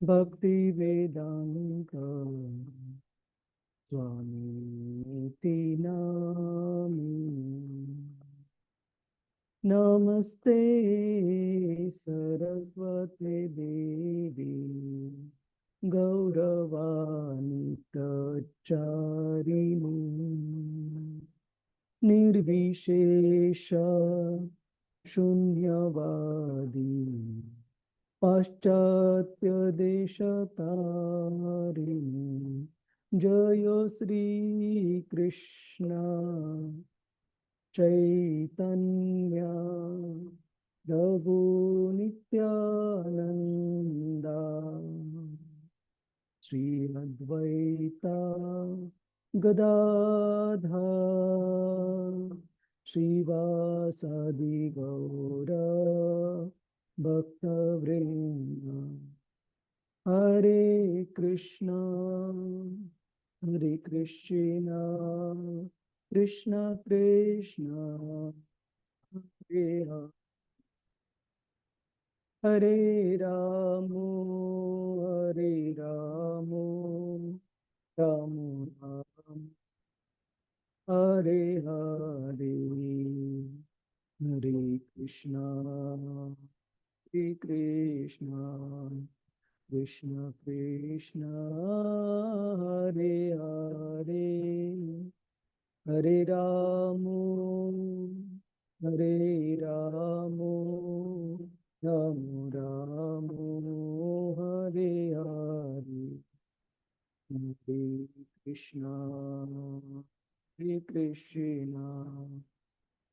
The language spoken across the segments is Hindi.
भक्ति वेदांत स्वामी नामी। नमस्ते सरस्वती देवी गौरवाणी प्रचारिणी निर्विशेष शून्यवादी पाश्चात्य देशतारिणी। जय श्री कृष्ण चैतन्य प्रभु नित्यानंदा श्री अद्वैता गदाधर श्रीवासादि गौर भक्तवृंद। हरे कृष्णा कृष्ण कृष्ण हरे हरे, हरे राम राम राम हरे हरे। हरे कृष्णा कृष्ण कृष्ण हरे हरे, हरे राम राम राम हरे हरे। हरे कृष्णा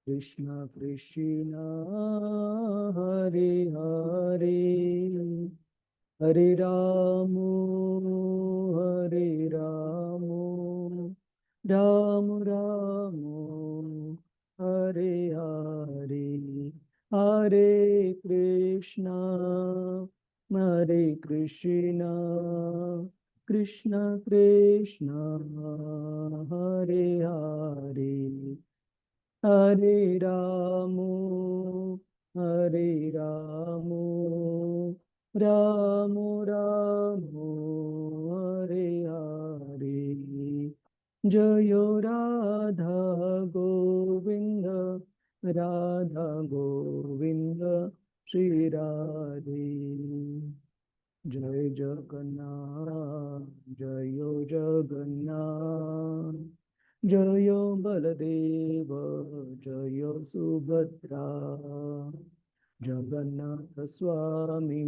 कृष्ण कृष्ण हरे हरे, हरे राम राम राम हरे हरे। हरे कृष्णा कृष्ण कृष्ण हरे हरे, हरे राम राम राम हरे हरे। जय राधा गोविंद श्री राधे। जय जगन्नाथ जय बलदेव जय सुभद्रा। जगन्नाथ स्वामी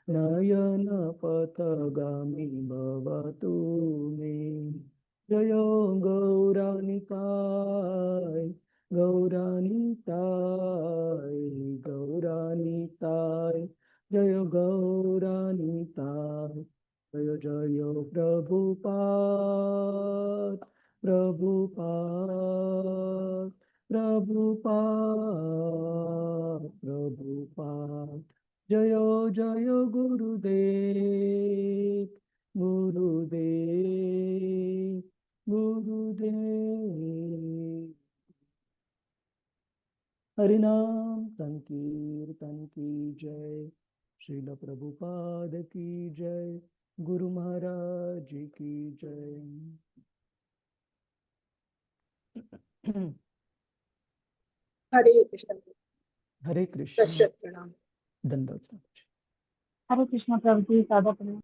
नयन पथगामी भव तुमे। जय गौरानिताय गौरानिताय जय गौरानिताय। जय जय प्रभुपाद। जय जय गुरुदेव गुरुदेव। हरिनाम संकीर्तन की जय। श्रील प्रभुपाद की जय। गुरु महाराज जी की जय। हरे कृष्ण। हरे कृष्ण। प्रणाम। दंडवत माता जी। हरे कृष्ण प्रभु जी सादा प्रणाम।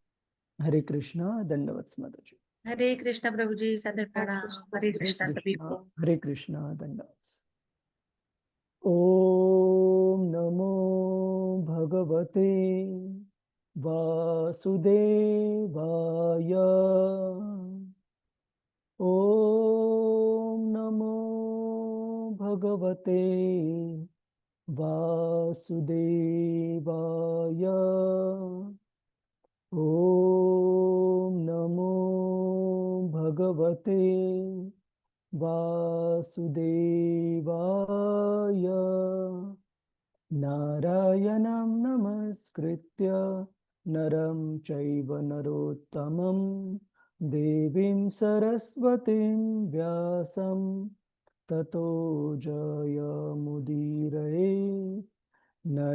हरे कृष्णा दंडवत माता जी। हरे कृष्ण प्रभु जी सादर प्रणाम। हरे कृष्णा सभी को। हरे कृष्णा दंडवत। ओम नमो भगवते वासुदेवाय। ओम नमो भगवते वासुदेवाय। ओम नमो भगवते वासुदेवाय। नारायणं नमस्कृत्य नरं चैव नरोत्तमं देवीं सरस्वतीं व्यासं ततो जयमुदीरये।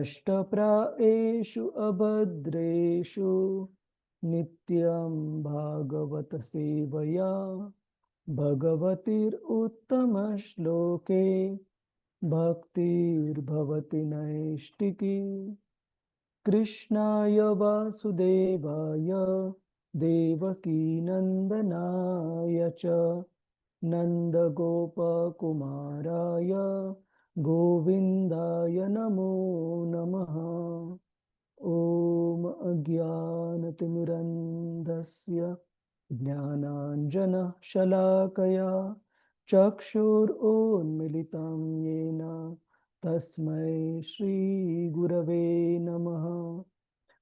नष्टप्रायेषु अभद्रेषु नित्यं भागवत सेवया भगवतीरुत्तमश्लोके भक्तिर्भवति नैष्टिकी। कृष्णाय वासुदेवाय देवकीनन्दनाय च नन्दगोपकुमाराय गोविन्दाय नमो नमः। ॐ अज्ञानतिमिरन्धस्य ज्ञानाञ्जनशलाकया चक्षुरुन्मिलितं येन तस्मै श्रीगुरवे नमः।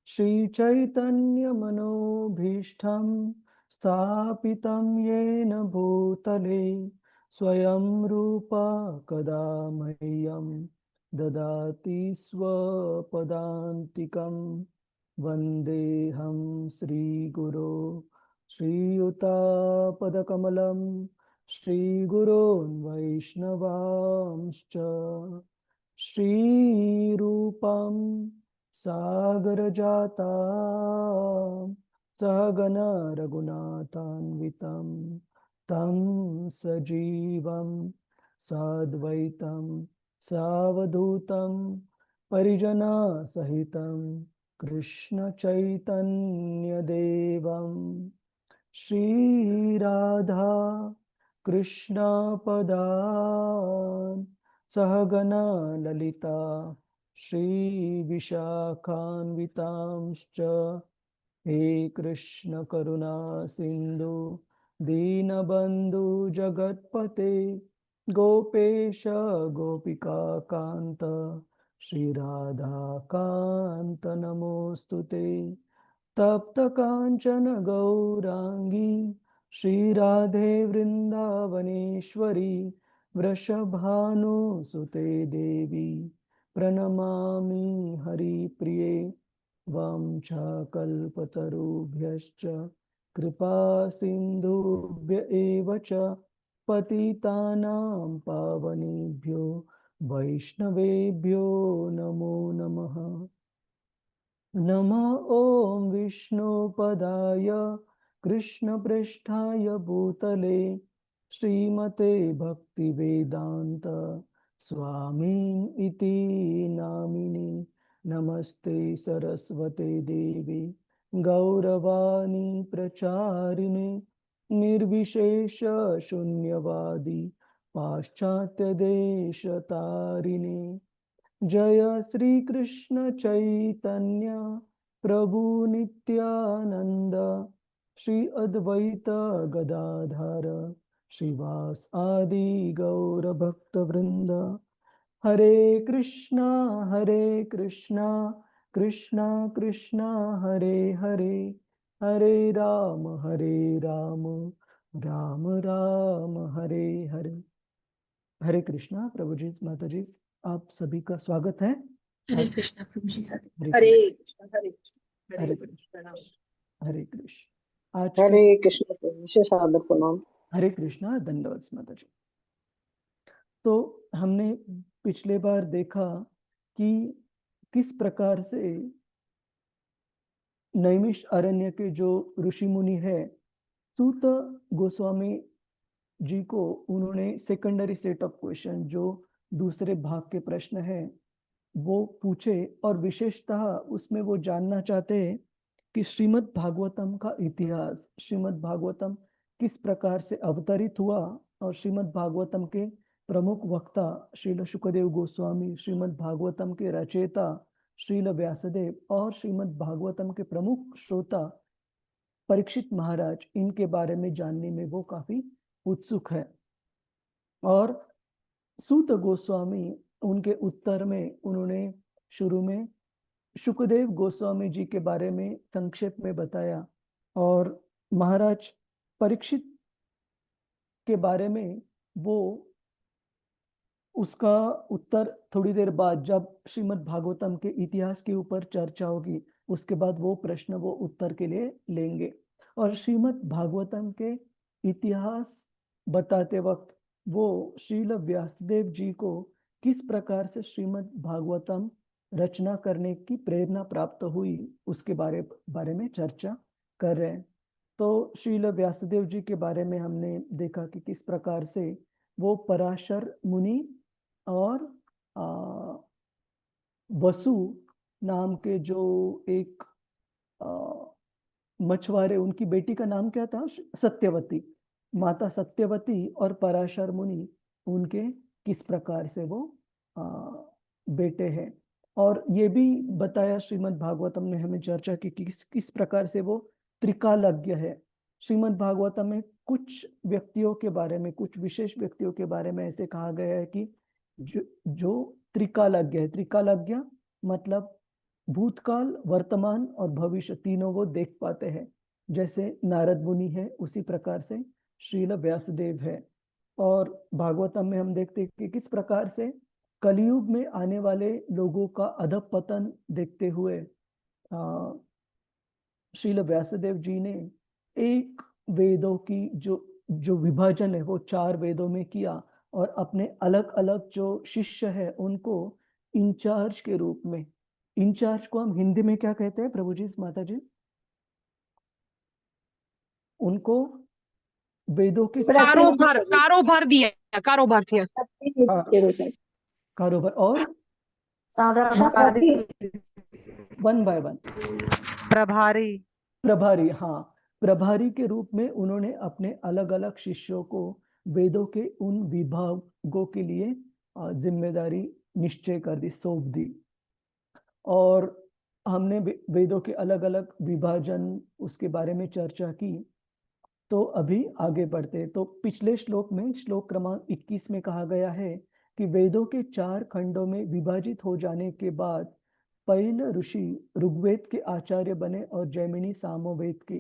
श्रीचैतन्यमनोभीष्टं स्थापितं येन भूतले स्वयं रूपा कदा मह्यं ददाति स्वपदान्तिकं। वन्देऽहं श्रीगुरो श्रीयुतापदकमलं श्रीगुरोन् वैष्णवांश्च श्रीरूपं सागरजाता सहगना रघुनाथान्वितं तं सजीवं साद्वैतं सावधूतं परिजनसहितं कृष्णचैतन्यदेवं श्रीराधा कृष्णपदान् सहगना ललिता श्रीविशाखान्वितांश्च। हे कृष्ण करुणा सिन्धु दीनबन्धु जगत्पते गोपेश गोपिका कान्त श्रीराधा कान्त नमोस्तुते। तप्त कांचन गौरांगी श्रीराधे वृंदावनेश्वरी वृषभानुसुते देवी प्रणमामि हरिप्रिये। वंशकल्पतरुभ्यश्च कृपा सिन्धुभ्य एव च पतितानां पावनेभ्यो वैष्णवेभ्यो नमो नमः। नमः ॐ विष्णुपदाय कृष्णपृष्ठाय भूतले श्रीमते भक्तिवेदान्त स्वामी इति नामिने। नमस्ते सरस्वते देवी गौरवाणी प्रचारिणे निर्विशेष शून्यवादी पाश्चात्य देशतारिणे। जय श्री कृष्ण चैतन्य प्रभु नित्यानंद श्री अद्वैत गदाधर श्रीवास आदि गौर भक्त वृंद। हरे कृष्णा कृष्णा कृष्णा हरे हरे, हरे राम राम राम हरे हरे। हरे कृष्णा प्रभु जी माता जी आप सभी का स्वागत है। हरे कृष्णा प्रभु जी सादर हरे कृष्ण हरे कृष्ण हरे हरे कृष्ण प्रणाम। हरे कृष्ण। आज के हरे कृष्ण विशेष आदर प्रणाम। हरे कृष्णा दंडवत माता जी। तो हमने पिछले बार देखा कि किस प्रकार से नैमिष अरण्य के जो ऋषि मुनि है सूत गोस्वामी जी को उन्होंने सेकेंडरी सेट ऑफ क्वेश्चन जो दूसरे भाग के प्रश्न है वो पूछे और विशेषतः उसमें वो जानना चाहते हैं कि श्रीमद् भागवतम का इतिहास, श्रीमद् भागवतम किस प्रकार से अवतरित हुआ और श्रीमद् भागवतम के प्रमुख वक्ता श्रील शुकदेव गोस्वामी, श्रीमद् भागवतम के रचयिता श्रील व्यासदेव और श्रीमद् भागवतम के प्रमुख श्रोता परीक्षित महाराज, इनके बारे में जानने में वो काफी उत्सुक है। और सूत गोस्वामी उनके उत्तर में उन्होंने शुरू में शुकदेव गोस्वामी जी के बारे में संक्षेप में बताया और महाराज परीक्षित के बारे में वो उसका उत्तर थोड़ी देर बाद जब श्रीमद् भागवतम के इतिहास के ऊपर चर्चा होगी उसके बाद वो प्रश्न वो उत्तर के लिए लेंगे। और श्रीमद् भागवतम के इतिहास बताते वक्त वो श्रील व्यासदेव जी को किस प्रकार से श्रीमद् भागवतम रचना करने की प्रेरणा प्राप्त हुई, उसके बारे में चर्चा कर रहे हैं। तो श्रील व्यासदेव जी के बारे में हमने देखा कि किस प्रकार से वो पराशर मुनि और वसु नाम के जो एक मछुआरे, उनकी बेटी का नाम क्या था? सत्यवती। माता सत्यवती और पराशर मुनि, उनके किस प्रकार से वो बेटे हैं। और ये भी बताया श्रीमद् भागवतम ने हमें चर्चा की किस किस प्रकार से वो त्रिकालज्ञ है। श्रीमद् भागवतम में कुछ व्यक्तियों के बारे में, कुछ विशेष व्यक्तियों के बारे में ऐसे कहा गया है कि जो त्रिकालज्ञ है। त्रिकालज्ञ मतलब भूतकाल, वर्तमान और भविष्य तीनों वो देख पाते हैं। जैसे नारद मुनि है, उसी प्रकार से श्रील व्यासदेव है। और भागवतम में हम देखते हैं कि किस प्रकार से कलयुग में आने वाले लोगों का अधपतन देखते हुए श्रील व्यासदेव जी ने एक वेदों की जो विभाजन है वो 4 वेदों में किया, और अपने अलग अलग जो शिष्य है उनको इंचार्ज के रूप में, इंचार्ज को हम हिंदी में क्या कहते हैं प्रभु जी, माता जी? उनको वेदों के कारोबार दिया, कारोबार दिया। कारोबार और वन बाय वन प्रभारी। हाँ, प्रभारी के रूप में उन्होंने अपने अलग अलग शिष्यों को वेदों के उन विभागों के लिए जिम्मेदारी निश्चय कर दी, सौंप दी। और हमने वेदों के अलग अलग विभाजन, उसके बारे में चर्चा की। तो अभी आगे बढ़ते। तो पिछले श्लोक में, श्लोक क्रमांक 21 में कहा गया है कि वेदों के 4 खंडों में विभाजित हो जाने के बाद पैल ऋषि ऋग्वेद के आचार्य बने और जैमिनी सामवेद के,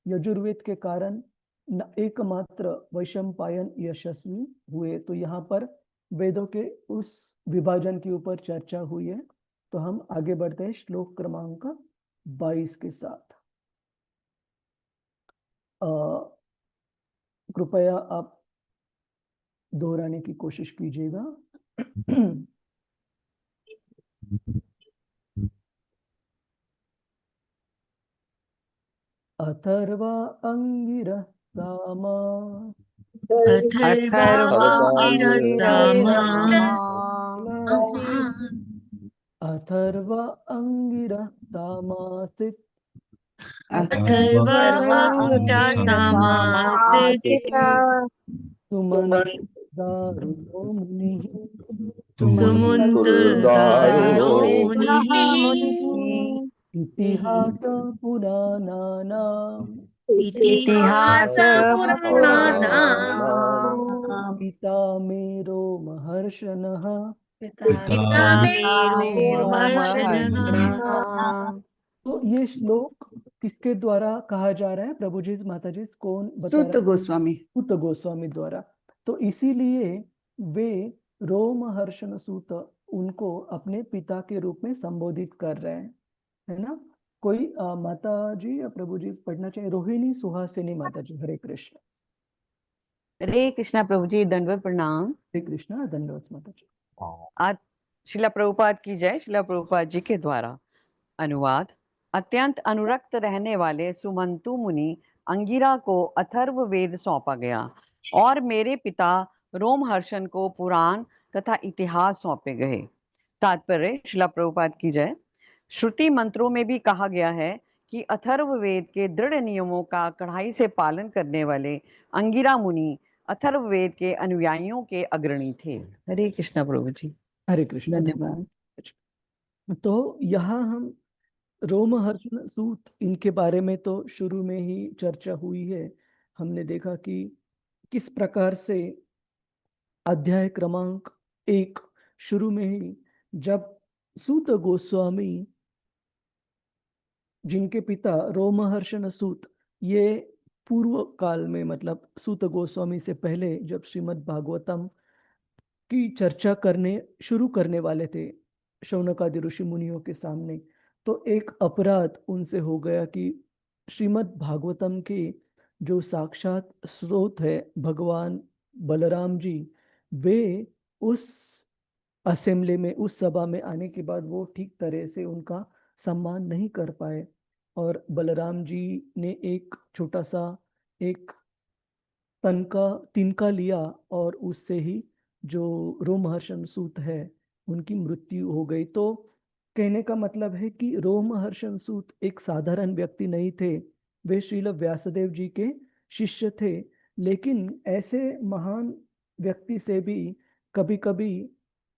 यजुर्वेद के कारण एकमात्र वैशंपायन यशस्वी हुए। तो यहाँ पर वेदों के उस विभाजन के ऊपर चर्चा हुई है। तो हम आगे बढ़ते हैं श्लोक क्रमांक 22 के साथ। कृपया आप दोहराने की कोशिश कीजिएगा। अथर्वा अंगिरः सामा, अथर्वा अंगिरः सामासित, सुमन्तुर्दारुणो मुनिः, इतिहास पुराणानाम् पितामेरो महर्षणः, तो ये श्लोक किसके द्वारा कहा जा रहा है प्रभु जी, माता जी? कौन बता रहा है? सूत गोस्वामी। सूत गोस्वामी द्वारा। तो इसीलिए वे रोमहर्षण सूत उनको अपने पिता के रूप में संबोधित कर रहे हैं, है ना? कोई माता जी या प्रभु जी पढ़ना चाहिए? रोहिणी सुहासिनी माता जी, हरे कृष्ण। हरे कृष्णा प्रभु जी, दंडवत प्रणाम। हरे कृष्णा, दंडवत माता जी। आज शिला प्रभुपाद की जय। शिला प्रभुपाद जी के द्वारा अनुवाद। अत्यंत अनुरक्त रहने वाले सुमंतु मुनि अंगिरा को अथर्व वेद सौंपा गया और मेरे पिता रोमहर्षण को पुराण तथा इतिहास सौंपे गए। तात्पर्य शिला प्रभुपाद की जय। श्रुति मंत्रों में भी कहा गया है कि अथर्व वेद के दृढ़ नियमों का कड़ाई से पालन करने वाले अंगिरा मुनि अथर्व वेद के अनुयायियों के अग्रणी थे। हरे कृष्णा प्रभु जी। हरे कृष्ण, धन्यवाद। तो यहाँ हम रोमहर्षण सूत, इनके बारे में तो शुरू में ही चर्चा हुई है। हमने देखा कि किस प्रकार से अध्याय क्रमांक 1 शुरू में ही, जब सूत गोस्वामी, जिनके पिता रोमहर्षण सूत, ये पूर्व काल में, मतलब सूत गोस्वामी से पहले, जब श्रीमद् भागवतम की चर्चा शुरू करने वाले थे शौनकादि ऋषि मुनियों के सामने, तो एक अपराध उनसे हो गया कि श्रीमद् भागवतम के जो साक्षात स्रोत है भगवान बलराम जी, वे उस असेंबली में, उस सभा में आने के बाद वो ठीक तरह से उनका सम्मान नहीं कर पाए। और बलराम जी ने एक छोटा सा एक तिनका लिया और उससे ही जो रोमहर्षण सूत है उनकी मृत्यु हो गई। तो कहने का मतलब है कि रोमहर्षण सूत एक साधारण व्यक्ति नहीं थे, वे श्रील व्यासदेव जी के शिष्य थे। लेकिन ऐसे महान व्यक्ति से भी कभी कभी,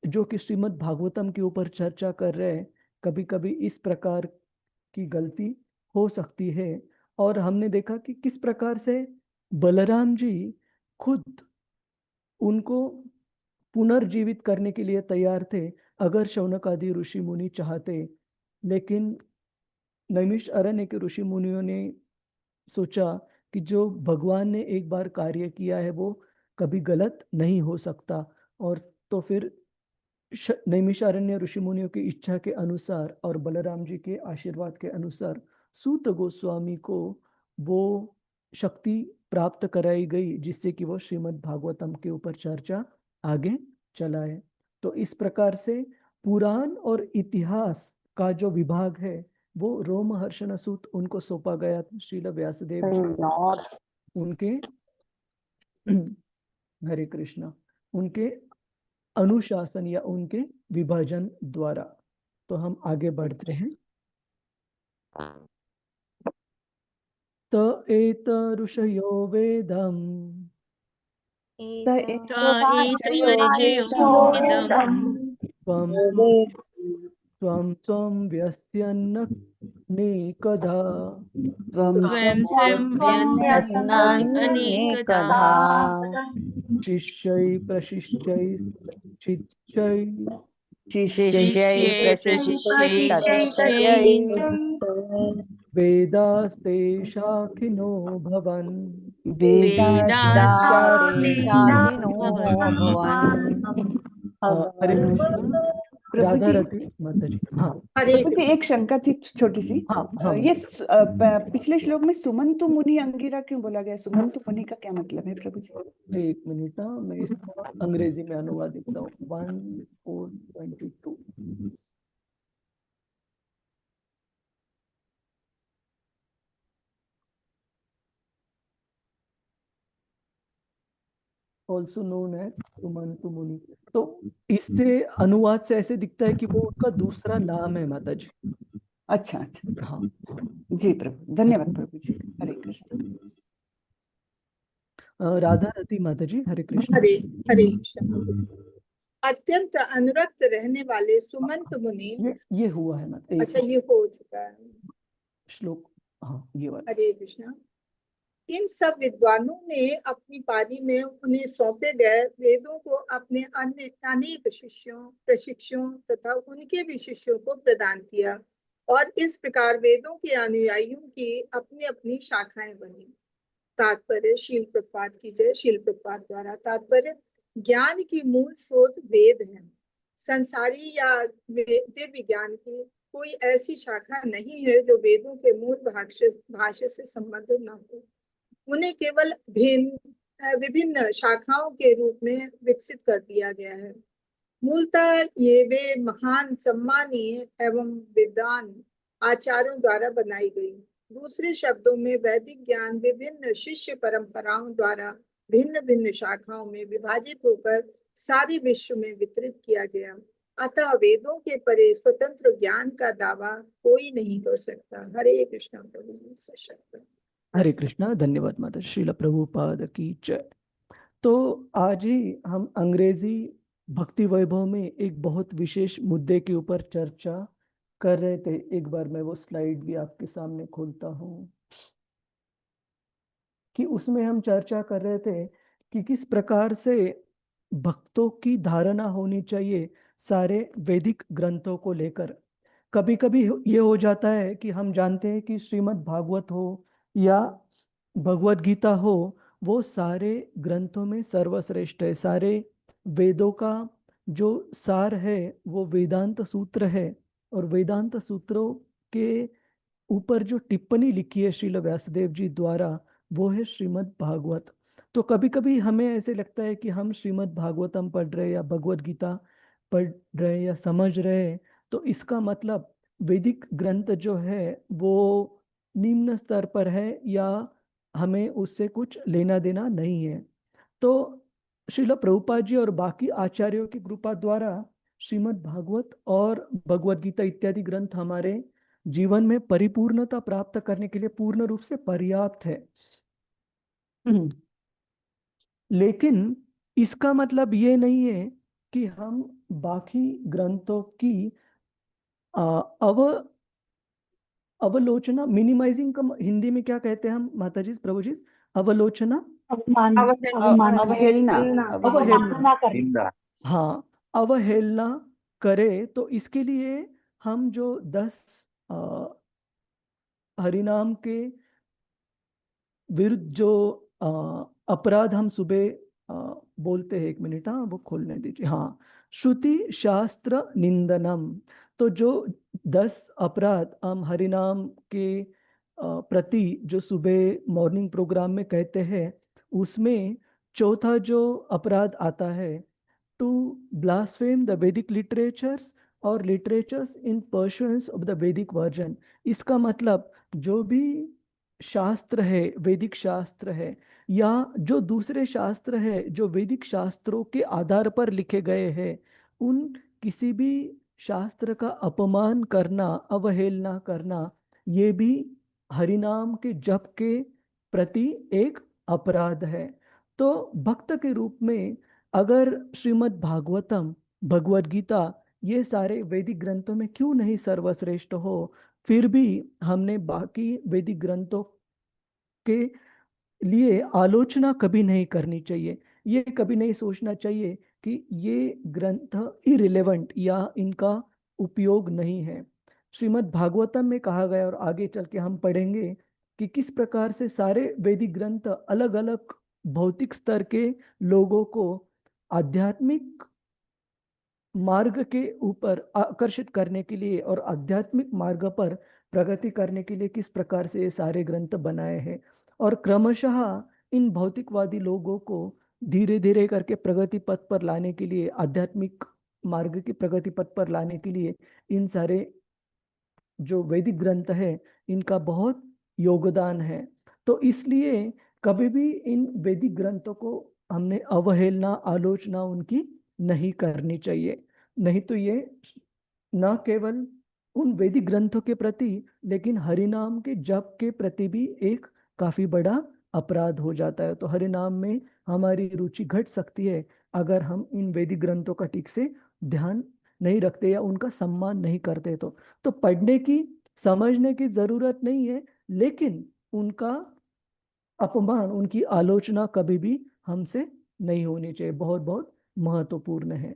जो कि श्रीमद् भागवतम के ऊपर चर्चा कर रहे हैं, कभी कभी इस प्रकार की गलती हो सकती है। और हमने देखा कि किस प्रकार से बलराम जी खुद उनको पुनर्जीवित करने के लिए तैयार थे अगर शौनक आदि ऋषि मुनि चाहते। लेकिन नैमिषारण्य के ऋषि मुनियों ने सोचा कि जो भगवान ने एक बार कार्य किया है वो कभी गलत नहीं हो सकता। और तो फिर नैमिषारण्य ऋषि मुनियों की इच्छा के अनुसार और बलराम जी के आशीर्वाद के अनुसार सूत गोस्वामी को वो शक्ति प्राप्त कराई गई जिससे कि वो श्रीमद् भागवतम के ऊपर चर्चा आगे चलाए। तो इस प्रकार से पुराण और इतिहास का जो विभाग है वो रोमहर्षण सूत उनको सौंपा गया। श्रील व्यासदेव जी उनके हरे कृष्णा उनके अनुशासन या उनके विभाजन द्वारा। तो हम आगे बढ़ते हैं। त एत ऋषयो वेदम त्वं त्वं त्वं व्यस्यन्न नेकधा अनेकधा शिष्यै प्रशिष्यै शिष्यै शिष्यै प्रशिष्यै वेदास्ते शाखिनो भवन् वेदास्ते शाखिनो भवन्। हरे कृष्ण। प्रभु राधा जी, रति माता जी। हाँ हरे प्रभु जी, एक शंका थी छोटी सी। हाँ ये पिछले श्लोक में सुमंतु मुनि अंगिरा क्यों बोला गया? सुमंतु मुनि का क्या मतलब है प्रभु जी? एक मिनट, मैं इसका अंग्रेजी में अनुवाद लिखता हूँ। 1422 ऑल्सो नोन एज सुमंतु मुनि। तो इससे अनुवाद से ऐसे दिखता है कि वो उनका दूसरा नाम है माता जी। अच्छा अच्छा, हाँ जी प्रभु, धन्यवाद प्रभु जी। हरे कृष्ण। राधा रति माता जी। हरे कृष्ण। हरे हरे कृष्ण। अत्यंत अनुरक्त रहने वाले सुमंत मुनि, ये हुआ है माता। अच्छा ये हो चुका है श्लोक, हाँ ये वाला। हरे कृष्ण। इन सब विद्वानों ने अपनी पारी में उन्हें सौंपे गए वेदों को अपने अन्य अनेक शिष्यों, प्रशिक्षुओं तथा उनके भी शिष्यों को प्रदान किया और इस प्रकार वेदों के अनुयायियों की अपनी अपनी शाखाएं बनी। तात्पर्य शील प्रपात की जय। शील प्रपात द्वारा तात्पर्य ज्ञान की मूल स्रोत वेद है। संसारी या दिव्य विज्ञान की कोई ऐसी शाखा नहीं है जो वेदों के मूल भाष्य से संबंधित न हो। उन्हें केवल विभिन्न शाखाओं के रूप में विकसित कर दिया गया है। मूलतः ये वे महान सम्मानीय एवं विद्वान आचार्यों द्वारा बनाई गई। दूसरे शब्दों में वैदिक ज्ञान विभिन्न शिष्य परंपराओं द्वारा भिन्न भिन्न शाखाओं में विभाजित होकर सारे विश्व में वितरित किया गया। अतः वेदों के परे स्वतंत्र ज्ञान का दावा कोई नहीं कर सकता। हरे कृष्ण। प्रभु जी सशक्त। हरे कृष्णा। धन्यवाद माता। श्रील प्रभुपाद की जय। तो आज ही हम अंग्रेजी भक्ति वैभव में एक बहुत विशेष मुद्दे के ऊपर चर्चा कर रहे थे। एक बार मैं वो स्लाइड भी आपके सामने खोलता हूँ कि उसमें हम चर्चा कर रहे थे कि किस प्रकार से भक्तों की धारणा होनी चाहिए सारे वैदिक ग्रंथों को लेकर। कभी कभी ये हो जाता है कि हम जानते हैं कि श्रीमद् भागवत हो या भगवत गीता हो, वो सारे ग्रंथों में सर्वश्रेष्ठ है। सारे वेदों का जो सार है वो वेदांत सूत्र है और वेदांत सूत्रों के ऊपर जो टिप्पणी लिखी है श्रील व्यासदेव जी द्वारा वो है श्रीमद् भागवत। तो कभी कभी हमें ऐसे लगता है कि हम श्रीमद् भागवतम पढ़ रहे या भगवत गीता पढ़ रहे या समझ रहे, तो इसका मतलब वैदिक ग्रंथ जो है वो निम्न स्तर पर है या हमें उससे कुछ लेना देना नहीं है। तो श्रील प्रभुपाद जी और बाकी आचार्यों की कृपा द्वारा श्रीमद् भागवत और भगवद गीता इत्यादि ग्रंथ हमारे जीवन में परिपूर्णता प्राप्त करने के लिए पूर्ण रूप से पर्याप्त है। लेकिन इसका मतलब ये नहीं है कि हम बाकी ग्रंथों की अवलोचना, मिनिमाइजिंग का हिंदी में क्या कहते हैं हम माता जी, प्रभु जी? अवलोचना, अवहेलना अवहेलना, करें। हाँ, अवहेलना करे। तो इसके लिए हम जो 10 हरिनाम के विरुद्ध जो अपराध हम सुबह बोलते हैं, 1 मिनट, हाँ वो खोलने दीजिए, हाँ, श्रुति शास्त्र निंदनम। तो जो 10 अपराध हम हरिनाम के प्रति जो सुबह मॉर्निंग प्रोग्राम में कहते हैं, उसमें चौथा जो अपराध आता है, टू ब्लास्फेम द वैदिक लिटरेचर्स और लिटरेचर्स इन पर्सुएंस ऑफ द वैदिक वर्जन। इसका मतलब जो भी शास्त्र है, वैदिक शास्त्र है, या जो दूसरे शास्त्र है जो वैदिक शास्त्रों के आधार पर लिखे गए हैं, उन किसी भी शास्त्र का अपमान करना, अवहेलना करना, ये भी हरिनाम के जप के प्रति एक अपराध है। तो भक्त के रूप में अगर श्रीमद् भागवतम, भगवद गीता, ये सारे वैदिक ग्रंथों में क्यों नहीं सर्वश्रेष्ठ हो, फिर भी हमने बाकी वैदिक ग्रंथों के लिए आलोचना कभी नहीं करनी चाहिए। ये कभी नहीं सोचना चाहिए कि ये ग्रंथ इरिलेवेंट या इनका उपयोग नहीं है। श्रीमद् भागवतम में कहा गया, और आगे चल के हम पढ़ेंगे कि किस प्रकार से सारे वैदिक ग्रंथ अलग अलग भौतिक स्तर के लोगों को आध्यात्मिक मार्ग के ऊपर आकर्षित करने के लिए और आध्यात्मिक मार्ग पर प्रगति करने के लिए किस प्रकार से ये सारे ग्रंथ बनाए हैं, और क्रमशः इन भौतिकवादी लोगों को धीरे धीरे करके प्रगति पथ पर लाने के लिए, आध्यात्मिक मार्ग की प्रगति पथ पर लाने के लिए इन सारे जो वैदिक ग्रंथ है इनका बहुत योगदान है। तो इसलिए कभी भी इन वैदिक ग्रंथों को हमने अवहेलना, आलोचना उनकी नहीं करनी चाहिए। नहीं तो ये न केवल उन वैदिक ग्रंथों के प्रति, लेकिन हरिनाम के जप के प्रति भी एक काफी बड़ा अपराध हो जाता है। तो हरिनाम में हमारी रुचि घट सकती है अगर हम इन वैदिक ग्रंथों का ठीक से ध्यान नहीं रखते या उनका सम्मान नहीं करते। तो पढ़ने की, समझने की जरूरत नहीं है, लेकिन उनका अपमान, उनकी आलोचना कभी भी हमसे नहीं होनी चाहिए। बहुत बहुत महत्वपूर्ण है।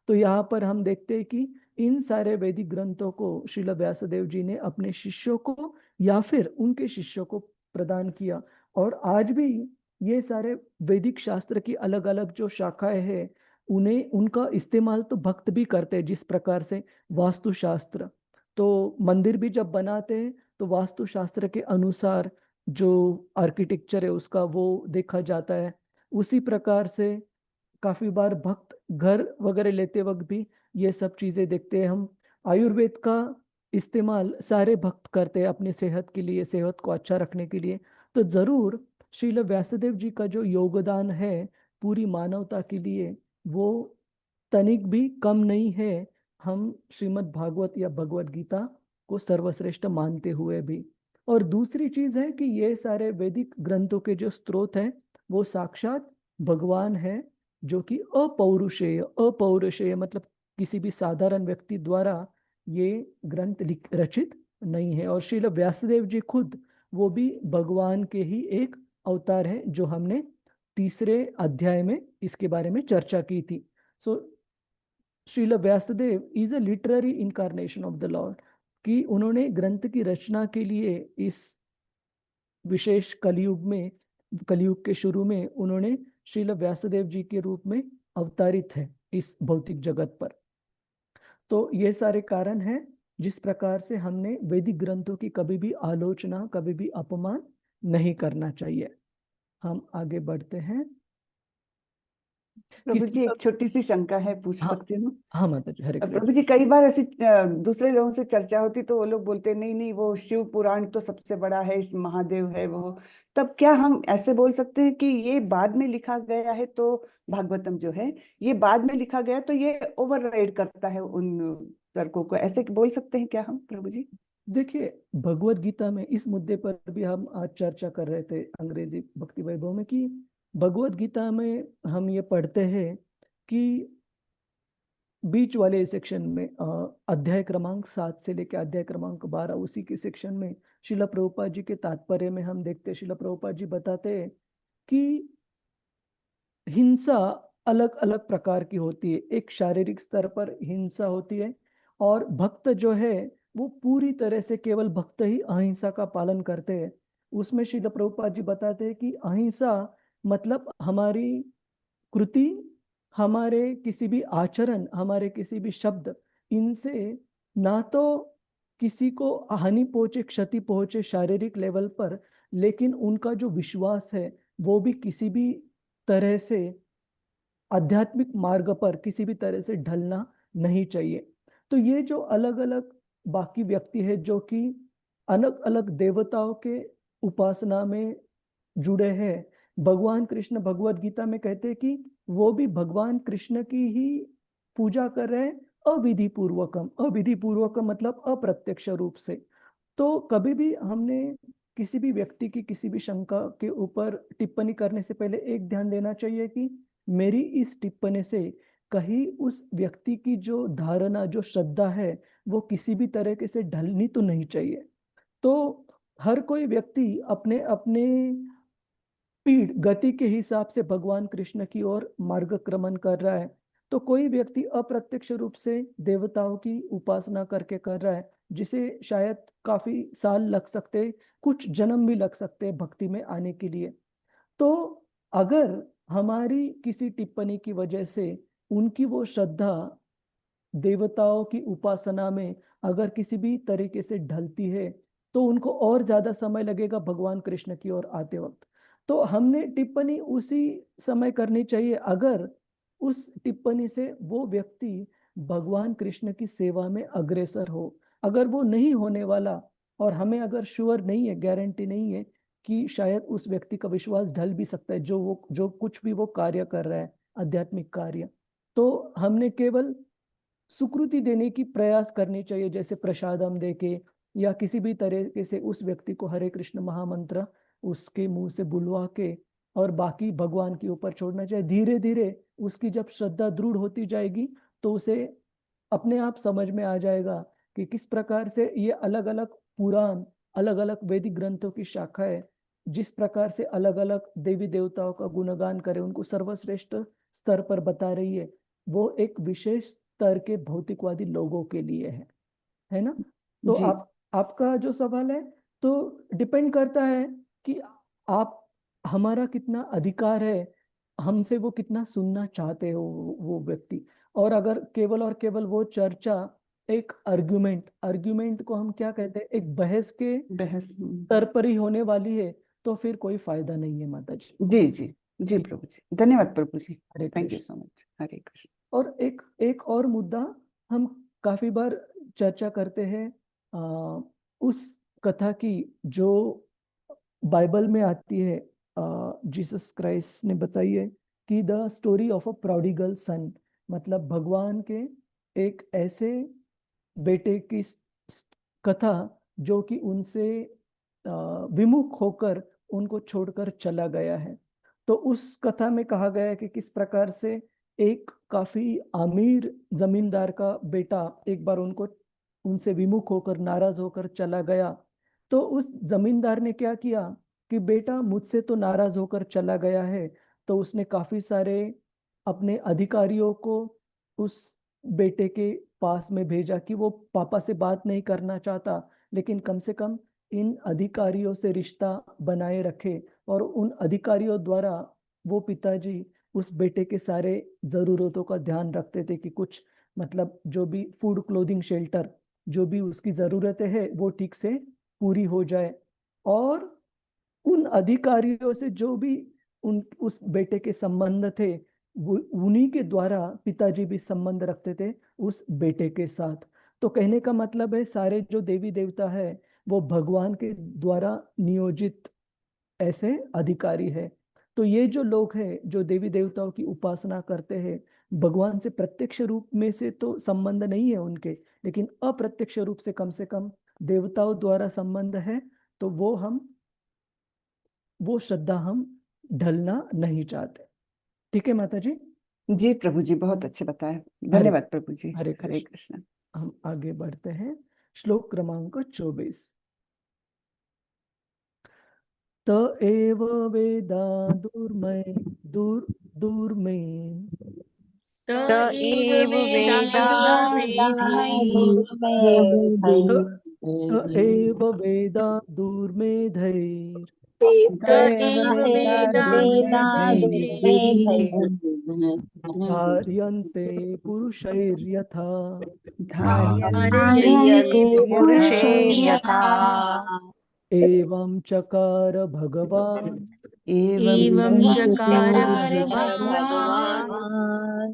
तो यहाँ पर हम देखते हैं कि इन सारे वैदिक ग्रंथों को श्रील व्यासदेव जी ने अपने शिष्यों को या फिर उनके शिष्यों को प्रदान किया, और आज भी ये सारे वैदिक शास्त्र की अलग अलग जो शाखाएं हैं, उन्हें, उनका इस्तेमाल तो भक्त भी करते हैं। जिस प्रकार से वास्तुशास्त्र, तो मंदिर भी जब बनाते हैं तो वास्तुशास्त्र के अनुसार जो आर्किटेक्चर है उसका वो देखा जाता है। उसी प्रकार से काफी बार भक्त घर वगैरह लेते वक्त भी ये सब चीजें देखते हैं हम। आयुर्वेद का इस्तेमाल सारे भक्त करते हैं अपनी सेहत के लिए, सेहत को अच्छा रखने के लिए। तो जरूर श्रील व्यासदेव जी का जो योगदान है पूरी मानवता के लिए, वो तनिक भी कम नहीं है, हम श्रीमद् भागवत या भगवद गीता को सर्वश्रेष्ठ मानते हुए भी। और दूसरी चीज है कि ये सारे वैदिक ग्रंथों के जो स्रोत है वो साक्षात भगवान है, जो कि अपौरुषेय, अपौरुषेय मतलब किसी भी साधारण व्यक्ति द्वारा ये ग्रंथ रचित नहीं है। और श्रील व्यासदेव जी खुद वो भी भगवान के ही एक अवतार है, जो हमने तीसरे अध्याय में इसके बारे में चर्चा की थी। So Srila Vyasadeva is a literary incarnation of the Lord, कि उन्होंने ग्रंथ की रचना के लिए इस विशेष कलयुग में, कलयुग के शुरू में उन्होंने श्रील व्यासदेव जी के रूप में अवतारित है इस भौतिक जगत पर। तो ये सारे कारण हैं जिस प्रकार से हमने वैदिक ग्रंथों की कभी भी आलोचना, कभी भी अपमान नहीं करना चाहिए। हम आगे बढ़ते हैं। प्रभु किसी जी का एक छोटी सी शंका है, पूछ हाँ सकती हूँ? हाँ माता जी, हरे कृष्ण। प्रभु जी कई बार ऐसी दूसरे लोगों से चर्चा होती तो वो लोग बोलते नहीं नहीं वो शिव पुराण तो सबसे बड़ा है, महादेव है वो। तब क्या हम ऐसे बोल सकते हैं कि ये बाद में लिखा गया है, तो भागवतम जो है ये बाद में लिखा गया तो ये ओवरराइड करता है उन तर्कों को, ऐसे बोल सकते हैं क्या हम प्रभु जी? देखिए, भगवत गीता में इस मुद्दे पर भी हम आज चर्चा कर रहे थे अंग्रेजी भक्ति वैभव में, कि भगवत गीता में हम ये पढ़ते हैं कि बीच वाले सेक्शन में अध्याय क्रमांक 7 से लेकर अध्याय क्रमांक 12, उसी के सेक्शन में शिला प्रभुपाद जी के तात्पर्य में हम देखते हैं, शिला प्रभुपाद जी बताते हैं कि हिंसा अलग अलग प्रकार की होती है। एक शारीरिक स्तर पर हिंसा होती है, और भक्त जो है वो पूरी तरह से केवल भक्त ही अहिंसा का पालन करते हैं। उसमें श्रील प्रभुपाद जी बताते हैं कि अहिंसा मतलब हमारी कृति, हमारे किसी भी आचरण, हमारे किसी भी शब्द, इनसे ना तो किसी को हानि पहुंचे, क्षति पहुंचे शारीरिक लेवल पर, लेकिन उनका जो विश्वास है वो भी किसी भी तरह से आध्यात्मिक मार्ग पर किसी भी तरह से ढलना नहीं चाहिए। तो ये जो अलग अलग बाकी व्यक्ति है जो कि अलग अलग देवताओं के उपासना में जुड़े हैं, भगवान कृष्ण भगवत गीता में कहते हैं कि वो भी भगवान कृष्ण की ही पूजा कर रहे हैं अविधि पूर्वकम। अविधि पूर्वकम मतलब अप्रत्यक्ष रूप से। तो कभी भी हमने किसी भी व्यक्ति की किसी भी शंका के ऊपर टिप्पणी करने से पहले एक ध्यान देना चाहिए कि मेरी इस टिप्पणी से कहीं उस व्यक्ति की जो धारणा, जो श्रद्धा है, वो किसी भी तरीके से ढलनी तो नहीं चाहिए। तो हर कोई व्यक्ति अपने अपने स्पीड, गति के हिसाब से भगवान कृष्ण की ओर मार्गक्रमण कर रहा है। तो कोई व्यक्ति अप्रत्यक्ष रूप से देवताओं की उपासना करके कर रहा है, जिसे शायद काफी साल लग सकते, कुछ जन्म भी लग सकते भक्ति में आने के लिए। तो अगर हमारी किसी टिप्पणी की वजह से उनकी वो श्रद्धा देवताओं की उपासना में अगर किसी भी तरीके से ढलती है, तो उनको और ज्यादा समय लगेगा भगवान कृष्ण की ओर आते वक्त। तो हमने टिप्पणी उसी समय करनी चाहिए अगर उस टिप्पणी से वो व्यक्ति भगवान कृष्ण की सेवा में अग्रसर हो। अगर वो नहीं होने वाला, और हमें अगर श्योर नहीं है, गारंटी नहीं है कि शायद उस व्यक्ति का विश्वास ढल भी सकता है, जो कुछ भी वो कार्य कर रहा है, आध्यात्मिक कार्य, तो हमने केवल सुकृति देने की प्रयास करनी चाहिए, जैसे प्रसादम देके या किसी भी तरीके से उस व्यक्ति को हरे कृष्ण महामंत्र उसके मुंह से बुलवा के और बाकी भगवान के ऊपर छोड़ना चाहिए। धीरे धीरे उसकी जब श्रद्धा दृढ़ होती जाएगी तो उसे अपने आप समझ में आ जाएगा कि किस प्रकार से ये अलग अलग पुराण, अलग अलग वैदिक ग्रंथों की शाखा है, जिस प्रकार से अलग अलग देवी देवताओं का गुणगान करे, उनको सर्वश्रेष्ठ स्तर पर बता रही है, वो एक विशेष स्तर के भौतिकवादी लोगों के लिए है ना। तो जी आपका जो सवाल है, तो डिपेंड करता है कि आप, हमारा कितना अधिकार है, हमसे वो कितना सुनना चाहते हो वो व्यक्ति। और अगर केवल और केवल वो चर्चा एक आर्ग्यूमेंट को हम क्या कहते हैं, एक बहस के बहस। स्तर पर ही होने वाली है, तो फिर कोई फायदा नहीं है माता जी। जी जी जी प्रभु जी, धन्यवाद प्रभु जी, Hare thank you Krishna. So much. Hare Krishna. और एक और मुद्दा हम काफी बार चर्चा करते हैं उस कथा की जो बाइबल में आती है, जीसस क्राइस्ट ने बताई है कि the story of a prodigal सन, मतलब भगवान के एक ऐसे बेटे की कथा जो कि उनसे विमुख होकर उनको छोड़कर चला गया है। तो उस कथा में कहा गया है कि किस प्रकार से एक काफी अमीर जमींदार का बेटा एक बार उनसे विमुख होकर, नाराज होकर चला गया। तो उस जमींदार ने क्या किया कि बेटा मुझसे तो नाराज होकर चला गया है, तो उसने काफी सारे अपने अधिकारियों को उस बेटे के पास में भेजा कि वो पापा से बात नहीं करना चाहता, लेकिन कम से कम इन अधिकारियों से रिश्ता बनाए रखे। और उन अधिकारियों द्वारा वो पिताजी उस बेटे के सारे जरूरतों का ध्यान रखते थे कि कुछ, मतलब जो भी फूड, क्लोथिंग, शेल्टर, जो भी उसकी जरूरतें है वो ठीक से पूरी हो जाए। और उन अधिकारियों से जो भी उस बेटे के संबंध थे, उन्हीं के द्वारा पिताजी भी संबंध रखते थे उस बेटे के साथ। तो कहने का मतलब है सारे जो देवी देवता है वो भगवान के द्वारा नियोजित ऐसे अधिकारी है। तो ये जो लोग हैं जो देवी देवताओं की उपासना करते हैं, भगवान से प्रत्यक्ष रूप में से तो संबंध नहीं है उनके, लेकिन अप्रत्यक्ष रूप से कम देवताओं द्वारा संबंध है। तो वो श्रद्धा हम ढलना नहीं चाहते। ठीक है माता जी? जी प्रभु जी, बहुत अच्छे बताए, धन्यवाद प्रभु जी। हरे हरे कृष्ण। हम आगे बढ़ते हैं। श्लोक क्रमांक 24। त एव वेदा दूर्मे त एव वेदा त एव वेदा दूर्मेधैर् त एव वेदा धार्यन्ते पुरुषैर्यथा धारयन्ते पुरुषैर्यथा एवं चकार भगवान् एवं चकार भगवान्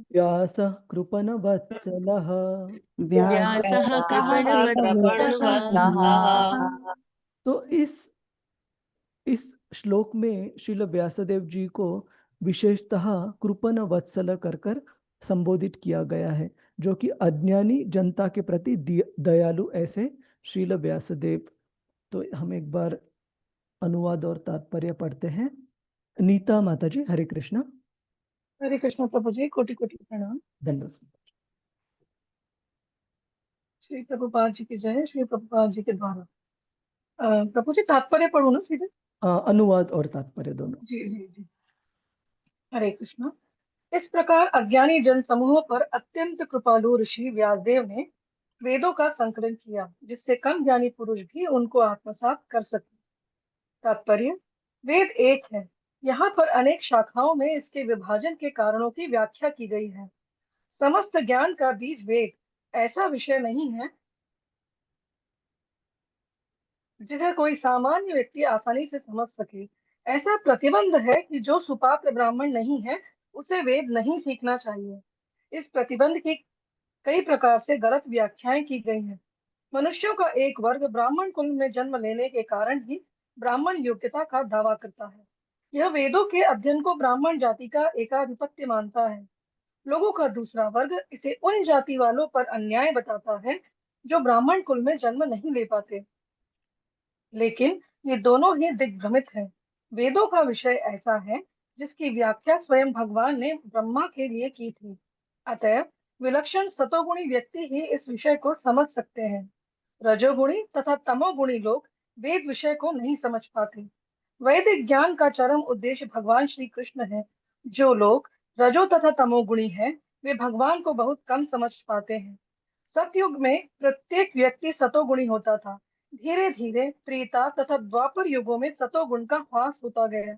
व्यासः कृपणवत्सलः। व्यासः कृपणवत्सलः। तो इस श्लोक में श्रील व्यासदेव जी को विशेषतः कृपण वत्सल कर संबोधित किया गया है, जो कि अज्ञानी जनता के प्रति दयालु ऐसे श्रील व्यासदेव। तो हम एक बार अनुवाद और तात्पर्य पढ़ते हैं। नीता माता जी, हरे कृष्णा। हरे कृष्ण प्रभु जी, कोटि कोटि प्रणाम। धन्यवाद। श्री प्रभुपाद जी की जय। श्री प्रभुपाद जी के द्वारा प्रभु जी तात्पर्य पढ़ू ना सीधे? अनुवाद और तात्पर्य दोनों। जी जी जी। हरे कृष्णा। इस प्रकार अज्ञानी जन समूह पर अत्यंत कृपालु ऋषि व्यासदेव ने वेदों का संकलन किया, जिससे कम ज्ञानी पुरुष भी उनको आत्मसात कर सके। तात्पर्य: वेद एक है, यहाँ पर अनेक शाखाओं में इसके विभाजन के कारणों की व्याख्या की गई है। समस्त ज्ञान का बीज वेद ऐसा विषय नहीं है जिसे कोई सामान्य व्यक्ति आसानी से समझ सके। ऐसा प्रतिबंध है कि जो सुपात्र ब्राह्मण नहीं है उसे वेद नहीं सीखना चाहिए। इस प्रतिबंध की कई प्रकार से गलत व्याख्याएं की गई हैं। मनुष्यों का एक वर्ग ब्राह्मण कुल में जन्म लेने के कारण ही ब्राह्मण योग्यता का दावा करता है। यह वेदों के अध्ययन को ब्राह्मण जाति का एकाधिपत्य मानता है। लोगों का दूसरा वर्ग इसे उन जाति वालों पर अन्याय बताता है जो ब्राह्मण कुल में जन्म नहीं ले पाते। लेकिन ये दोनों ही दिग्भ्रमित हैं। वेदों का विषय ऐसा है जिसकी व्याख्या स्वयं भगवान ने ब्रह्मा के लिए की थी। अतएव विलक्षण सतोगुणी व्यक्ति ही इस विषय को समझ सकते हैं। रजोगुणी तथा तमोगुणी लोग वेद विषय को नहीं समझ पाते। वैदिक ज्ञान का चरम उद्देश्य भगवान श्री कृष्ण है। जो लोग रजो तथा तमोगुणी हैं, वे भगवान को बहुत कम समझ पाते हैं। सतयुग में प्रत्येक व्यक्ति सतोगुणी होता था। धीरे धीरे त्रेता तथा द्वापर युगों में सतोगुण का ह्रास होता गया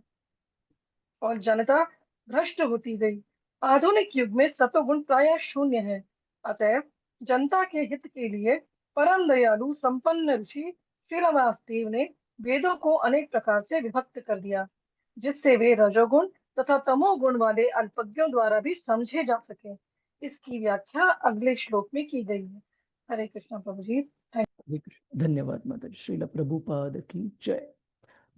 और जनता भ्रष्ट होती गई। आधुनिक युग में सतोगुण प्रायः शून्य है। अतएव जनता के हित के लिए परम दयालु संपन्न ऋषि श्रील व्यासदेव ने वेदों को अनेक प्रकार से विभक्त कर दिया, जिससे वे रजोगुण तथा तमोगुण वाले अल्पज्ञों द्वारा भी समझे जा सके। इसकी व्याख्या अगले श्लोक में की गई है। हरे कृष्ण प्रभु जी। धन्यवाद माता जी। श्रील प्रभुपाद की जय।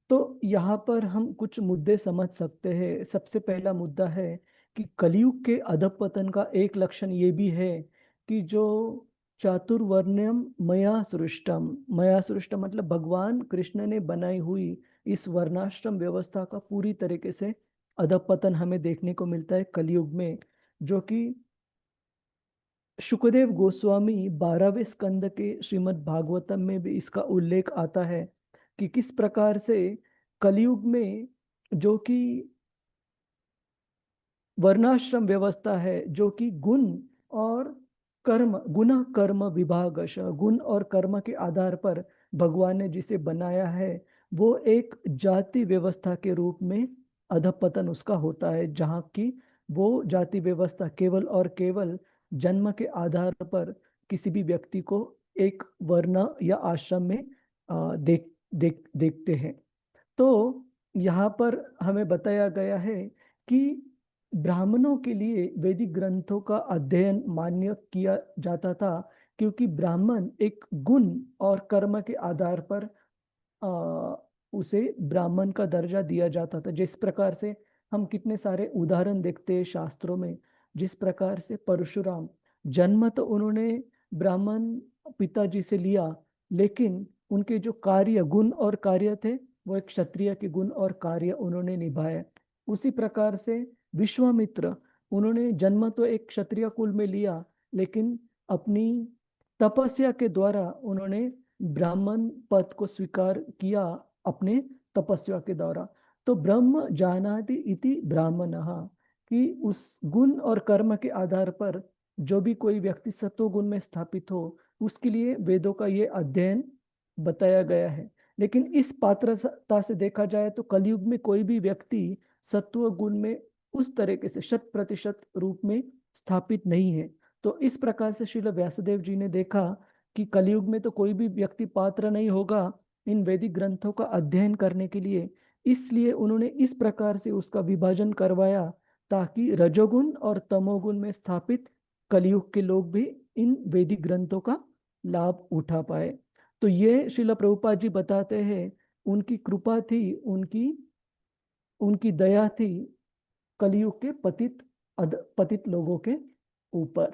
तो यहाँ पर हम कुछ मुद्दे समझ सकते हैं। सबसे पहला मुद्दा है कि कलयुग के अधपतन का एक लक्षण ये भी है कि जो चातुर्वर्ण्यम मया सृष्टम मतलब भगवान कृष्ण ने बनाई हुई इस वर्णाश्रम व्यवस्था का पूरी तरीके से अधपतन हमें देखने को मिलता है कलयुग में, जो कि शुकदेव गोस्वामी 12वें स्कंद के श्रीमद् भागवतम में भी इसका उल्लेख आता है कि किस प्रकार से कलयुग में जो कि वर्णाश्रम व्यवस्था है, जो कि गुण कर्म विभागश, गुण और कर्म के आधार पर भगवान ने जिसे बनाया है, वो एक जाति व्यवस्था के रूप में अधपतन उसका होता है, जहाँ की वो जाति व्यवस्था केवल और केवल जन्म के आधार पर किसी भी व्यक्ति को एक वर्ण या आश्रम में देखते हैं। तो यहाँ पर हमें बताया गया है कि ब्राह्मणों के लिए वैदिक ग्रंथों का अध्ययन मान्य किया जाता था, क्योंकि ब्राह्मण एक गुण और कर्म के आधार पर उसे ब्राह्मण का दर्जा दिया जाता था। जिस प्रकार से हम कितने सारे उदाहरण देखते हैं शास्त्रों में, जिस प्रकार से परशुराम जन्म तो उन्होंने ब्राह्मण पिताजी से लिया, लेकिन उनके जो कार्य गुण और कार्य थे वो एक क्षत्रिय के गुण और कार्य उन्होंने निभाए। उसी प्रकार से विश्वामित्र, उन्होंने जन्म तो एक क्षत्रिय कुल में लिया, लेकिन अपनी तपस्या के द्वारा उन्होंने ब्राह्मण पद को स्वीकार किया अपने तपस्या के द्वारा। तो ब्रह्म जानाति इति ब्राह्मणः, कि उस गुण और कर्म के आधार पर जो भी कोई व्यक्ति सत्व गुण में स्थापित हो, उसके लिए वेदों का ये अध्ययन बताया गया है। लेकिन इस पात्रता से देखा जाए तो कलयुग में कोई भी व्यक्ति सत्व गुण में उस तरीके से 100% रूप में स्थापित नहीं है। तो इस प्रकार से श्रील व्यासदेव जी ने देखा कि कलयुग में तो कोई भी व्यक्ति पात्र नहीं होगा इन वैदिक ग्रंथों का अध्ययन करने के लिए, इसलिए उन्होंने इस प्रकार से उसका विभाजन करवाया, ताकि रजोगुण और तमोगुण में स्थापित कलयुग के लोग भी इन वैदिक ग्रंथों का लाभ उठा पाए। तो ये श्रील प्रभुपाद जी बताते हैं, उनकी कृपा थी, उनकी दया थी कलयुग के पतित लोगों के ऊपर।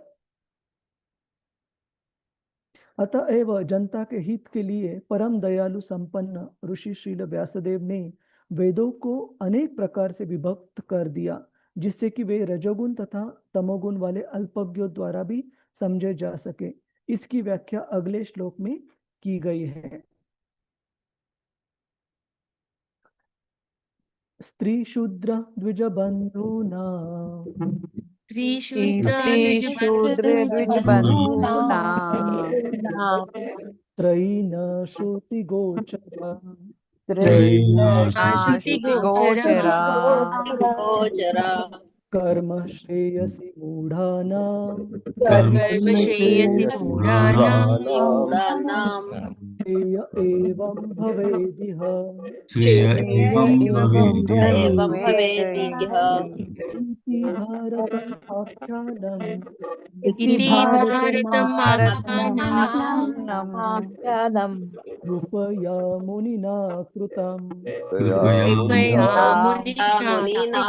अतएव जनता के हित के लिए परम दयालु संपन्न ऋषि श्रील व्यासदेव ने वेदों को अनेक प्रकार से विभक्त कर दिया, जिससे कि वे रजोगुण तथा तमोगुण वाले अल्पज्ञों द्वारा भी समझे जा सके। इसकी व्याख्या अगले श्लोक में की गई है। स्त्री शूद्र द्विज बंधुना स्त्री शूद्र द्विजबन्धूना त्रयीन श्रुति गोचरा गोचरा गोचरा कर्म श्रेयसी मूढ़ानां श्रेयसि मूढानां श्रेय एवं भवेदिह। एवं भवेदिह। इति भारतम् आख्यानम् इति भारतम् आख्यानम् कृपया मुनिना कृतम्। कृपया मुनिना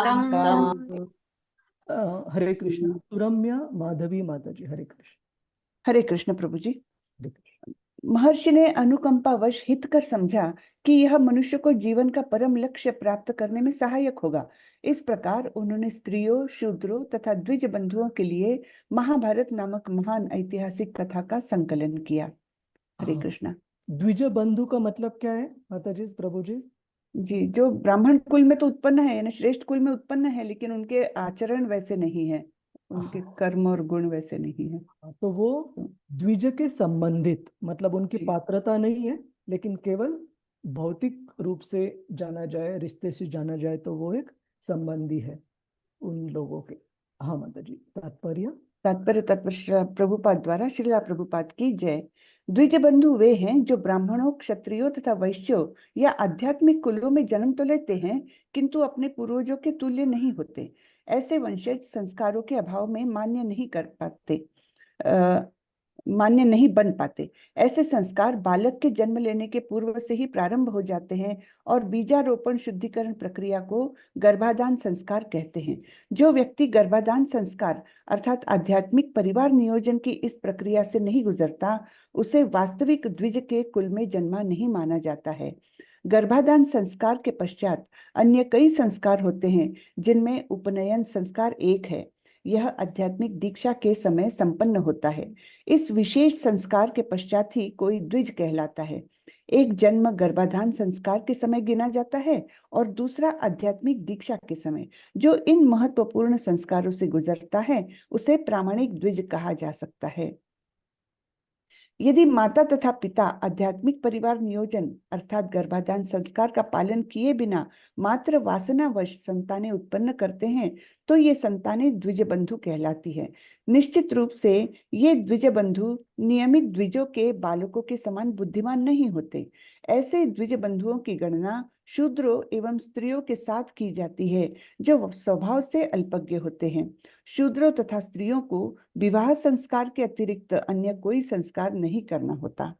हरे कृष्ण। सुरम्या माधवी माता जी, हरे कृष्ण। हरे कृष्ण प्रभु जी। महर्षि ने अनुकंपावश हित कर समझा कि यह मनुष्य को जीवन का परम लक्ष्य प्राप्त करने में सहायक होगा। इस प्रकार उन्होंने स्त्रियों, शूद्रों तथा द्विज बंधुओं के लिए महाभारत नामक महान ऐतिहासिक कथा का संकलन किया। हरे कृष्णा। द्विज बंधु का मतलब क्या है माता जी, प्रभु जी? जी, जो ब्राह्मण कुल में तो उत्पन्न है, यानी श्रेष्ठ कुल में उत्पन्न है, लेकिन उनके आचरण वैसे नहीं है, उनके कर्म और गुण वैसे नहीं है। तो वो द्विज के संबंधित, मतलब उनकी पात्रता नहीं है, लेकिन केवल भौतिक रूप से जाना जाए, रिश्ते से जाना जाए तो वो एक संबंधी है उन लोगों के। हाँ माता जी, तात्पर्य प्रभुपाद द्वारा श्रीला प्रभुपाद की जय। द्विज बंधु वे हैं जो ब्राह्मणों, क्षत्रियों तथा वैश्यों या आध्यात्मिक कुलों में जन्म तो लेते हैं, किंतु अपने पूर्वजों के तुल्य नहीं होते। ऐसे वंशज संस्कारों के अभाव में मान्य नहीं बन पाते। ऐसे संस्कार बालक के जन्म लेने के पूर्व से ही प्रारंभ हो जाते हैं और बीजारोपण शुद्धिकरण प्रक्रिया को गर्भाधान संस्कार कहते हैं। जो व्यक्ति गर्भाधान संस्कार अर्थात आध्यात्मिक परिवार नियोजन की इस प्रक्रिया से नहीं गुजरता, उसे वास्तविक द्विज के कुल में जन्मा नहीं माना जाता है। गर्भाधान संस्कार के पश्चात अन्य कई संस्कार होते हैं, जिनमें उपनयन संस्कार एक है। यह आध्यात्मिक दीक्षा के समय संपन्न होता है। इस विशेष संस्कार के पश्चात ही कोई द्विज कहलाता है। एक जन्म गर्भाधान संस्कार के समय गिना जाता है और दूसरा आध्यात्मिक दीक्षा के समय। जो इन महत्वपूर्ण संस्कारों से गुजरता है उसे प्रामाणिक द्विज कहा जा सकता है। यदि माता तथा पिता आध्यात्मिक परिवार नियोजन अर्थात गर्भाधान संस्कार का पालन किए बिना मात्र वासनावश संतानें उत्पन्न करते हैं, तो ये संतानें द्विज बंधु कहलाती है। निश्चित रूप से ये द्विज बंधु नियमित द्विजों के बालकों के समान बुद्धिमान नहीं होते। ऐसे द्विज बंधुओं की गणना शूद्रों एवं स्त्रियों के साथ की जाती है जो स्वभाव से अल्पज्ञ होते हैं। शूद्रों तथा स्त्रियों को विवाह संस्कार के अतिरिक्त अन्य कोई संस्कार नहीं करना होता।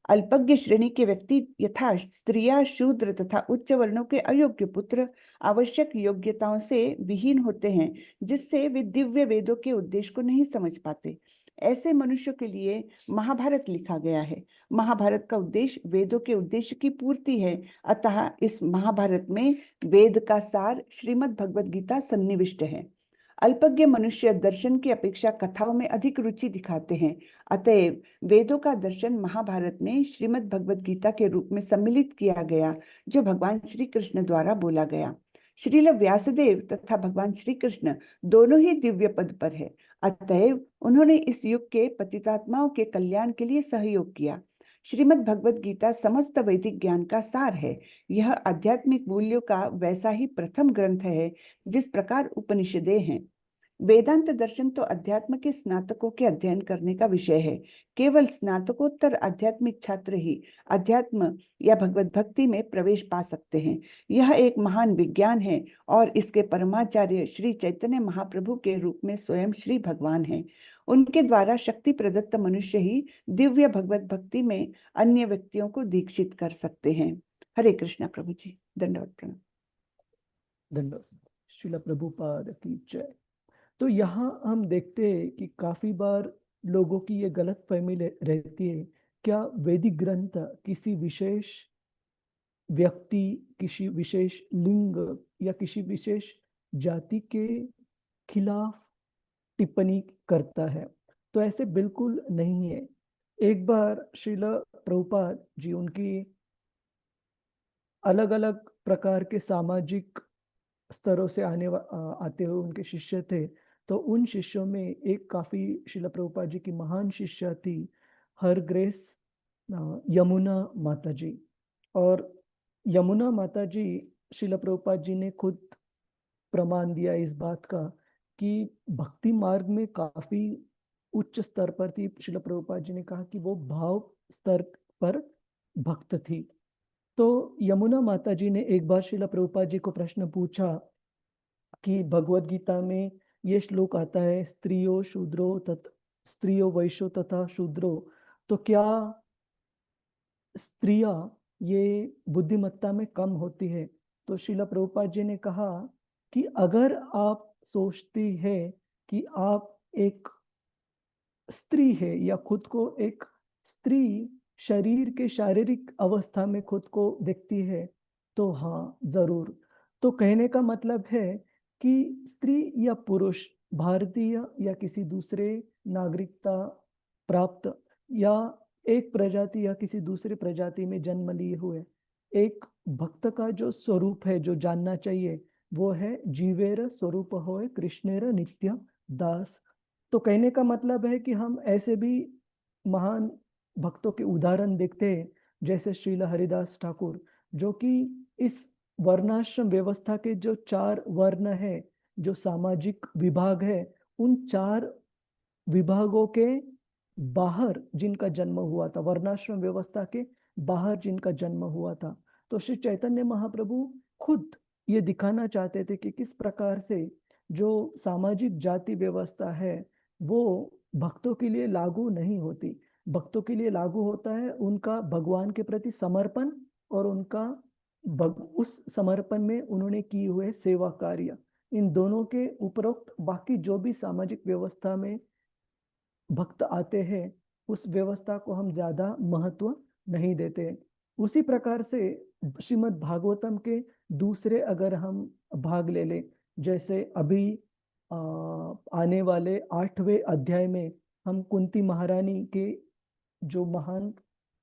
अल्पज्ञ श्रेणी के व्यक्ति यथा स्त्रियां शूद्र तथा उच्च वर्णों के अयोग्य पुत्र आवश्यक योग्यताओं से विहीन होते हैं, जिससे वे दिव्य वेदों के उद्देश्य को नहीं समझ पाते। ऐसे मनुष्यों के लिए महाभारत लिखा गया है। महाभारत का उद्देश्य वेदों के उद्देश्य की पूर्ति है, अतः इस महाभारत में वेद का सार श्रीमद् भगवद गीता सन्निविष्ट है। अल्पज्ञ मनुष्य दर्शन की अपेक्षा कथाओं में अधिक रुचि दिखाते हैं, अतएव वेदों का दर्शन महाभारत में श्रीमद् भगवद गीता के रूप में सम्मिलित किया गया, जो भगवान श्री कृष्ण द्वारा बोला गया। श्रील व्यासदेव तथा भगवान श्री कृष्ण दोनों ही दिव्य पद पर है, अतएव उन्होंने इस युग के पतितात्माओं के कल्याण के लिए सहयोग किया। श्रीमद् भगवद गीता समस्त वैदिक ज्ञान का सार है। यह आध्यात्मिक मूल्यों का वैसा ही प्रथम ग्रंथ है जिस प्रकार उपनिषदें हैं। वेदांत दर्शन तो अध्यात्म के स्नातकों के अध्ययन करने का विषय है। केवल स्नातकोत्तर आध्यात्मिक छात्र ही अध्यात्म या भगवत भक्ति में प्रवेश पा सकते हैं। यह एक महान विज्ञान है और इसके परमाचार्य श्री चैतन्य महाप्रभु के रूप में स्वयं श्री भगवान हैं। उनके द्वारा शक्ति प्रदत्त मनुष्य ही दिव्य भगवत भक्ति में अन्य व्यक्तियों को दीक्षित कर सकते हैं। हरे कृष्णा प्रभु जी, दंडवत प्रणाम। धन्यवाद। श्रील प्रभुपाद की जय। तो यहाँ हम देखते हैं कि काफी बार लोगों की ये गलत फहमी रहती है, क्या वैदिक ग्रंथ किसी विशेष व्यक्ति, किसी विशेष लिंग या किसी विशेष जाति के खिलाफ टिप्पणी करता है? तो ऐसे बिल्कुल नहीं है। एक बार श्रील प्रभुपाद जी उनकी अलग अलग प्रकार के सामाजिक स्तरों से आते हुए उनके शिष्य थे, तो उन शिष्यों में एक काफी श्रील प्रभुपाद जी की महान शिष्या थी हर ग्रेस यमुना माता जी। और यमुना माता जी, श्रील प्रभुपाद जी ने खुद प्रमाण दिया इस बात का कि भक्ति मार्ग में काफी उच्च स्तर पर थी। श्रील प्रभुपाद जी ने कहा कि वो भाव स्तर पर भक्त थी। तो यमुना माता जी ने एक बार श्रील प्रभुपाद जी को प्रश्न पूछा कि भगवद गीता में ये श्लोक आता है, स्त्रियो वैश्यो तथा शूद्रो, तो क्या स्त्रियां ये बुद्धिमत्ता में कम होती है? तो श्रील प्रभुपाद जी ने कहा कि अगर आप सोचती है कि आप एक स्त्री है या खुद को एक स्त्री शरीर के शारीरिक अवस्था में खुद को देखती है, तो हाँ जरूर। तो कहने का मतलब है कि स्त्री या पुरुष, भारतीय या किसी दूसरे नागरिकता प्राप्त या एक प्रजाति या किसी दूसरे प्रजाति में जन्म लिए हुए, एक भक्त का जो स्वरूप है, जो जानना चाहिए, वो है जीवेर स्वरूप होए कृष्णेर नित्य दास। तो कहने का मतलब है कि हम ऐसे भी महान भक्तों के उदाहरण देखते हैं, जैसे श्रील हरिदास ठाकुर, जो कि इस वर्णाश्रम व्यवस्था के जो 4 वर्ण है, जो सामाजिक विभाग है, उन 4 विभागों के बाहर जिनका जन्म हुआ था, वर्णाश्रम व्यवस्था के बाहर जिनका जन्म हुआ था। तो श्री चैतन्य महाप्रभु खुद ये दिखाना चाहते थे कि किस प्रकार से जो सामाजिक जाति व्यवस्था है वो भक्तों के लिए लागू नहीं होती। भक्तों के लिए लागू होता है उनका भगवान के प्रति समर्पण और उनका उस समर्पण में उन्होंने किए हुए सेवा कार्य। इन दोनों के उपरोक्त बाकी जो भी सामाजिक व्यवस्था में भक्त आते हैं, उस व्यवस्था को हम ज्यादा महत्व नहीं देते। उसी प्रकार से श्रीमद् भागवतम के दूसरे अगर हम भाग ले लें, जैसे अभी आने वाले 8वें अध्याय में हम कुंती महारानी के जो महान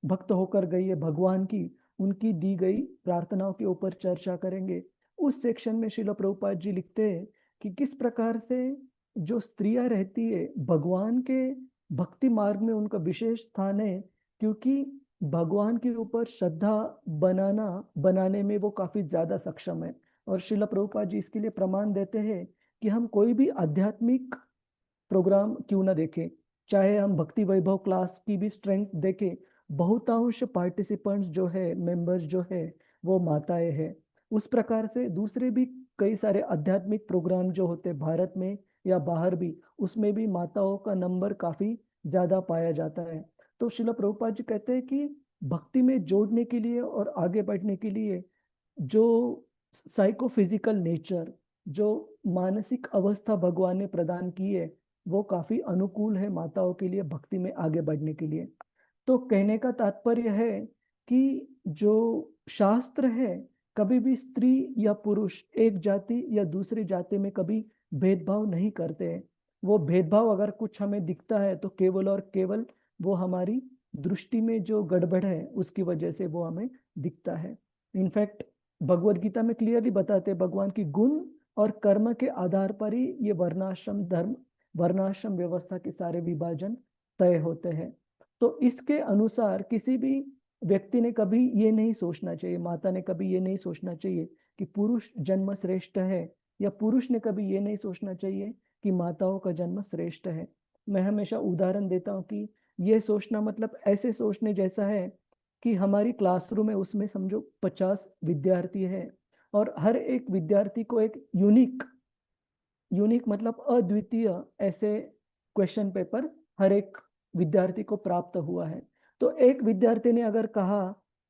भक्त होकर गई है भगवान की, उनकी दी गई प्रार्थनाओं के ऊपर चर्चा करेंगे। उस सेक्शन में श्रील प्रभुपाद जी लिखते हैं कि किस प्रकार से जो स्त्रियां रहती है भगवान के भक्ति मार्ग में उनका विशेष स्थान है, क्योंकि भगवान के ऊपर श्रद्धा बनाने में वो काफी ज्यादा सक्षम है। और श्रील प्रभुपाद जी इसके लिए प्रमाण देते हैं कि हम कोई भी आध्यात्मिक प्रोग्राम क्यों ना देखें, चाहे हम भक्ति वैभव क्लास की भी स्ट्रेंथ देखें, बहुतांश पार्टिसिपेंट्स जो है, मेंबर्स जो है, वो माताएं हैं। उस प्रकार से दूसरे भी कई सारे आध्यात्मिक प्रोग्राम जो होते हैं भारत में या बाहर भी, उसमें भी माताओं का नंबर काफी ज्यादा पाया जाता है। तो श्रील प्रभुपाद जी कहते हैं कि भक्ति में जोड़ने के लिए और आगे बढ़ने के लिए जो साइकोफिजिकल नेचर, जो मानसिक अवस्था भगवान ने प्रदान की है, वो काफी अनुकूल है माताओं के लिए भक्ति में आगे बढ़ने के लिए। तो कहने का तात्पर्य है कि जो शास्त्र है, कभी भी स्त्री या पुरुष, एक जाति या दूसरी जाति में कभी भेदभाव नहीं करते हैं। वो भेदभाव अगर कुछ हमें दिखता है तो केवल और केवल वो हमारी दृष्टि में जो गड़बड़ है उसकी वजह से वो हमें दिखता है। इनफैक्ट भगवत गीता में क्लियरली बताते हैं भगवान की गुण और कर्म के आधार पर ही ये वर्णाश्रम धर्म, वर्णाश्रम व्यवस्था के सारे विभाजन तय होते हैं। तो इसके अनुसार किसी भी व्यक्ति ने कभी ये नहीं सोचना चाहिए, माता ने कभी ये नहीं सोचना चाहिए कि पुरुष जन्म श्रेष्ठ है, या पुरुष ने कभी ये नहीं सोचना चाहिए कि माताओं का जन्म श्रेष्ठ है। मैं हमेशा उदाहरण देता हूँ कि ये सोचना मतलब ऐसे सोचने जैसा है कि हमारी क्लासरूम है, उसमें समझो 50 विद्यार्थी है और हर एक विद्यार्थी को एक यूनिक मतलब अद्वितीय ऐसे क्वेश्चन पेपर हर एक विद्यार्थी को प्राप्त हुआ है। तो एक विद्यार्थी ने अगर कहा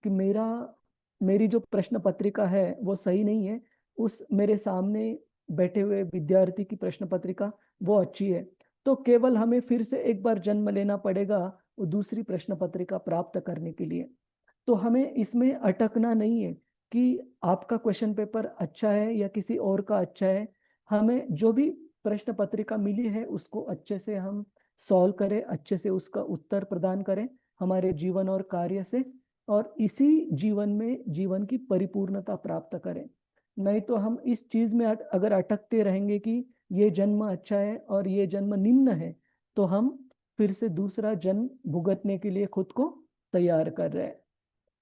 कि मेरी जो प्रश्न पत्रिका है वो सही नहीं है, उस मेरे सामने बैठे हुए विद्यार्थी की प्रश्न पत्रिका वो अच्छी है, तो केवल हमें फिर से एक बार जन्म लेना पड़ेगा वो दूसरी प्रश्न पत्रिका प्राप्त करने के लिए। तो हमें इसमें अटकना नहीं है कि आपका क्वेश्चन पेपर अच्छा है या किसी और का अच्छा है। हमें जो भी प्रश्न पत्रिका मिली है उसको अच्छे से हम सॉल्व करें, अच्छे से उसका उत्तर प्रदान करें हमारे जीवन और कार्य से, और इसी जीवन में जीवन की परिपूर्णता प्राप्त करें। नहीं तो हम इस चीज में अगर अटकते रहेंगे कि ये जन्म अच्छा है और ये जन्म निम्न है, तो हम फिर से दूसरा जन्म भुगतने के लिए खुद को तैयार कर रहे हैं।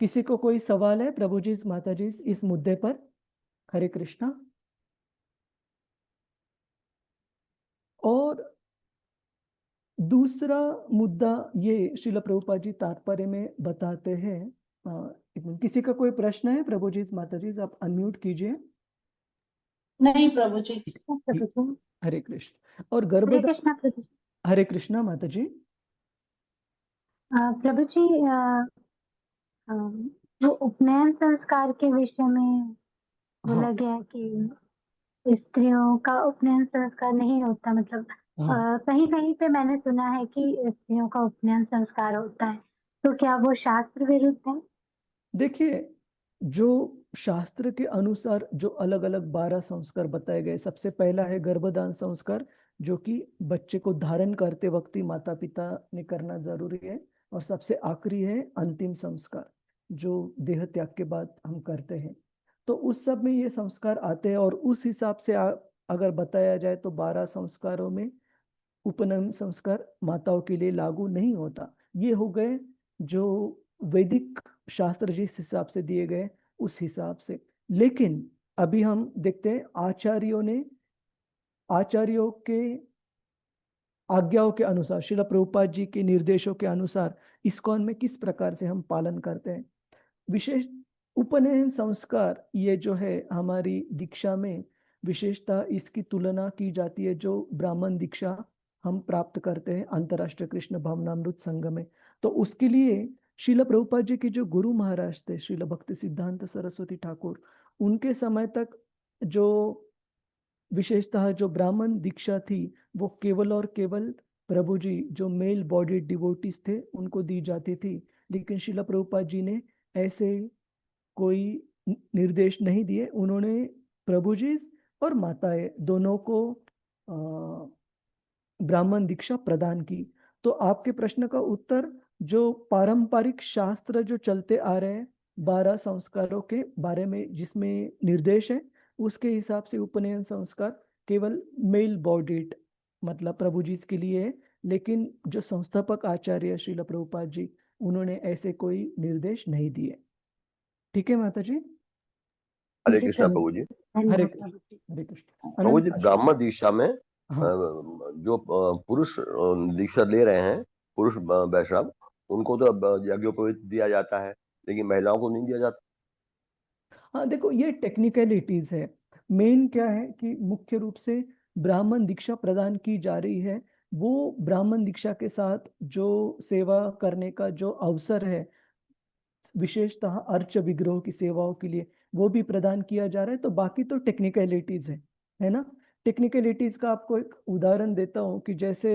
किसी को कोई सवाल है प्रभु जी, माता जी, इस मुद्दे पर? हरे कृष्णा। और दूसरा मुद्दा ये श्रील प्रभुपाद जी तात्पर्य में बताते हैं। एक मिनट, किसी का कोई प्रश्न है प्रभु जी, माता जी, आप अनम्यूट कीजिए। नहीं प्रभु जी। हरे कृष्ण। और हरे गर्भधारण, कृष्णा प्रभु जी। हरे कृष्णा माता जी। प्रभु जी, जो उपनयन संस्कार के विषय में बोला गया है कि स्त्रियों का उपनयन संस्कार नहीं होता, मतलब कहीं कहीं पे मैंने सुना है कि स्त्रियों का उपनयन संस्कार होता है, तो क्या वो शास्त्र विरुद्ध है? देखिए, जो शास्त्र के अनुसार जो अलग अलग 12 संस्कार बताए गए, सबसे पहला है गर्भधान संस्कार, जो कि बच्चे को धारण करते वक्त ही माता पिता ने करना जरूरी है, और सबसे आखिरी है अंतिम संस्कार, जो देह त्याग के बाद हम करते हैं। तो उस सब में ये संस्कार आते हैं, और उस हिसाब से अगर बताया जाए तो 12 संस्कारों में उपनयन संस्कार माताओं के लिए लागू नहीं होता। ये हो गए जो वैदिक शास्त्र जिस हिसाब से दिए गए उस हिसाब से। लेकिन अभी हम देखते हैं आचार्यों के आज्ञाओं के अनुसार, श्रील प्रभुपाद जी के निर्देशों के अनुसार इस्कॉन में किस प्रकार से हम पालन करते हैं। विशेष उपनयन संस्कार ये जो है हमारी दीक्षा में विशेषता इसकी तुलना की जाती है जो ब्राह्मण दीक्षा हम प्राप्त करते हैं अंतर्राष्ट्रीय कृष्ण भावनामृत संघ में। तो उसके लिए श्रील प्रभुपाद जी के जो गुरु महाराज थे, श्रील भक्ति सिद्धांत सरस्वती ठाकुर, उनके समय तक जो विशेषतः जो ब्राह्मण दीक्षा थी वो केवल और केवल प्रभु जी जो मेल बॉडी डिवोटीज थे उनको दी जाती थी। लेकिन श्रील प्रभुपाद जी ने ऐसे कोई निर्देश नहीं दिए। उन्होंने प्रभु जी और माताएं दोनों को ब्राह्मण दीक्षा प्रदान की। तो आपके प्रश्न का उत्तर, जो पारंपरिक शास्त्र जो चलते आ रहे हैं 12 संस्कारों के बारे में जिसमें निर्देश है, उसके हिसाब से उपनयन संस्कार केवल मेल बॉडीड मतलब प्रभु जी के लिए है। लेकिन जो संस्थापक आचार्य श्रील प्रभुपाद जी, उन्होंने ऐसे कोई निर्देश नहीं दिए। ठीक है माता जी। हरे जी कृष्णा प्रभु प्रभु जी। हरे धन्यवाद कृष्ण, प्रभु जी। हरे कृष्ण। प्रभु जी, अनंत ब्राह्मण दीक्षा में हाँ जो पुरुष दीक्षा ले रहे हैं, पुरुष वैष्णव, उनको तो अब यज्ञोपवीत दिया जाता है, लेकिन महिलाओं को नहीं दिया जाता। हाँ, देखो ये टेक्निकलिटीज है। मेन क्या है कि मुख्य रूप से ब्राह्मण दीक्षा प्रदान की जा रही है, वो ब्राह्मण दीक्षा के साथ जो सेवा करने का जो अवसर है, विशेषतः अर्च विग्रह की सेवाओं के लिए वो भी प्रदान किया जा रहा है। तो बाकी तो टेक्निकलिटीज है ना। टेक्निकलिटीज का आपको एक उदाहरण देता हूँ कि जैसे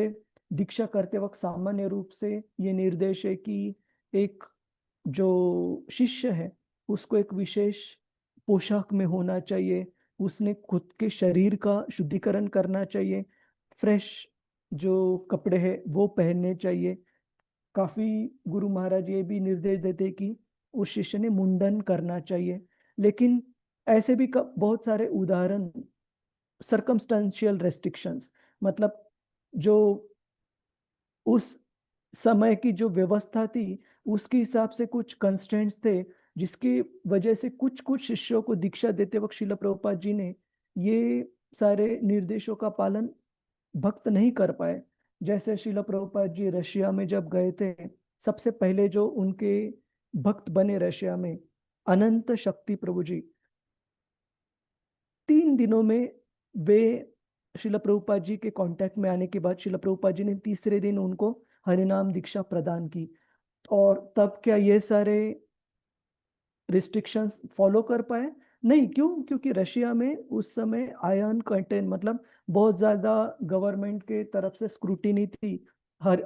दीक्षा करते वक्त सामान्य रूप से ये निर्देश है कि एक जो शिष्य है उसको एक विशेष पोशाक में होना चाहिए, उसने खुद के शरीर का शुद्धिकरण करना चाहिए, फ्रेश जो कपड़े हैं वो पहनने चाहिए। काफी गुरु महाराज ये भी निर्देश देते कि उस शिष्य ने मुंडन करना चाहिए। लेकिन ऐसे भी बहुत सारे उदाहरण, सर्कमस्टेंशियल रेस्ट्रिक्शंस, मतलब जो उस समय की जो व्यवस्था थी उसके हिसाब से कुछ कंस्ट्रेंट्स थे, जिसकी वजह से कुछ कुछ शिष्यों को दीक्षा देते वक्त श्रील प्रभुपाद जी ने ये सारे निर्देशों का पालन भक्त नहीं कर पाए। जैसे श्रील प्रभुपाद जी रशिया में जब गए थे, सबसे पहले जो उनके भक्त बने रशिया में, अनंत शक्ति प्रभु जी, 3 दिनों में वे श्रील प्रभुपाद जी के कांटेक्ट में आने के बाद श्रील प्रभुपाद जी ने तीसरे दिन उनको हरिनाम दीक्षा प्रदान की। और तब क्या ये सारे रिस्ट्रिक्शंस फॉलो कर पाए? नहीं। क्यों? क्योंकि रशिया में उस समय आयन कंटेंट, मतलब बहुत ज्यादा गवर्नमेंट के तरफ से स्क्रूटिनी थी हर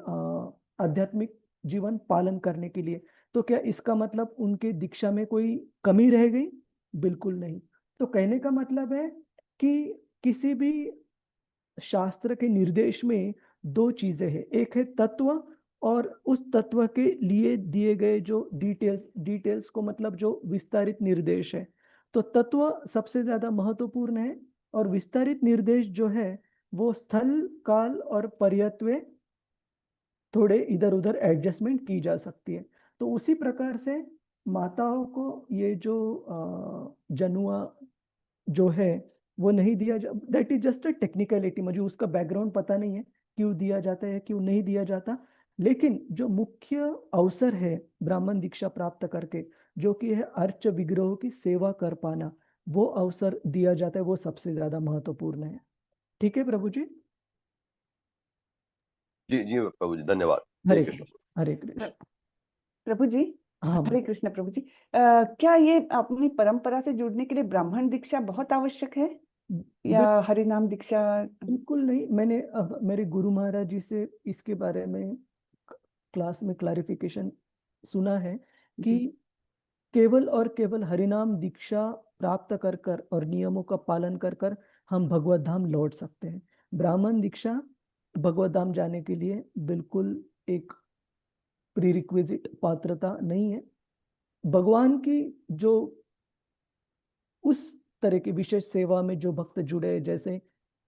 आध्यात्मिक जीवन पालन करने के लिए। तो क्या इसका मतलब उनके दीक्षा में कोई कमी रह गई? बिल्कुल नहीं। तो कहने का मतलब है कि किसी भी शास्त्र के निर्देश में दो चीजें हैं, एक है तत्व और उस तत्व के लिए दिए गए जो डिटेल्स को मतलब जो विस्तारित निर्देश है। तो तत्व सबसे ज्यादा महत्वपूर्ण है और विस्तारित निर्देश जो है वो स्थल काल और पर्यत्व थोड़े इधर उधर एडजस्टमेंट की जा सकती है। तो उसी प्रकार से माताओं को ये जो जनुआ जो है वो नहीं दिया जा, that is just a technicality. मुझे उसका बैकग्राउंड पता नहीं है क्यों दिया जाता है क्यों नहीं दिया जाता। लेकिन जो मुख्य अवसर है ब्राह्मण दीक्षा प्राप्त करके, जो कि है अर्च विग्रह की सेवा कर पाना, वो अवसर दिया जाता है, वो सबसे ज्यादा महत्वपूर्ण है। ठीक है प्रभु जी। जी जी प्रभु जी, धन्यवाद। जय हरे कृष्ण। कृष्ण, हरे कृष्ण। प्रभु जी, हाँ हरे कृष्ण प्रभु जी। क्या ये अपनी परंपरा से जुड़ने के लिए ब्राह्मण दीक्षा बहुत आवश्यक है या हरिनाम दीक्षा? बिल्कुल नहीं। मैंने मेरे गुरु महाराज जी से इसके बारे में क्लास में क्लैरिफिकेशन सुना है कि केवल और केवल हरिनाम दीक्षा प्राप्त कर कर और नियमों का पालन कर कर हम भगवत धाम लौट सकते हैं। ब्राह्मण दीक्षा भगवत धाम जाने के लिए बिल्कुल एक प्रीरिक्विजिट पात्रता नहीं है। भगवान की जो उस तरह की विशेष सेवा में जो भक्त जुड़े, जैसे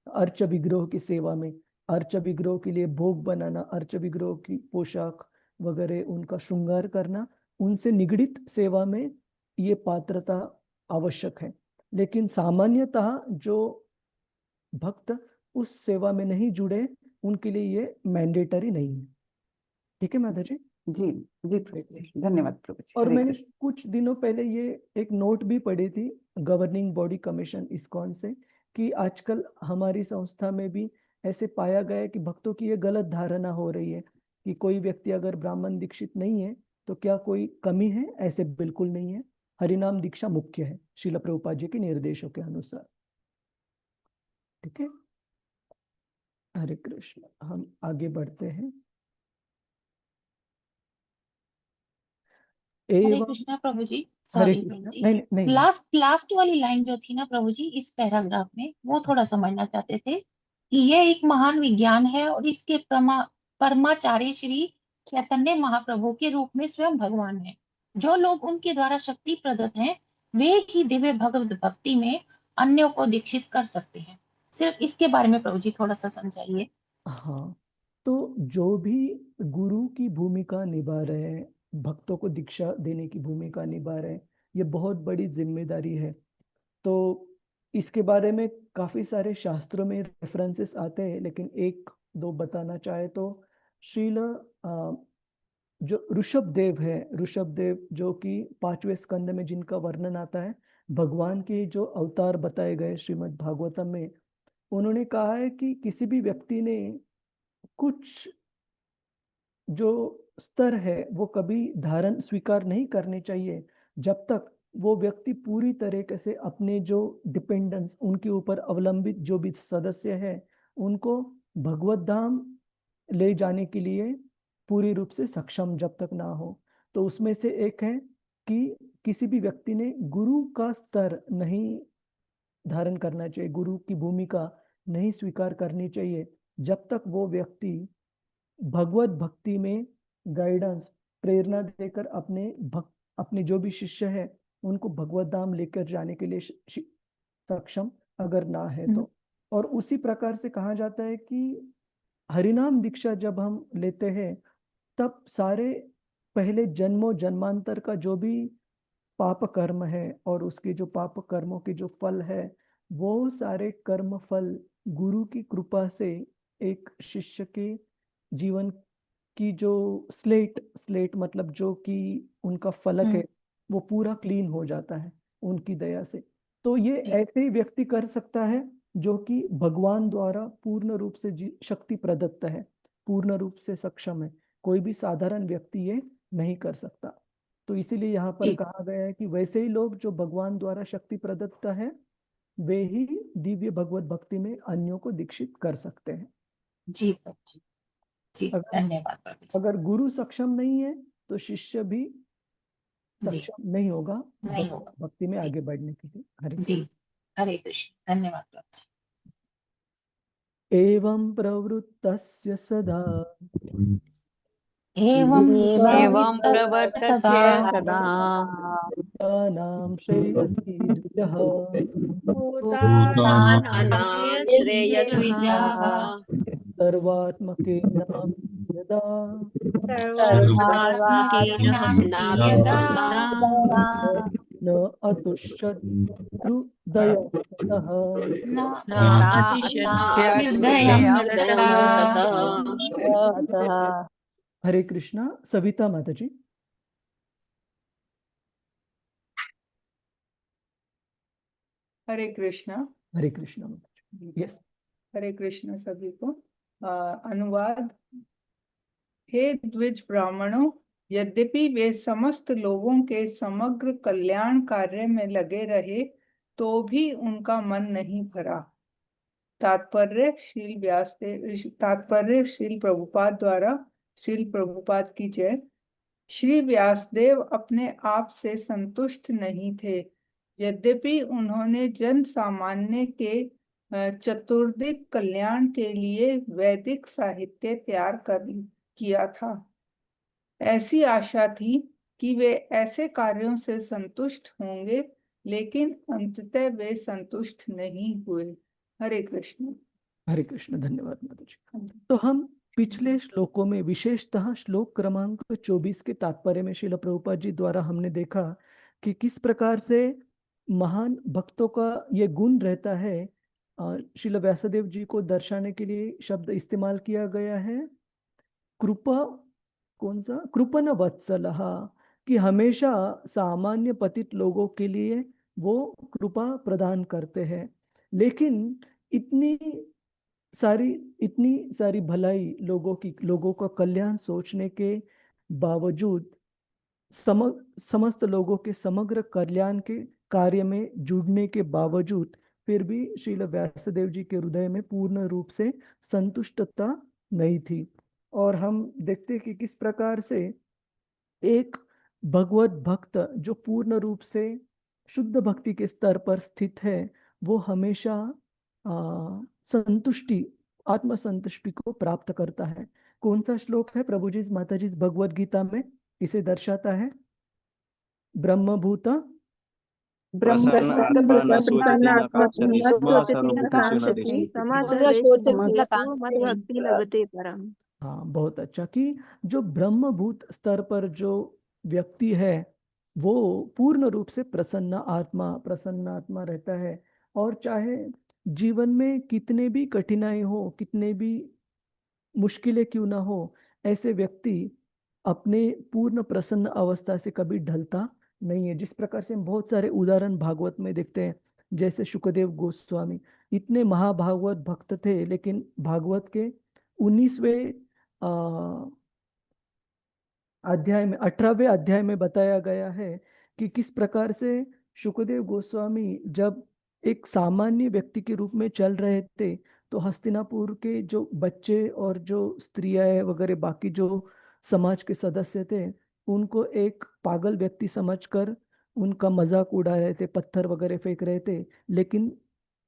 अर्च विग्रह की सेवा में, अर्च विग्रह के लिए भोग बनाना, अर्च विग्रह की पोशाक वगैरह उनका श्रृंगार करना, उनसे निगडित सेवा में ये पात्रता आवश्यक है। लेकिन सामान्यतः जो भक्त उस सेवा में नहीं जुड़े उनके लिए ये मैंडेटरी नहीं है। ठीक है माता जी। जी जी प्रभु जी, धन्यवाद प्रभु जी। और हरे मैंने कृष्ण। कुछ दिनों पहले ये एक नोट भी पढ़ी थी गवर्निंग बॉडी कमीशन इस्कॉन से, कि आजकल हमारी संस्था में भी ऐसे पाया गया है कि भक्तों की ये गलत धारणा हो रही है कि कोई व्यक्ति अगर ब्राह्मण दीक्षित नहीं है तो क्या कोई कमी है। ऐसे बिल्कुल नहीं है। हरिनाम दीक्षा मुख्य है श्रील प्रभुपाद जी के निर्देशों के अनुसार। ठीक है। हरे कृष्ण। हम आगे बढ़ते हैं। हरे कृष्णा प्रभु जी। हरे सॉरी कृष्ण। प्रभु जी, नहीं नहीं। लास्ट वाली लाइन जो थी ना प्रभु जी इस पैराग्राफ में, वो थोड़ा समझना चाहते थे कि यह एक महान विज्ञान है और इसके परमाचार्य श्री चैतन्य महाप्रभु के रूप में स्वयं भगवान है। जो लोग उनके द्वारा शक्ति प्रदत्त हैं वे ही दिव्य भगवत भक्ति में अन्यों को दीक्षित कर सकते हैं। सिर्फ इसके बारे में प्रभु जी थोड़ा सा समझाइए। हाँ, तो जो भी गुरु की भूमिका निभा रहे हैं, भक्तों को दीक्षा देने की भूमिका निभा रहे हैं, ये बहुत बड़ी जिम्मेदारी है। तो इसके बारे में काफी सारे शास्त्रों में रेफरेंसेस आते हैं, लेकिन एक दो बताना चाहे तो श्रील जो ऋषभदेव है, ऋषभदेव जो कि 5वें स्कंद में जिनका वर्णन आता है, भगवान के जो अवतार बताए गए श्रीमद् भागवतम में, उन्होंने कहा है कि किसी भी व्यक्ति ने कुछ जो स्तर है वो कभी धारण स्वीकार नहीं करने चाहिए जब तक वो व्यक्ति पूरी तरीके से अपने जो डिपेंडेंस, उनके ऊपर अवलंबित जो भी सदस्य है, उनको भगवत धाम ले जाने के लिए पूरी रूप से सक्षम जब तक ना हो। तो उसमें से एक है कि किसी भी व्यक्ति ने गुरु का स्तर नहीं धारण करना चाहिए, गुरु की भूमिका नहीं स्वीकार करनी चाहिए जब तक वो व्यक्ति भगवत भक्ति में गाइडेंस, प्रेरणा देकर अपने जो भी शिष्य है उनको भगवत धाम लेकर जाने के लिए सक्षम अगर ना है तो। और उसी प्रकार से कहा जाता है कि हरिनाम दीक्षा जब हम लेते हैं तब सारे पहले जन्मों जन्मांतर का जो भी पाप कर्म है और उसके जो पाप कर्मों के जो फल है, वो सारे कर्म फल गुरु की कृपा से एक शिष्य के जीवन की जो स्लेट मतलब जो कि उनका फलक है, वो पूरा क्लीन हो जाता है उनकी दया से। तो ये ऐसे ही व्यक्ति कर सकता है जो कि भगवान द्वारा पूर्ण रूप से शक्ति प्रदत्त है, पूर्ण रूप से सक्षम है। कोई भी साधारण व्यक्ति ये नहीं कर सकता। तो इसीलिए यहाँ पर कहा गया है कि वैसे ही लोग जो भगवान द्वारा शक्ति प्रदत्त है, वे ही दिव्य भगवत भक्ति में अन्यों को दीक्षित कर सकते हैं। जी जी, धन्यवाद। अगर गुरु सक्षम नहीं है तो शिष्य भी सक्षम नहीं होगा भक्ति में आगे बढ़ने के लिए। हरे कृष्ण, धन्यवाद। एवं प्रवृत्तस्य सदा एवं प्रवर्तस्य सदा भूतानां श्रेयसी द्विजः सर्वात्मकेन यदा न अतुष्यदयः हरे कृष्णा। सविता माता जी। हरे कृष्णा। हरे कृष्णा। यस, हरे कृष्णा सभी को। अनुवाद। हे द्विज ब्राह्मणों, यद्यपि वे समस्त लोगों के समग्र कल्याण कार्य में लगे रहे तो भी उनका मन नहीं भरा। तात्पर्य श्रील प्रभुपाद द्वारा। श्रील प्रभुपाद की जय। श्री व्यासदेव अपने आप से संतुष्ट नहीं थे, यद्यपि उन्होंने जन सामान्य के चतुर्दिक कल्याण के लिए वैदिक साहित्य तैयार किया था। ऐसी आशा थी कि वे ऐसे कार्यों से संतुष्ट होंगे, लेकिन अंततः वे संतुष्ट नहीं हुए। हरे कृष्ण। हरे कृष्ण। धन्यवाद माता जी। तो हम पिछले श्लोकों में, विशेषतः श्लोक क्रमांक 24 के तात्पर्य में श्रील प्रभुपाद जी द्वारा हमने देखा कि किस प्रकार से महान भक्तों का ये गुण रहता है। श्रील व्यासदेव जी को दर्शाने के लिए शब्द इस्तेमाल किया गया है कृपा, कौन सा, कृपन वत्सलः, कि हमेशा सामान्य पतित लोगों के लिए वो कृपा प्रदान करते हैं। लेकिन इतनी सारी भलाई लोगों का कल्याण सोचने के बावजूद, समस्त लोगों के समग्र कल्याण के कार्य में जुड़ने के बावजूद, फिर भी श्रील व्यासदेव जी के हृदय में पूर्ण रूप से संतुष्टता नहीं थी। और हम देखते कि किस प्रकार से एक भगवत भक्त जो पूर्ण रूप से शुद्ध भक्ति के स्तर पर स्थित है, वो हमेशा संतुष्टि, आत्म संतुष्टि को प्राप्त करता है। कौन सा श्लोक है प्रभु जी, माता जी, भगवत गीता में इसे दर्शाता है? ब्रह्मभूत हाँ, बहुत अच्छा। कि जो ब्रह्मभूत स्तर पर जो व्यक्ति है वो पूर्ण रूप से प्रसन्न आत्मा रहता है। और चाहे जीवन में कितने भी कठिनाई हो, कितने भी मुश्किलें क्यों ना हो, ऐसे व्यक्ति अपने पूर्ण प्रसन्न अवस्था से कभी ढलता नहीं है। जिस प्रकार से हम बहुत सारे उदाहरण भागवत में देखते हैं, जैसे शुकदेव गोस्वामी इतने महाभागवत भक्त थे, लेकिन भागवत के 19वें अध्याय में 18वें अध्याय में बताया गया है कि किस प्रकार से शुकदेव गोस्वामी जब एक सामान्य व्यक्ति के रूप में चल रहे थे, तो हस्तिनापुर के जो बच्चे और जो स्त्रियां वगैरह बाकी जो समाज के सदस्य थे, उनको एक पागल व्यक्ति समझकर उनका मजाक उड़ा रहे थे, पत्थर वगैरह फेंक रहे थे। लेकिन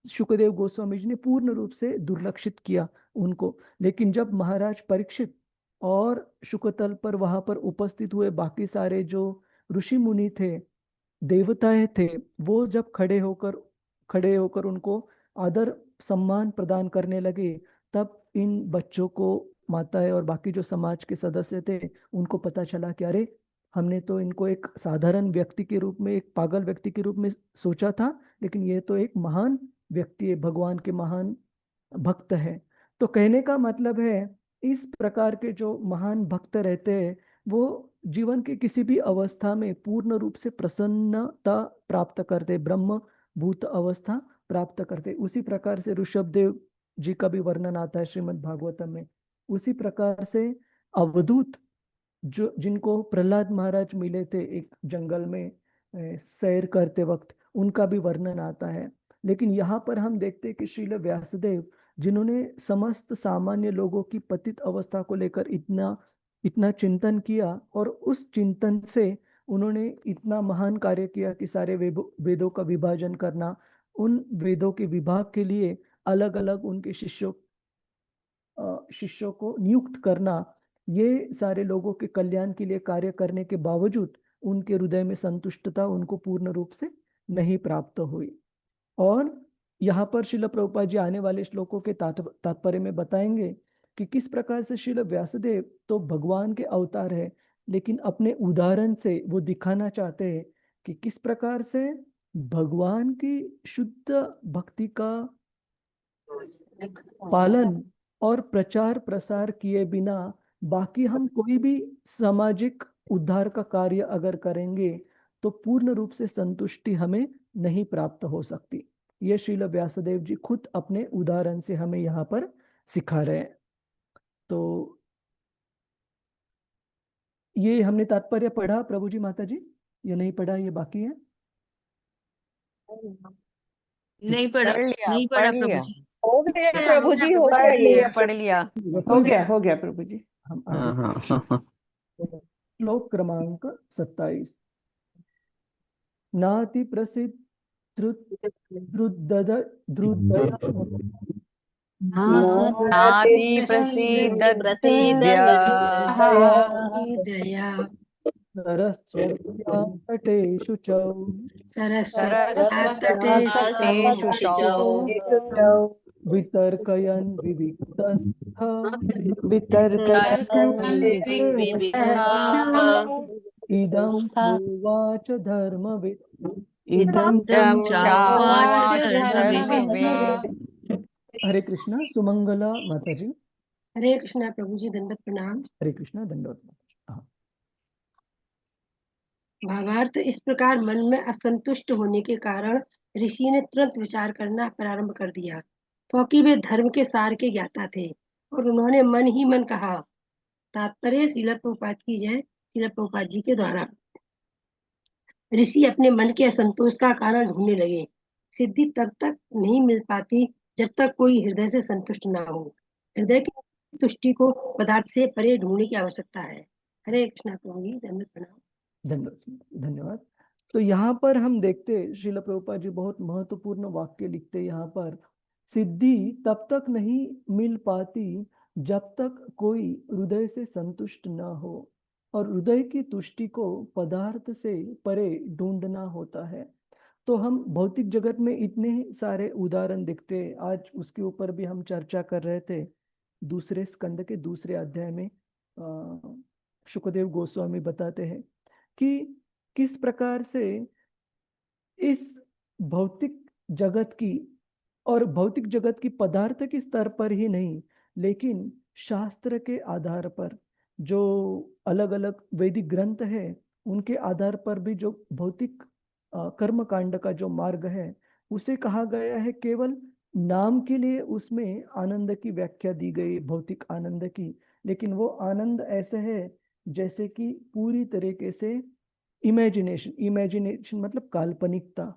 शुकदेव गोस्वामी जी ने पूर्ण रूप से दुर्लक्षित किया उनको। लेकिन जब महाराज परीक्षित और शुकतल पर वहां पर उपस्थित हुए बाकी सारे जो ऋषि मुनि थे, देवताएं थे, वो जब खड़े होकर उनको आदर सम्मान प्रदान करने लगे, तब इन बच्चों को माताएं और बाकी जो समाज के सदस्य थे, उनको पता चला कि अरे, हमने तो इनको एक साधारण व्यक्ति के रूप में, एक पागल व्यक्ति के रूप में सोचा था, लेकिन ये तो एक महान व्यक्ति है, भगवान के महान भक्त है। तो कहने का मतलब है, इस प्रकार के जो महान भक्त रहते हैं, वो जीवन के किसी भी अवस्था में पूर्ण रूप से प्रसन्नता प्राप्त करते, ब्रह्म भूत अवस्था प्राप्त करते। उसी प्रकार से ऋषभदेव जी का भी वर्णन आता है श्रीमद् भागवतम में। उसी प्रकार से अवधूत, जो जिनको प्रहलाद महाराज मिले थे एक जंगल में सैर करते वक्त, उनका भी वर्णन आता है। लेकिन यहाँ पर हम देखते हैं कि श्रील व्यासदेव, जिन्होंने समस्त सामान्य लोगों की पतित अवस्था को लेकर इतना चिंतन किया, और उस चिंतन से उन्होंने इतना महान कार्य किया कि सारे वेदों का विभाजन करना, उन वेदों के विभाग के लिए अलग अलग उनके शिष्यों को नियुक्त करना, ये सारे लोगों के कल्याण के लिए कार्य करने के बावजूद उनके हृदय में संतुष्टता उनको पूर्ण रूप से नहीं प्राप्त हुई। और यहाँ पर श्रील प्रभुपाद जी आने वाले श्लोकों के तात्पर्य में बताएंगे कि किस प्रकार से श्रील व्यासदेव तो भगवान के अवतार है, लेकिन अपने उदाहरण से वो दिखाना चाहते हैं कि किस प्रकार से भगवान की शुद्ध भक्ति का पालन और प्रचार प्रसार किए बिना बाकी हम कोई भी सामाजिक उद्धार का कार्य अगर करेंगे, तो पूर्ण रूप से संतुष्टि हमें नहीं प्राप्त हो सकती। ये श्रील व्यासदेव जी खुद अपने उदाहरण से हमें यहाँ पर सिखा रहे हैं। तो ये हमने तात्पर्य पढ़ा प्रभु जी, माता जी, ये नहीं पढ़ा, ये बाकी है? नहीं पढ़ा प्रभु जी। हो गया प्रभु जी, हो पढ़ लिया हो गया प्रभु जी। हम आगे श्लोक क्रमांक 27। नाति प्रसिद्ध नाति प्रसीद सरस्वत्यातटेषु च वितर्कयन् इदं उवाच धर्मवित्। हरे कृष्णा। सुमंगला माता जी। हरे कृष्णा प्रभु जी, दंडवत प्रणाम। हरे कृष्णा, दंडवत। भावार्थ इस प्रकार मन में असंतुष्ट होने के कारण ऋषि ने तुरंत विचार करना प्रारंभ कर दिया, क्योंकि वे धर्म के सार के ज्ञाता थे और उन्होंने मन ही मन कहा। तात्पर्य श्रील प्रभुपाद की जय। श्रील प्रभुपाद जी के द्वारा ऋषि अपने मन के असंतोष का कारण ढूंढने लगे। सिद्धि तब तक नहीं मिल पाती जब तक कोई हृदय से संतुष्ट ना हो। हृदय की तुष्टि को पदार्थ से परे ढूंढने की आवश्यकता है। हरे कृष्णा प्रभु जी, दंडवत प्रणाम। धन्यवाद। तो यहाँ पर हम देखते श्रील प्रभुपाद जी बहुत महत्वपूर्ण वाक्य लिखते यहाँ पर। सिद्धि तब तक नहीं मिल पाती जब तक कोई हृदय से संतुष्ट ना हो, और हृदय की तुष्टि को पदार्थ से परे ढूंढना होता है। तो हम भौतिक जगत में इतने सारे उदाहरण देखते, आज उसके ऊपर भी हम चर्चा कर रहे थे। दूसरे स्कंद के दूसरे अध्याय में शुकदेव गोस्वामी बताते हैं कि किस प्रकार से इस भौतिक जगत की और भौतिक जगत की पदार्थ के स्तर पर ही नहीं, लेकिन शास्त्र के आधार पर जो अलग अलग वैदिक ग्रंथ है उनके आधार पर भी जो भौतिक कर्म कांड का जो मार्ग है उसे कहा गया है केवल नाम के लिए उसमें आनंद की व्याख्या दी गई, भौतिक आनंद की, लेकिन वो आनंद ऐसे है जैसे कि पूरी तरीके से इमेजिनेशन मतलब काल्पनिकता।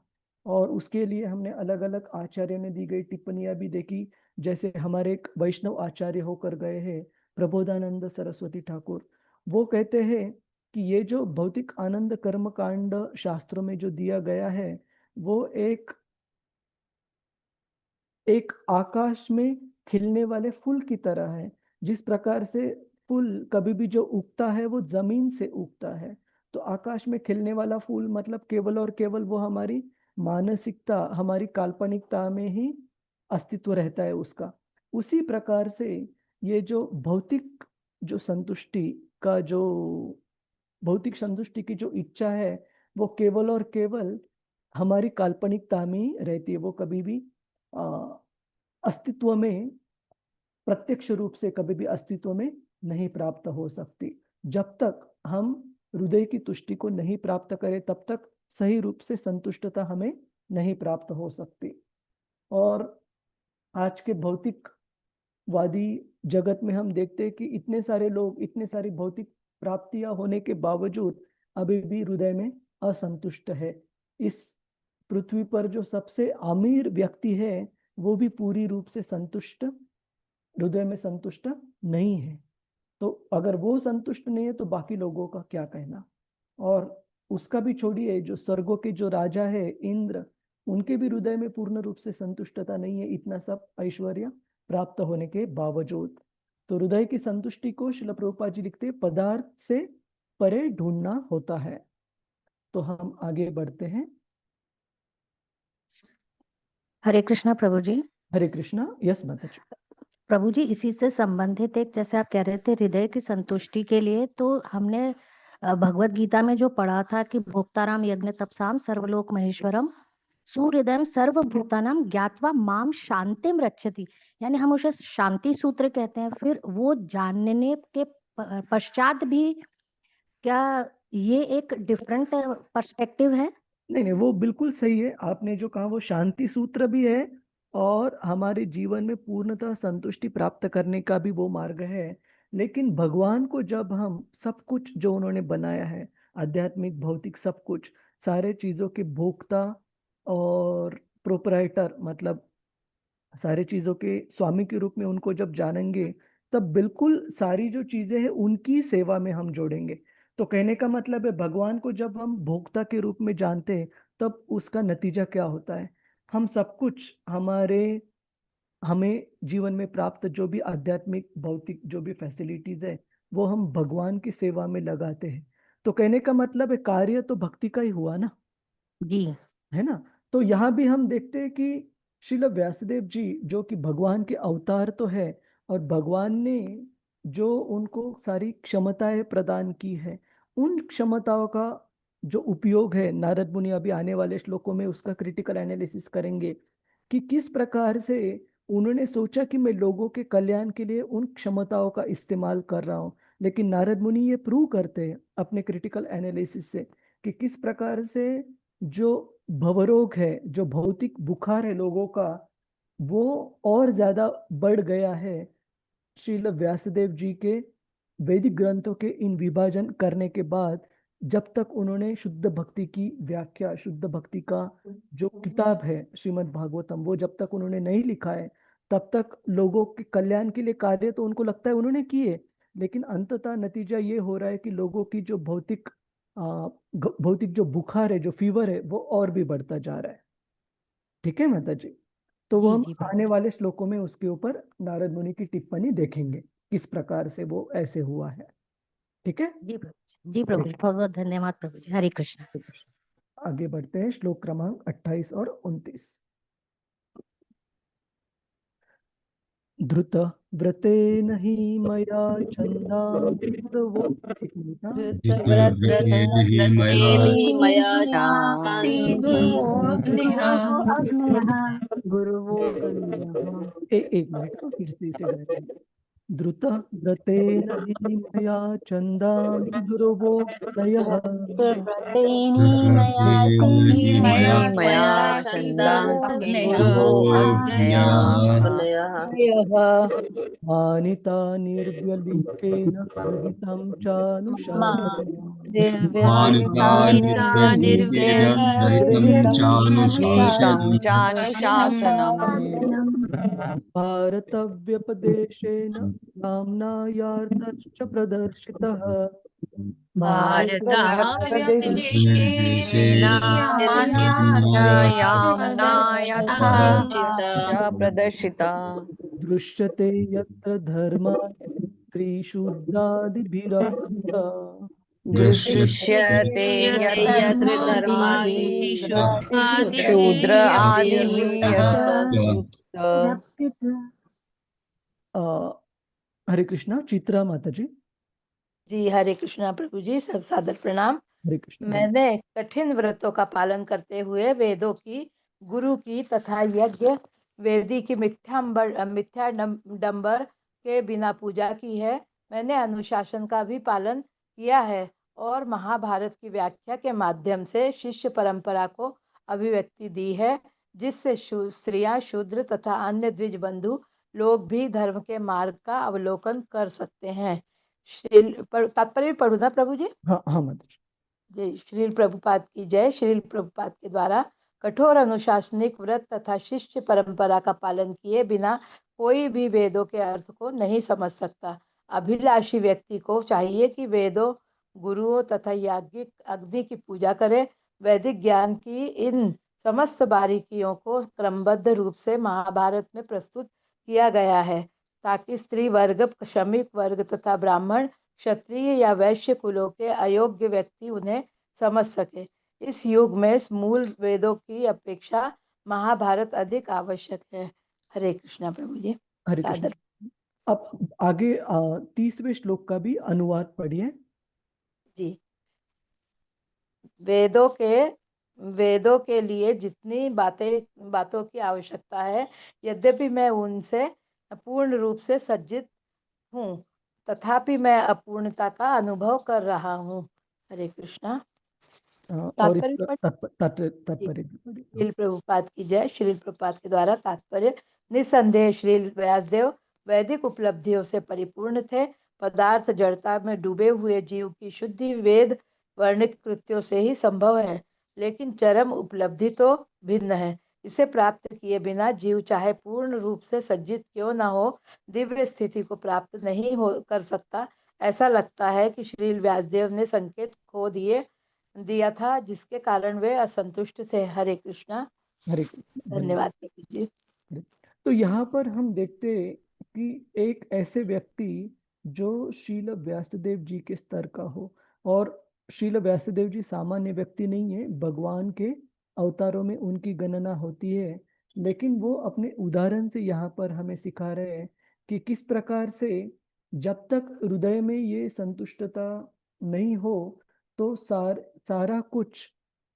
और उसके लिए हमने अलग अलग आचार्य ने दी गई टिप्पणियां भी देखी, जैसे हमारे एक वैष्णव आचार्य होकर गए हैं प्रबोधानंद सरस्वती ठाकुर। वो कहते हैं कि ये जो भौतिक आनंद कर्म कांड शास्त्रों में जो दिया गया है वो एक आकाश में खिलने वाले फूल की तरह है। जिस प्रकार से फूल कभी भी जो उगता है वो जमीन से उगता है, तो आकाश में खिलने वाला फूल मतलब केवल और केवल वो हमारी मानसिकता, हमारी काल्पनिकता में ही अस्तित्व रहता है उसका। उसी प्रकार से ये जो भौतिक जो संतुष्टि का जो भौतिक संतुष्टि की जो इच्छा है वो केवल और केवल हमारी काल्पनिकता में ही रहती है, वो कभी भी अस्तित्व में प्रत्यक्ष रूप से कभी भी अस्तित्व में नहीं प्राप्त हो सकती। जब तक हम हृदय की तुष्टि को नहीं प्राप्त करें तब तक सही रूप से संतुष्टता हमें नहीं प्राप्त हो सकती। और आज के भौतिकवादी जगत में हम देखते हैं कि इतने सारे लोग इतने सारी भौतिक प्राप्तियां होने के बावजूद अभी भी हृदय में असंतुष्ट है। इस पृथ्वी पर जो सबसे अमीर व्यक्ति है वो भी पूरी रूप से संतुष्ट, हृदय में संतुष्ट नहीं है। तो अगर वो संतुष्ट नहीं है तो बाकी लोगों का क्या कहना। और उसका भी छोड़िए, जो स्वर्गों के जो राजा है इंद्र, उनके भी हृदय में पूर्ण रूप से संतुष्टता नहीं है, इतना सब ऐश्वर्य प्राप्त होने के बावजूद। तो हृदय की संतुष्टि को श्रील प्रभुपाद जी लिखते पदार्थ से परे ढूंढना होता है। तो हम आगे बढ़ते हैं। हरे कृष्णा प्रभु जी। हरे कृष्णा। यस माता जी। प्रभु जी, इसी से संबंधित एक, जैसे आप कह रहे थे हृदय की संतुष्टि के लिए, तो हमने भगवत गीता में जो पढ़ा था कि भोक्ताराम यज्ञ तपसाम सर्वलोक महेश्वरम सुहृदयम सर्वभूतानाम ज्ञात्वा माम शांतिम रक्षति, यानी हम उसे शांति सूत्र कहते हैं। फिर वो जानने के पश्चात भी क्या ये एक डिफरेंट पर्सपेक्टिव है? नहीं, वो बिल्कुल सही है। आपने जो कहा वो शांति सूत्र भी है और हमारे जीवन में पूर्णतः संतुष्टि प्राप्त करने का भी वो मार्ग है। लेकिन भगवान को जब हम सब कुछ जो उन्होंने बनाया है, आध्यात्मिक भौतिक सब कुछ, सारे चीजों के भोक्ता और प्रोपराइटर मतलब सारे चीजों के स्वामी के रूप में उनको जब जानेंगे तब बिल्कुल सारी जो चीजें हैं उनकी सेवा में हम जोड़ेंगे। तो कहने का मतलब है भगवान को जब हम भोक्ता के रूप में जानते हैं तब उसका नतीजा क्या होता है, हम सब कुछ हमें जीवन में प्राप्त जो भी आध्यात्मिक भौतिक जो भी फैसिलिटीज है वो हम भगवान की सेवा में लगाते हैं। तो कहने का मतलब है कार्य तो भक्ति का ही हुआ ना जी, है ना। तो यहाँ भी हम देखते हैं कि श्रील व्यासदेव जी जो कि भगवान के अवतार तो है और भगवान ने जो उनको सारी क्षमताएं प्रदान की है, उन क्षमताओं का जो उपयोग है, नारद मुनि अभी आने वाले श्लोकों में उसका क्रिटिकल एनालिसिस करेंगे कि किस प्रकार से उन्होंने सोचा कि मैं लोगों के कल्याण के लिए उन क्षमताओं का इस्तेमाल कर रहा हूँ। लेकिन नारद मुनि ये प्रूव करते हैं अपने क्रिटिकल एनालिसिस से कि किस प्रकार से जो भवरोग है, जो भौतिक बुखार है लोगों का, वो और ज्यादा बढ़ गया है श्रील व्यासदेव जी के वैदिक ग्रंथों के इन विभाजन करने के बाद। जब तक उन्होंने शुद्ध भक्ति की व्याख्या, शुद्ध भक्ति का जो किताब है श्रीमद् भागवतम, वो जब तक उन्होंने नहीं लिखा है तब तक लोगों के कल्याण के लिए कार्य तो उनको लगता है उन्होंने किए, लेकिन अंततः नतीजा ये हो रहा है कि लोगों की जो भौतिक जो बुखार है, जो फीवर है, वो और भी बढ़ता जा रहा है। ठीक है माता जी। तो वो जी हम जी आने वाले श्लोकों में उसके ऊपर नारद मुनि की टिप्पणी देखेंगे किस प्रकार से वो ऐसे हुआ है। ठीक है जी प्रभु जी। प्रभु जी बहुत बहुत धन्यवाद प्रभु जी। हरे कृष्ण। आगे बढ़ते हैं श्लोक क्रमांक 28 और 29। धृत व्रतेन हि मया छन्दां गुरवो। एक मिनट हाँ। व्रतेन हि मया गुरुवो गण्यः। एक मिनट हाँ, फिर से गाएंगे। धृत व्रतेन हि मया छन्दांसि ध्रुवो नयः। मया छन्दांसि ध्रुवो अग्नयः। मानिता निर्व्यलीकेन रहितं चानुशासनम्। भारतव्यपदेशेन साम्नायार्थश्च प्रदर्शितः। प्रदर्शिता दृश्यते यत्र धर्माः त्रिशूद्रादिभिरर्पिता। दृश्यते यत्र शूद्र हरे कृष्णा। चित्रा माता जी। जी हरे कृष्णा प्रभु जी, सब सादर प्रणाम। हरे कृष्णा। मैंने कठिन व्रतों का पालन करते हुए वेदों की, गुरु की तथा यज्ञ वेदी की मिथ्या डंबर के बिना पूजा की है। मैंने अनुशासन का भी पालन किया है और महाभारत की व्याख्या के माध्यम से शिष्य परंपरा को अभिव्यक्ति दी है, जिससे स्त्रियां, शूद्र तथा अन्य द्विज बंधु लोग भी धर्म के मार्ग का अवलोकन कर सकते हैं। तात्पर्य पढ़ू ना प्रभु जी? हाँ हाँ माता जी। जय श्रील प्रभुपाद की जय। श्रील प्रभुपाद के द्वारा कठोर अनुशासनिक व्रत तथा शिष्य परंपरा का पालन किए बिना कोई भी वेदों के अर्थ को नहीं समझ सकता। अभिलाषी व्यक्ति को चाहिए कि वेदों, गुरुओं तथा याज्ञिक अग्नि की पूजा करे। वैदिक ज्ञान की इन समस्त बारीकियों को क्रमबद्ध रूप से महाभारत में प्रस्तुत किया गया है, ताकि स्त्री वर्ग, श्रमिक वर्ग तथा ब्राह्मण, क्षत्रिय या वैश्य कुलों के अयोग्य व्यक्ति उन्हें समझ सके। इस युग में मूल वेदों की अपेक्षा महाभारत अधिक आवश्यक है। हरे कृष्णा प्रभु जी। हरे कृष्णा। अब आगे 30वें श्लोक का भी अनुवाद पढ़िए जी। वेदों के लिए जितनी बातों की आवश्यकता है, यद्यपि मैं उनसे पूर्ण रूप से सज्जित हूँ, तथापि मैं अपूर्णता का अनुभव कर रहा हूँ। हरे कृष्णा। तात्पर्य श्रील प्रभुपाद की जय। श्रील प्रभुपाद के द्वारा तात्पर्य। निसंदेह श्रील व्यासदेव वैदिक उपलब्धियों से परिपूर्ण थे। पदार्थ जड़ता में डूबे हुए जीव की शुद्धि वेद वर्णित कृत्यों से ही संभव है, लेकिन चरम उपलब्धि तो भिन्न है। इसे प्राप्त किए बिना जीव चाहे पूर्ण रूप से सज्जित क्यों न हो, दिव्य स्थिति को प्राप्त नहीं कर सकता। ऐसा लगता है कि श्रील व्यासदेव ने संकेत खो दिया था, जिसके कारण वे असंतुष्ट थे। हरे कृष्णा। हरे कृष्णा। धन्यवाद प्रभु जी। तो यहाँ पर हम देखते कि एक ऐसे व्यक्ति जो शील व्यासदेव जी के स्तर का हो, और शील व्यासदेव जी सामान्य व्यक्ति नहीं है, भगवान के अवतारों में उनकी गणना होती है, लेकिन वो अपने उदाहरण से यहाँ पर हमें सिखा रहे हैं कि किस प्रकार से जब तक हृदय में ये संतुष्टता नहीं हो तो सारा कुछ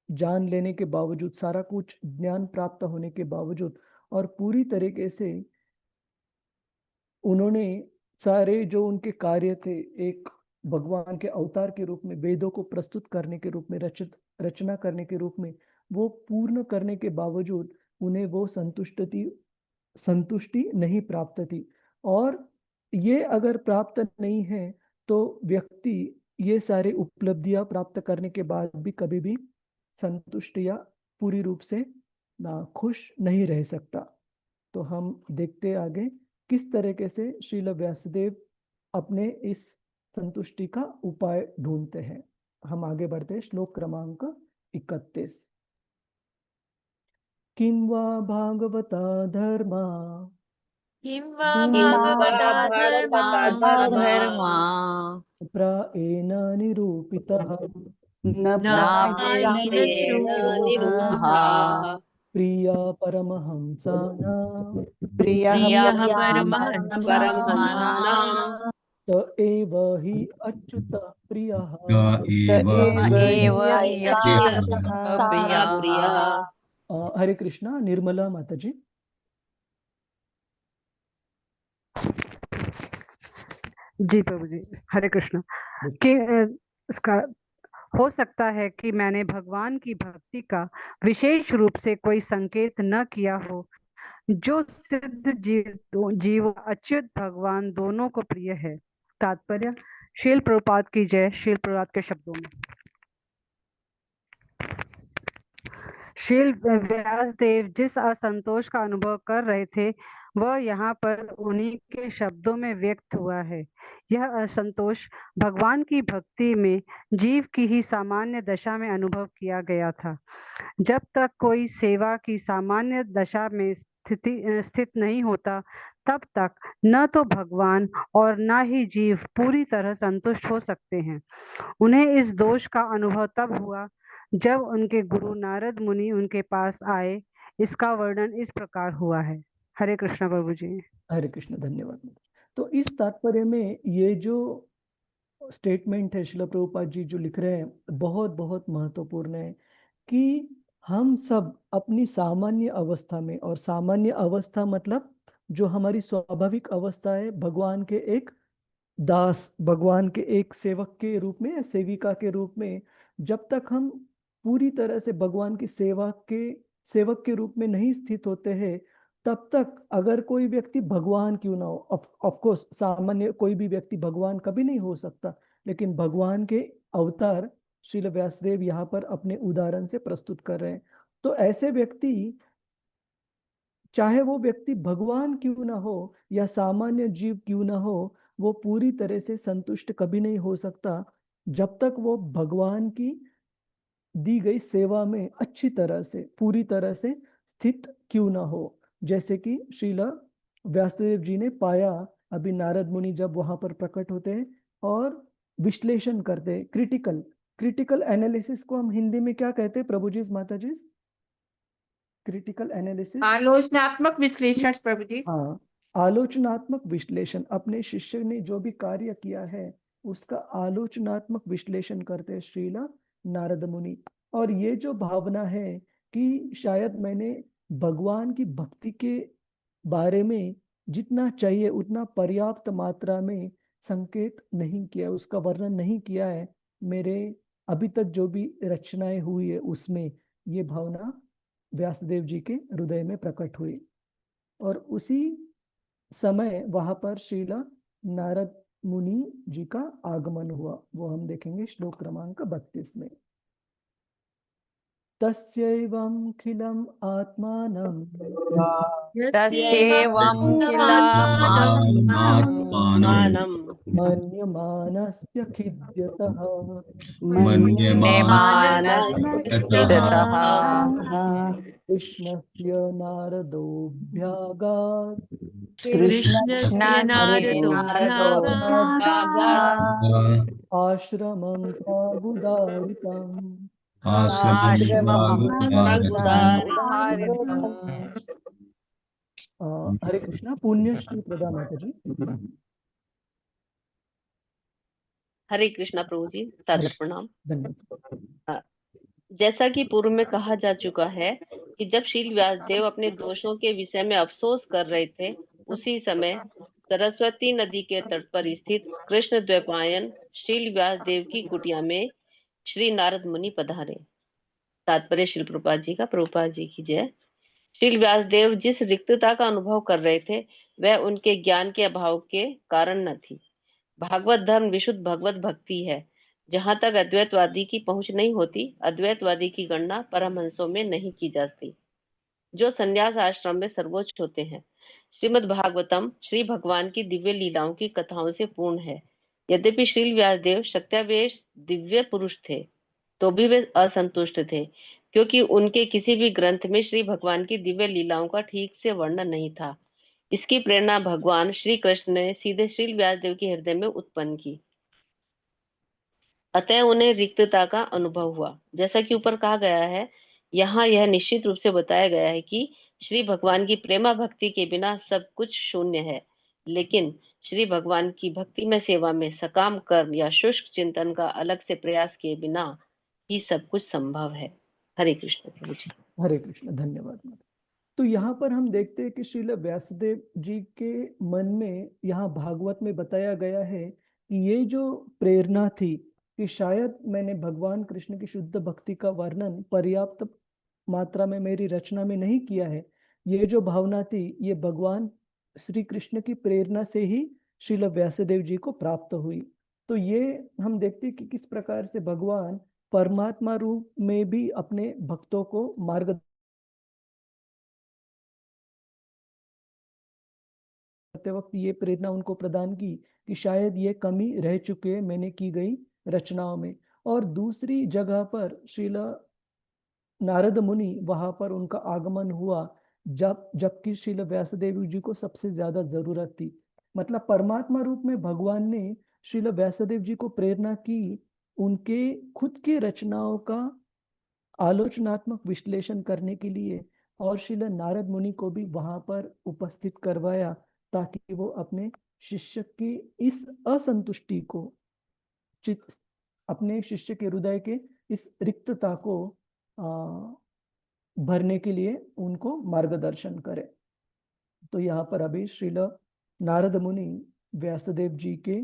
जान लेने के बावजूद, सारा कुछ ज्ञान प्राप्त होने के बावजूद और पूरी तरीके से उन्होंने सारे जो उनके कार्य थे, एक भगवान के अवतार के रूप में, वेदों को प्रस्तुत करने के रूप में, रचना करने के रूप में, वो पूर्ण करने के बावजूद उन्हें वो संतुष्टि नहीं प्राप्त थी। और ये अगर प्राप्त नहीं है तो व्यक्ति ये सारे उपलब्धियां प्राप्त करने के बाद भी कभी भी संतुष्ट या पूरी रूप से खुश नहीं रह सकता। तो हम देखते आगे किस तरीके से श्रील व्यासदेव अपने इस संतुष्टि का उपाय ढूंढते हैं। हम आगे बढ़ते हैं। श्लोक क्रमांक 31। किं वा भागवता धर्मा प्रायेण निरूपितः प्रिया परमहंसानां प्रियः परमहंसानां त एव हि अच्युतः प्रियः। एव हि अच्युतः प्रियः। हरे कृष्णा। निर्मला माता जी। जी प्रभु जी, हरे कृष्ण। कि इसका हो सकता है कि मैंने भगवान की भक्ति का विशेष रूप से कोई संकेत न किया हो, जो सिद्ध जीव अच्युत भगवान दोनों को प्रिय है। तात्पर्य, शील प्रभुपाद की जय। शील प्रभुपाद के शब्दों में, शील व्यासदेव जिस असंतोष का अनुभव कर रहे थे वह यहाँ पर उन्हीं के शब्दों में व्यक्त हुआ है। यह असंतोष भगवान की भक्ति में जीव की ही सामान्य दशा में अनुभव किया गया था। जब तक कोई सेवा की सामान्य दशा में स्थित नहीं होता, तब तक न तो भगवान और न ही जीव पूरी तरह संतुष्ट हो सकते हैं। उन्हें इस दोष का अनुभव तब हुआ जब उनके गुरु नारद मुनि उनके पास आए। इसका वर्णन इस प्रकार हुआ है। हरे कृष्ण प्रभु जी। हरे कृष्ण, धन्यवाद। तो इस तात्पर्य में ये जो स्टेटमेंट है श्रील प्रभुपाद जी जो लिख रहे हैं, बहुत बहुत महत्वपूर्ण है कि हम सब अपनी सामान्य अवस्था में, और सामान्य अवस्था मतलब जो हमारी स्वाभाविक अवस्था है, भगवान के एक दास, भगवान के एक सेवक के रूप में या सेविका के रूप में, जब तक हम पूरी तरह से भगवान की सेवक के रूप में नहीं स्थित होते हैं, तब तक अगर कोई व्यक्ति भगवान क्यों ना हो, ऑफ कोर्स सामान्य कोई भी व्यक्ति भगवान कभी नहीं हो सकता, लेकिन भगवान के अवतार श्रील व्यासदेव यहाँ पर अपने उदाहरण से प्रस्तुत कर रहे हैं। तो ऐसे व्यक्ति, चाहे वो व्यक्ति भगवान क्यों ना हो या सामान्य जीव क्यों ना हो, वो पूरी तरह से संतुष्ट कभी नहीं हो सकता जब तक वो भगवान की दी गई सेवा में अच्छी तरह से, पूरी तरह से स्थित क्यों ना हो। जैसे कि श्रीला व्यासदेव जी ने पाया, अभी नारद मुनि जब वहां पर प्रकट होते हैं और विश्लेषण करते हैं, क्रिटिकल एनालिसिस को हम हिंदी में क्या कहते हैं प्रभु जी, माता जी? क्रिटिकल एनालिसिस, आलोचनात्मक विश्लेषण प्रभु जी। हाँ, आलोचनात्मक विश्लेषण। अपने शिष्य ने जो भी कार्य किया है उसका आलोचनात्मक विश्लेषण करते हैं श्रीला नारद मुनि। और ये जो भावना है कि शायद मैंने भगवान की भक्ति के बारे में जितना चाहिए उतना पर्याप्त मात्रा में संकेत नहीं किया, उसका वर्णन नहीं किया है, मेरे अभी तक जो भी रचनाएं हुई है उसमें, ये भावना व्यासदेव जी के हृदय में प्रकट हुई। और उसी समय वहां पर श्रीला नारद मुनि जी का आगमन हुआ, वो हम देखेंगे श्लोक क्रमांक 32 में। तस्यैवं खिलम् आत्मानं मन्यमानस्य खिद्यतः कृष्णस्य नारदोऽभ्यागात् आश्रमं प्रागुदारितम्। हरे कृष्णा। पुण्यश्री प्रदा माता जी। हरे कृष्णा प्रभु जी, सादर प्रणाम। धन्यवाद। जैसा कि पूर्व में कहा जा चुका है कि जब शील व्यासदेव अपने दोषों के विषय में अफसोस कर रहे थे, उसी समय सरस्वती नदी के तट पर स्थित कृष्ण द्वैपायन शील व्यासदेव की कुटिया में श्री नारद मुनि पधारे। तात्पर्य श्रील प्रभुपाद जी का। प्रभुपाद जी की जय। शील व्यासदेव जिस रिक्तता का अनुभव कर रहे थे वह उनके ज्ञान के अभाव के कारण न थी। भागवत धर्म विशुद्ध भगवत भक्ति है। जहां तक अद्वैतवादी की पहुंच नहीं होती, अद्वैतवादी की गणना परमहंसों में नहीं की जाती, जो संन्यास आश्रम में सर्वोच्च होते हैं। श्रीमद् भागवतम श्री भगवान की दिव्य लीलाओं की कथाओं से पूर्ण है। यद्यपि श्रील व्यासदेव सत्यावेश दिव्य पुरुष थे, तो भी वे असंतुष्ट थे, क्योंकि उनके किसी भी ग्रंथ में श्री भगवान की दिव्य लीलाओं का ठीक से वर्णन नहीं था। इसकी प्रेरणा भगवान श्री कृष्ण ने सीधे श्रील व्यासदेव के हृदय में उत्पन्न की। अतः उन्हें रिक्तता का अनुभव हुआ। जैसा कि ऊपर कहा गया है, यहाँ यह निश्चित रूप से बताया गया है कि श्री भगवान की प्रेमा भक्ति के बिना सब कुछ शून्य है, लेकिन श्री भगवान की भक्ति में सेवा में सकाम कर्म या शुष्क चिंतन का अलग से प्रयास किए बिना ही सब कुछ संभव है। हरे कृष्ण प्रभु जी। हरे कृष्ण, धन्यवाद माता। तो यहाँ पर हम देखते हैं कि श्रील व्यासदेव जी के मन में यहाँ भागवत में बताया गया है कि ये जो प्रेरणा थी कि शायद मैंने भगवान कृष्ण की शुद्ध भक्ति का वर्णन पर्याप्त मात्रा में मेरी रचना में नहीं किया है, ये जो भावना थी ये भगवान श्री कृष्ण की प्रेरणा से ही श्रील व्यासदेव जी को प्राप्त हुई। तो ये हम देखते हैं कि किस प्रकार से भगवान परमात्मा रूप में भी अपने भक्तों को मार्ग करते वक्त ये प्रेरणा उनको प्रदान की कि शायद ये कमी रह चुके मैंने की गई रचनाओं में। और दूसरी जगह पर श्रील नारद मुनि वहां पर उनका आगमन हुआ जबकि श्रील व्यासदेव जी को सबसे ज्यादा जरूरत थी। मतलब परमात्मा रूप में भगवान ने श्रील व्यासदेव जी को प्रेरणा की उनके खुद की रचनाओं का आलोचनात्मक विश्लेषण करने के लिए, और श्रील नारद मुनि को भी वहां पर उपस्थित करवाया ताकि वो अपने शिष्य की इस असंतुष्टि को, अपने शिष्य के हृदय के इस रिक्तता को भरने के लिए उनको मार्गदर्शन करे। तो यहाँ पर अभी श्रील नारद मुनि व्यासदेव जी के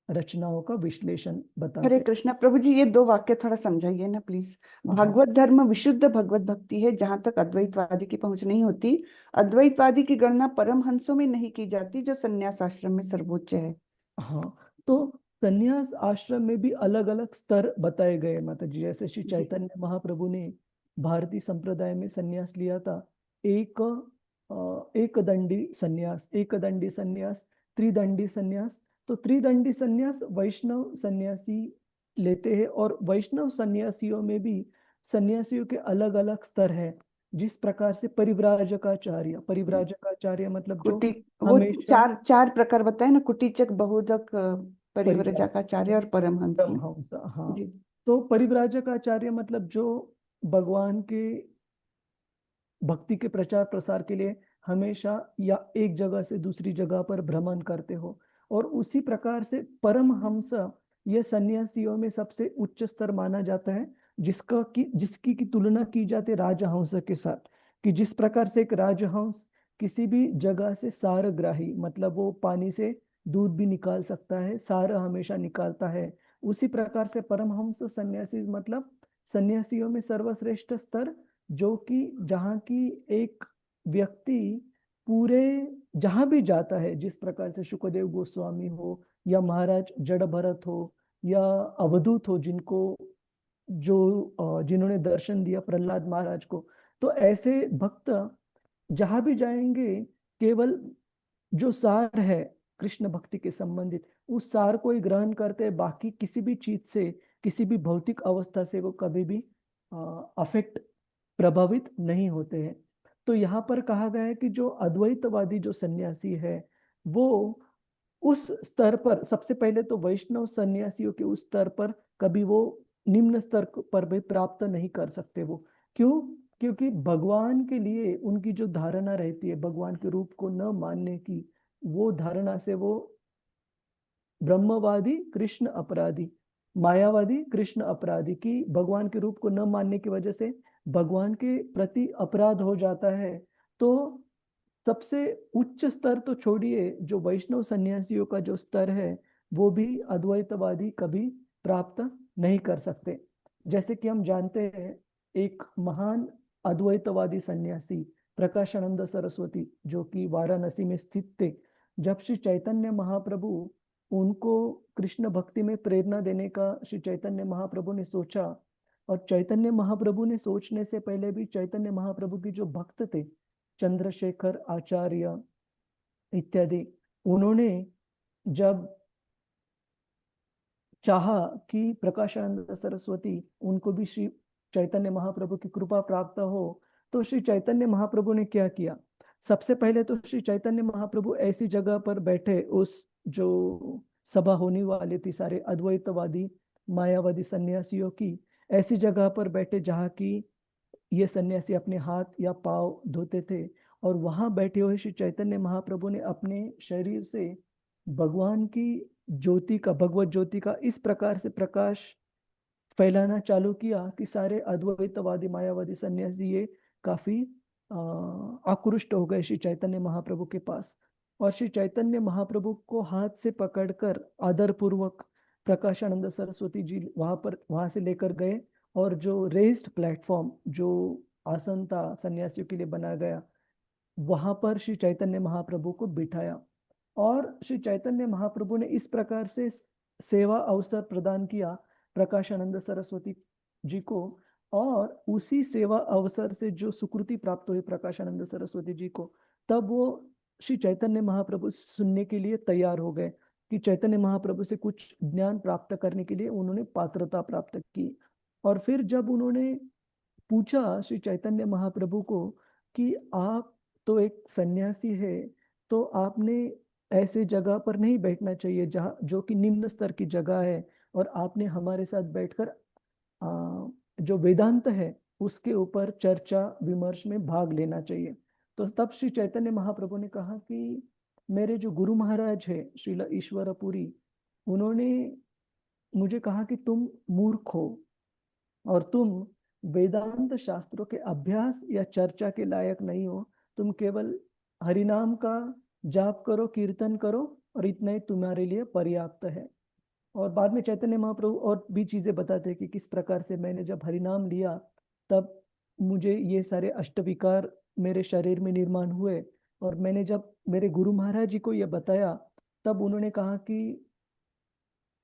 रचनाओं का विश्लेषण बताते। हरे कृष्णा प्रभु जी, ये 2 वाक्य थोड़ा समझाइए ना प्लीज। हाँ। भागवत धर्म विशुद्ध भगवत भक्ति है जहां तक अद्वैतवादी की पहुंच नहीं होती। अद्वैतवादी की गणना परमहंसों में नहीं की जाती जो संन्यास आश्रम में सर्वोच्च है। हाँ, तो संन्यास आश्रम में भी अलग अलग स्तर बताए गए माता जी। जैसे श्री चैतन्य महाप्रभु ने भारतीय संप्रदाय में संन्यास लिया था, एक दंडी संन्यास, त्रिदंडी संन्यास। तो त्रिदंडी संन्यास वैष्णव सन्यासी लेते हैं, और वैष्णव सन्यासियों में भी सन्यासियों के अलग अलग स्तर है। जिस प्रकार से परिव्राजकाचार्य मतलब जो वो हमेशा 4 प्रकार बताए ना, कुटीचक, बहुदक, परिव्राजकाचार्य और परमहंसी। परमहंस, हाँ। तो परिव्राजकाचार्य मतलब जो भगवान के भक्ति के प्रचार प्रसार के लिए हमेशा या एक जगह से दूसरी जगह पर भ्रमण करते हो। और उसी प्रकार से परमहंस ये सन्यासियों में सबसे उच्च स्तर माना जाता है, जिसकी की तुलना की जाती है राजहंस के साथ। कि जिस प्रकार से एक राजहंस किसी भी जगह से सारग्राही, मतलब वो पानी से दूध भी निकाल सकता है, सार हमेशा निकालता है, उसी प्रकार से परमहंस सन्यासी मतलब सन्यासियों में सर्वश्रेष्ठ स्तर, जो कि जहाँ की एक व्यक्ति पूरे जहां भी जाता है, जिस प्रकार से शुकदेव गोस्वामी हो या महाराज जड़ भरत हो या अवधूत हो, जिन्होंने दर्शन दिया प्रहलाद महाराज को, तो ऐसे भक्त जहां भी जाएंगे केवल जो सार है कृष्ण भक्ति के संबंधित उस सार को ही ग्रहण करते हैं। बाकी किसी भी चीज से, किसी भी भौतिक अवस्था से वो कभी भी प्रभावित नहीं होते हैं। तो यहाँ पर कहा गया है कि जो अद्वैतवादी जो सन्यासी है वो उस स्तर पर, सबसे पहले तो वैष्णव सन्यासियों के उस स्तर पर कभी वो निम्न स्तर पर भी प्राप्त नहीं कर सकते। वो क्यों? क्योंकि भगवान के लिए उनकी जो धारणा रहती है भगवान के रूप को न मानने की, वो धारणा से वो ब्रह्मवादी कृष्ण अपराधी, मायावादी कृष्ण अपराधी की भगवान के रूप को न मानने की वजह से भगवान के प्रति अपराध हो जाता है। तो सबसे उच्च स्तर तो छोड़िए, जो वैष्णव सन्यासियों का जो स्तर है वो भी अद्वैतवादी कभी प्राप्त नहीं कर सकते। जैसे कि हम जानते हैं एक महान अद्वैतवादी सन्यासी प्रकाशानंद सरस्वती, जो कि वाराणसी में स्थित थे, जब श्री चैतन्य महाप्रभु उनको कृष्ण भक्ति में प्रेरणा देने का श्री चैतन्य महाप्रभु ने सोचा, और चैतन्य महाप्रभु ने सोचने से पहले भी चैतन्य महाप्रभु की जो भक्त थे चंद्रशेखर आचार्य इत्यादि, उन्होंने जब चाहा कि प्रकाशानंद सरस्वती उनको भी श्री चैतन्य महाप्रभु की कृपा प्राप्त हो, तो श्री चैतन्य महाप्रभु ने क्या किया? सबसे पहले तो श्री चैतन्य महाप्रभु ऐसी जगह पर बैठे, उस जो सभा होने वाली थी सारे अद्वैतवादी मायावादी सन्यासियों की, ऐसी जगह पर बैठे जहाँ की ये सन्यासी अपने हाथ या पाँव धोते थे और वहां बैठे हुए श्री चैतन्य महाप्रभु ने अपने शरीर से भगवान की ज्योति का, भगवत ज्योति का इस प्रकार से प्रकाश फैलाना चालू किया कि सारे अद्वैतवादी मायावादी सन्यासी ये काफी आकृष्ट हो गए श्री चैतन्य महाप्रभु के पास। और श्री चैतन्य महाप्रभु को हाथ से पकड़कर आदर पूर्वक प्रकाशानंद सरस्वती जी वहां से लेकर गए और जो रेस्ड प्लेटफॉर्म, जो आसन था सन्यासियों के लिए बनाया गया, वहां पर श्री चैतन्य महाप्रभु को बिठाया। और श्री चैतन्य महाप्रभु ने इस प्रकार से सेवा अवसर प्रदान किया प्रकाशानंद सरस्वती जी को, और उसी सेवा अवसर से जो सुकृति प्राप्त हुई प्रकाशानंद सरस्वती जी को, तब वो श्री चैतन्य महाप्रभु सुनने के लिए तैयार हो गए कि चैतन्य महाप्रभु से कुछ ज्ञान प्राप्त करने के लिए उन्होंने पात्रता प्राप्त की। और फिर जब उन्होंने पूछा श्री चैतन्य महाप्रभु को कि आप तो एक सन्यासी है, तो आपने ऐसे जगह पर नहीं बैठना चाहिए जहाँ जो कि निम्न स्तर की जगह है, और आपने हमारे साथ बैठकर जो वेदांत है उसके ऊपर चर्चा विमर्श में भाग लेना चाहिए। तो तब श्री चैतन्य महाप्रभु ने कहा कि मेरे जो गुरु महाराज है श्रील ईश्वरपुरी, उन्होंने मुझे कहा कि तुम मूर्ख हो और तुम वेदांत शास्त्रों के अभ्यास या चर्चा के लायक नहीं हो, तुम केवल हरिनाम का जाप करो, कीर्तन करो, और इतना ही तुम्हारे लिए पर्याप्त है। और बाद में चैतन्य महाप्रभु और भी चीजें बताते हैं कि किस प्रकार से मैंने जब हरिनाम लिया तब मुझे ये सारे अष्टविकार मेरे शरीर में निर्माण हुए, और मैंने जब मेरे गुरु महाराज जी को यह बताया तब उन्होंने कहा कि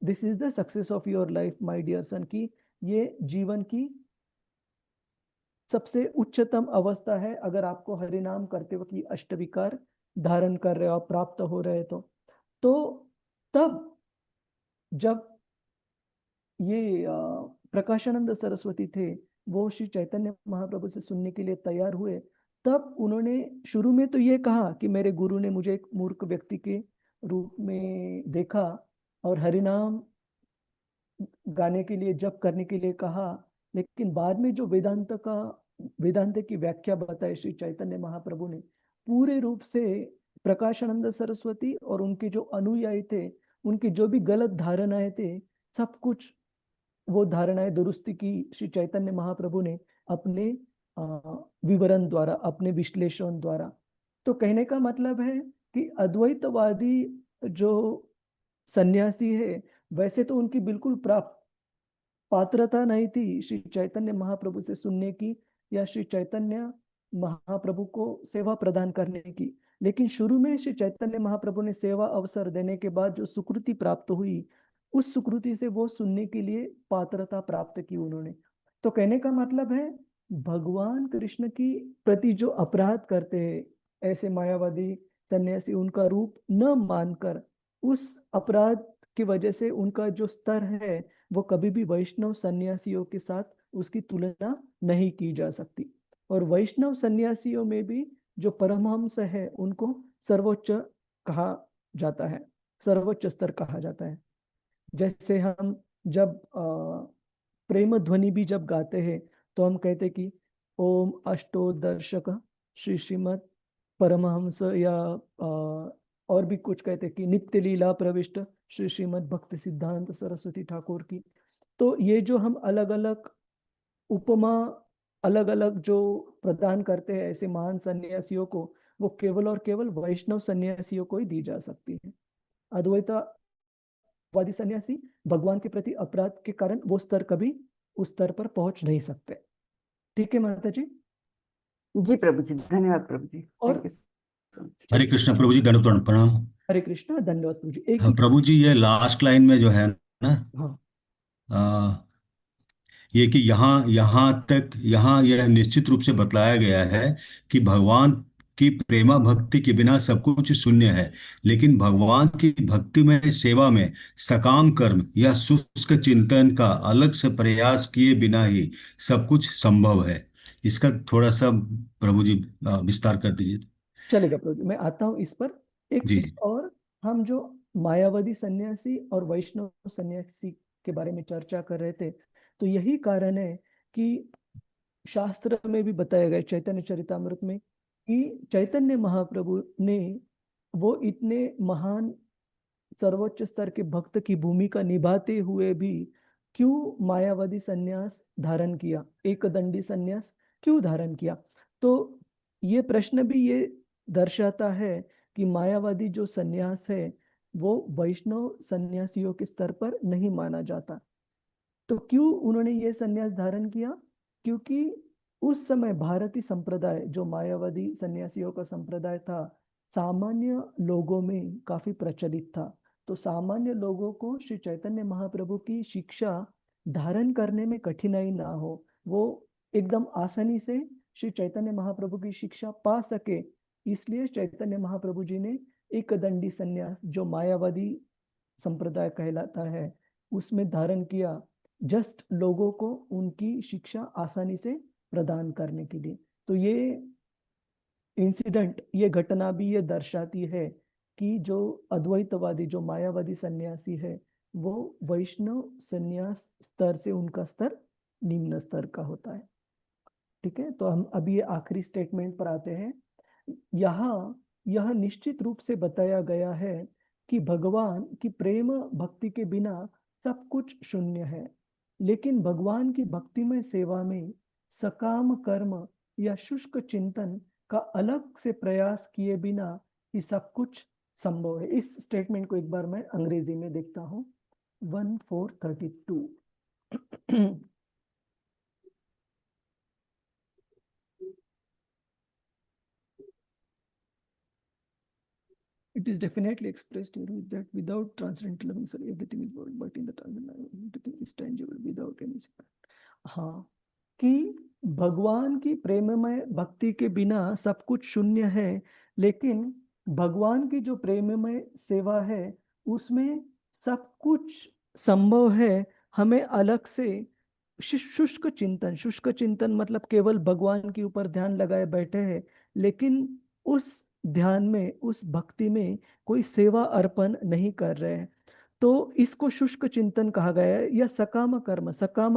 this is the success of your life my dear son, की ये जीवन की सबसे उच्चतम अवस्था है अगर आपको हरिनाम करते वक्त ये अष्टविकार धारण कर रहे हो, प्राप्त हो रहे तो तब जब ये प्रकाशानंद सरस्वती थे वो श्री चैतन्य महाप्रभु से सुनने के लिए तैयार हुए, तब उन्होंने शुरू में तो ये कहा कि मेरे गुरु ने मुझे एक मूर्ख व्यक्ति के रूप में देखा और हरिनाम गाने के लिए, जप करने के लिए कहा, लेकिन बाद में जो वेदांत की व्याख्या बताई श्री चैतन्य महाप्रभु ने, पूरे रूप से प्रकाशानंद सरस्वती और उनके जो अनुयायी थे, उनकी जो भी गलत धारणाएं थे, सब कुछ वो धारणाएं दुरुस्ती की श्री चैतन्य महाप्रभु ने अपने विवरण द्वारा, अपने विश्लेषण द्वारा। तो कहने का मतलब है कि अद्वैतवादी जो सन्यासी है, वैसे तो उनकी बिल्कुल पात्रता नहीं थी श्री चैतन्य महाप्रभु से सुनने की या श्री चैतन्य महाप्रभु को सेवा प्रदान करने की, लेकिन शुरू में श्री चैतन्य महाप्रभु ने सेवा अवसर देने के बाद जो सुकृति प्राप्त हुई, उस सुकृति से वो सुनने के लिए पात्रता प्राप्त की उन्होंने। तो कहने का मतलब है भगवान कृष्ण की प्रति जो अपराध करते हैं ऐसे मायावादी सन्यासी, उनका रूप न मानकर, उस अपराध की वजह से उनका जो स्तर है वो कभी भी वैष्णव सन्यासियों के साथ उसकी तुलना नहीं की जा सकती। और वैष्णव सन्यासियों में भी जो परमहंस है उनको सर्वोच्च कहा जाता है, सर्वोच्च स्तर कहा जाता है। जैसे हम जब प्रेम ध्वनि भी जब गाते हैं तो हम कहते कि ओम अष्टोदर्शक श्री श्रीमद परमहंस, या और भी कुछ कहते कि नित्य लीला प्रविष्ट श्री श्रीमद भक्ति सिद्धांत सरस्वती ठाकुर की। तो ये जो हम अलग अलग उपमा अलग अलग जो प्रदान करते हैं ऐसे महान सन्यासियों को, वो केवल और केवल वैष्णव सन्यासियों को ही दी जा सकती है। अद्वैतवादी सन्यासी भगवान के प्रति अपराध के कारण वो स्तर कभी उस स्तर पर पहुंच नहीं सकते। ठीक है माता जी? जी प्रभु जी, धन्यवाद प्रभु जी। और हरे कृष्ण प्रभु जी, दंडवत प्रणाम। हरे कृष्ण, धन्यवाद प्रभु जी। एक प्रभु जी, ये लास्ट लाइन में जो है ना, हाँ, ये कि यहाँ यह निश्चित रूप से बतलाया गया है कि भगवान की प्रेमा भक्ति के बिना सब कुछ शून्य है, लेकिन भगवान की भक्ति में सेवा में सकाम कर्म या शुष्क चिंतन का अलग से प्रयास किए बिना ही सब कुछ संभव है। इसका थोड़ा सा प्रभु जी विस्तार कर दीजिए। चलेगा प्रभु जी, मैं आता हूँ इस पर। एक जी। चीज और, हम जो मायावादी सन्यासी और वैष्णव सन्यासी के बारे में चर्चा कर रहे थे, तो यही कारण है कि शास्त्र में भी बताया गया चैतन्य चरितामृत में कि चैतन्य महाप्रभु ने वो इतने महान सर्वोच्च स्तर के भक्त की भूमिका निभाते हुए भी क्यों मायावादी संन्यास धारण किया, एक दंडी संन्यास क्यों धारण किया। तो ये प्रश्न भी ये दर्शाता है कि मायावादी जो संन्यास है वो वैष्णव संन्यासियों के स्तर पर नहीं माना जाता। तो क्यों उन्होंने ये संन्यास धारण किया? क्योंकि उस समय भारतीय संप्रदाय जो मायावादी सन्यासियों का संप्रदाय था सामान्य लोगों में काफी प्रचलित था। तो सामान्य लोगों को श्री चैतन्य महाप्रभु की शिक्षा धारण करने में कठिनाई ना हो, वो एकदम आसानी से श्री चैतन्य महाप्रभु की शिक्षा पा सके, इसलिए चैतन्य महाप्रभु जी ने एक दंडी संन्यास जो मायावादी संप्रदाय कहलाता है उसमें धारण किया, जस्ट लोगों को उनकी शिक्षा आसानी से प्रदान करने के लिए। तो ये इंसिडेंट, ये घटना भी ये दर्शाती है कि जो अद्वैतवादी जो मायावादी सन्यासी है वो वैष्णव सन्यास स्तर से उनका स्तर निम्न स्तर का होता है। ठीक है, तो हम अभी ये आखिरी स्टेटमेंट पर आते हैं। यहाँ यह निश्चित रूप से बताया गया है कि भगवान की प्रेम भक्ति के बिना सब कुछ शून्य है, लेकिन भगवान की भक्तिमय सेवा में सकाम कर्म या शुष्क चिंतन का अलग से प्रयास किए बिना ही सब कुछ संभव है। इस स्टेटमेंट को एक बार मैं अंग्रेजी में देखता हूँ। 1432 It is definitely expressed here that without transcendental loving, sir, everything is world, but in the transcendental everything is tangible without any secret. हाँ, कि भगवान की प्रेममय भक्ति के बिना सब कुछ शून्य है, लेकिन भगवान की जो प्रेममय सेवा है उसमें सब कुछ संभव है। हमें अलग से शुष्क चिंतन मतलब केवल भगवान के ऊपर ध्यान लगाए बैठे हैं, लेकिन उस ध्यान में, उस भक्ति में कोई सेवा अर्पण नहीं कर रहे हैं, तो इसको शुष्क चिंतन कहा गया है। या सकाम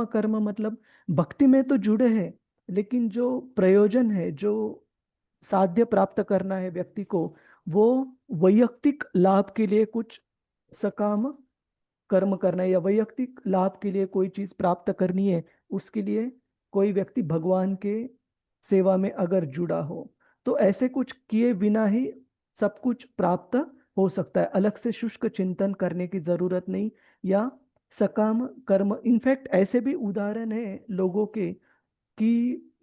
कर्म मतलब भक्ति में तो जुड़े हैं, लेकिन जो प्रयोजन है, जो साध्य प्राप्त करना है व्यक्ति को, वो वैयक्तिक लाभ के लिए कुछ सकाम कर्म करना है या वैयक्तिक लाभ के लिए कोई चीज प्राप्त करनी है, उसके लिए कोई व्यक्ति भगवान के सेवा में अगर जुड़ा हो तो ऐसे कुछ किए बिना ही सब कुछ प्राप्त हो सकता है। अलग से शुष्क चिंतन करने की जरूरत नहीं या सकाम कर्म। इनफैक्ट ऐसे भी उदाहरण है लोगों के कि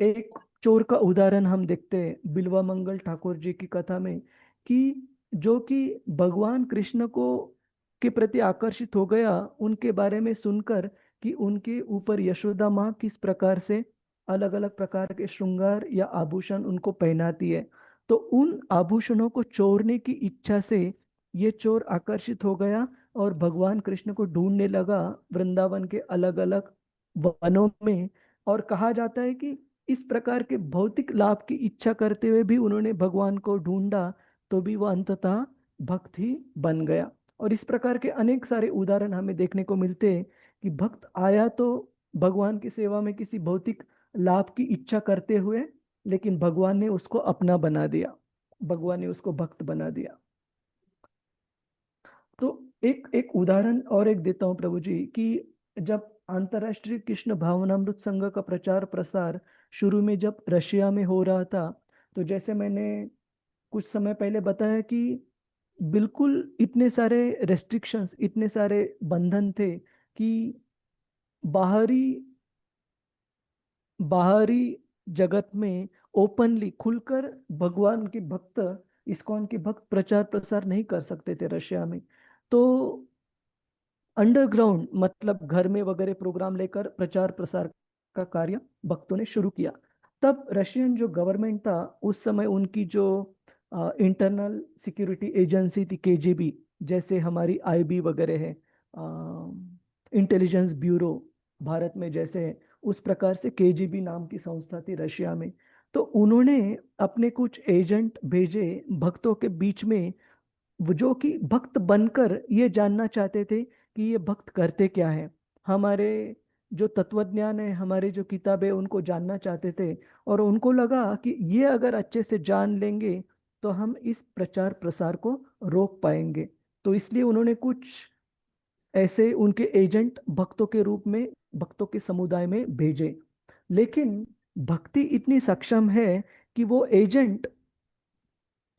एक चोर का उदाहरण हम देखते हैं बिल्वा मंगल ठाकुर जी की कथा में, कि जो कि भगवान कृष्ण को के प्रति आकर्षित हो गया उनके बारे में सुनकर कि उनके ऊपर यशोदा माँ किस प्रकार से अलग अलग प्रकार के श्रृंगार या आभूषण उनको पहनाती है, तो उन आभूषणों को चोरने की इच्छा से ये चोर आकर्षित हो गया और भगवान कृष्ण को ढूंढने लगा वृंदावन के अलग अलग वनों में। और कहा जाता है कि इस प्रकार के भौतिक लाभ की इच्छा करते हुए भी उन्होंने भगवान को ढूंढा, तो भी वह अंततः भक्त ही बन गया। और इस प्रकार के अनेक सारे उदाहरण हमें देखने को मिलते हैं कि भक्त आया तो भगवान की सेवा में किसी भौतिक लाभ की इच्छा करते हुए, लेकिन भगवान ने उसको अपना बना दिया, भगवान ने उसको भक्त बना दिया। तो एक उदाहरण और एक देता हूँ प्रभु जी, कि जब अंतर्राष्ट्रीय कृष्ण भावनामृत संघ का प्रचार प्रसार शुरू में जब रशिया में हो रहा था, तो जैसे मैंने कुछ समय पहले बताया कि बिल्कुल इतने सारे रेस्ट्रिक्शंस, इतने सारे बंधन थे कि बाहरी जगत में ओपनली खुलकर भगवान के भक्त, इस्कॉन के भक्त प्रचार प्रसार नहीं कर सकते थे रशिया में। तो अंडरग्राउंड मतलब घर में वगैरह प्रोग्राम लेकर प्रचार प्रसार का कार्य भक्तों ने शुरू किया। तब रशियन जो गवर्नमेंट था उस समय, उनकी जो इंटरनल सिक्योरिटी एजेंसी थी केजीबी, जैसे हमारी आईबी वगैरह है, इंटेलिजेंस ब्यूरो भारत में जैसे है, उस प्रकार से केजीबी नाम की संस्था थी रशिया में। तो उन्होंने अपने कुछ एजेंट भेजे भक्तों के बीच में, जो कि भक्त बनकर ये जानना चाहते थे कि ये भक्त करते क्या है। हमारे जो तत्वज्ञान है, हमारे जो किताबें, उनको जानना चाहते थे। और उनको लगा कि ये अगर अच्छे से जान लेंगे तो हम इस प्रचार प्रसार को रोक पाएंगे। तो इसलिए उन्होंने कुछ ऐसे उनके एजेंट भक्तों के रूप में भक्तों के समुदाय में भेजे। लेकिन भक्ति इतनी सक्षम है कि वो एजेंट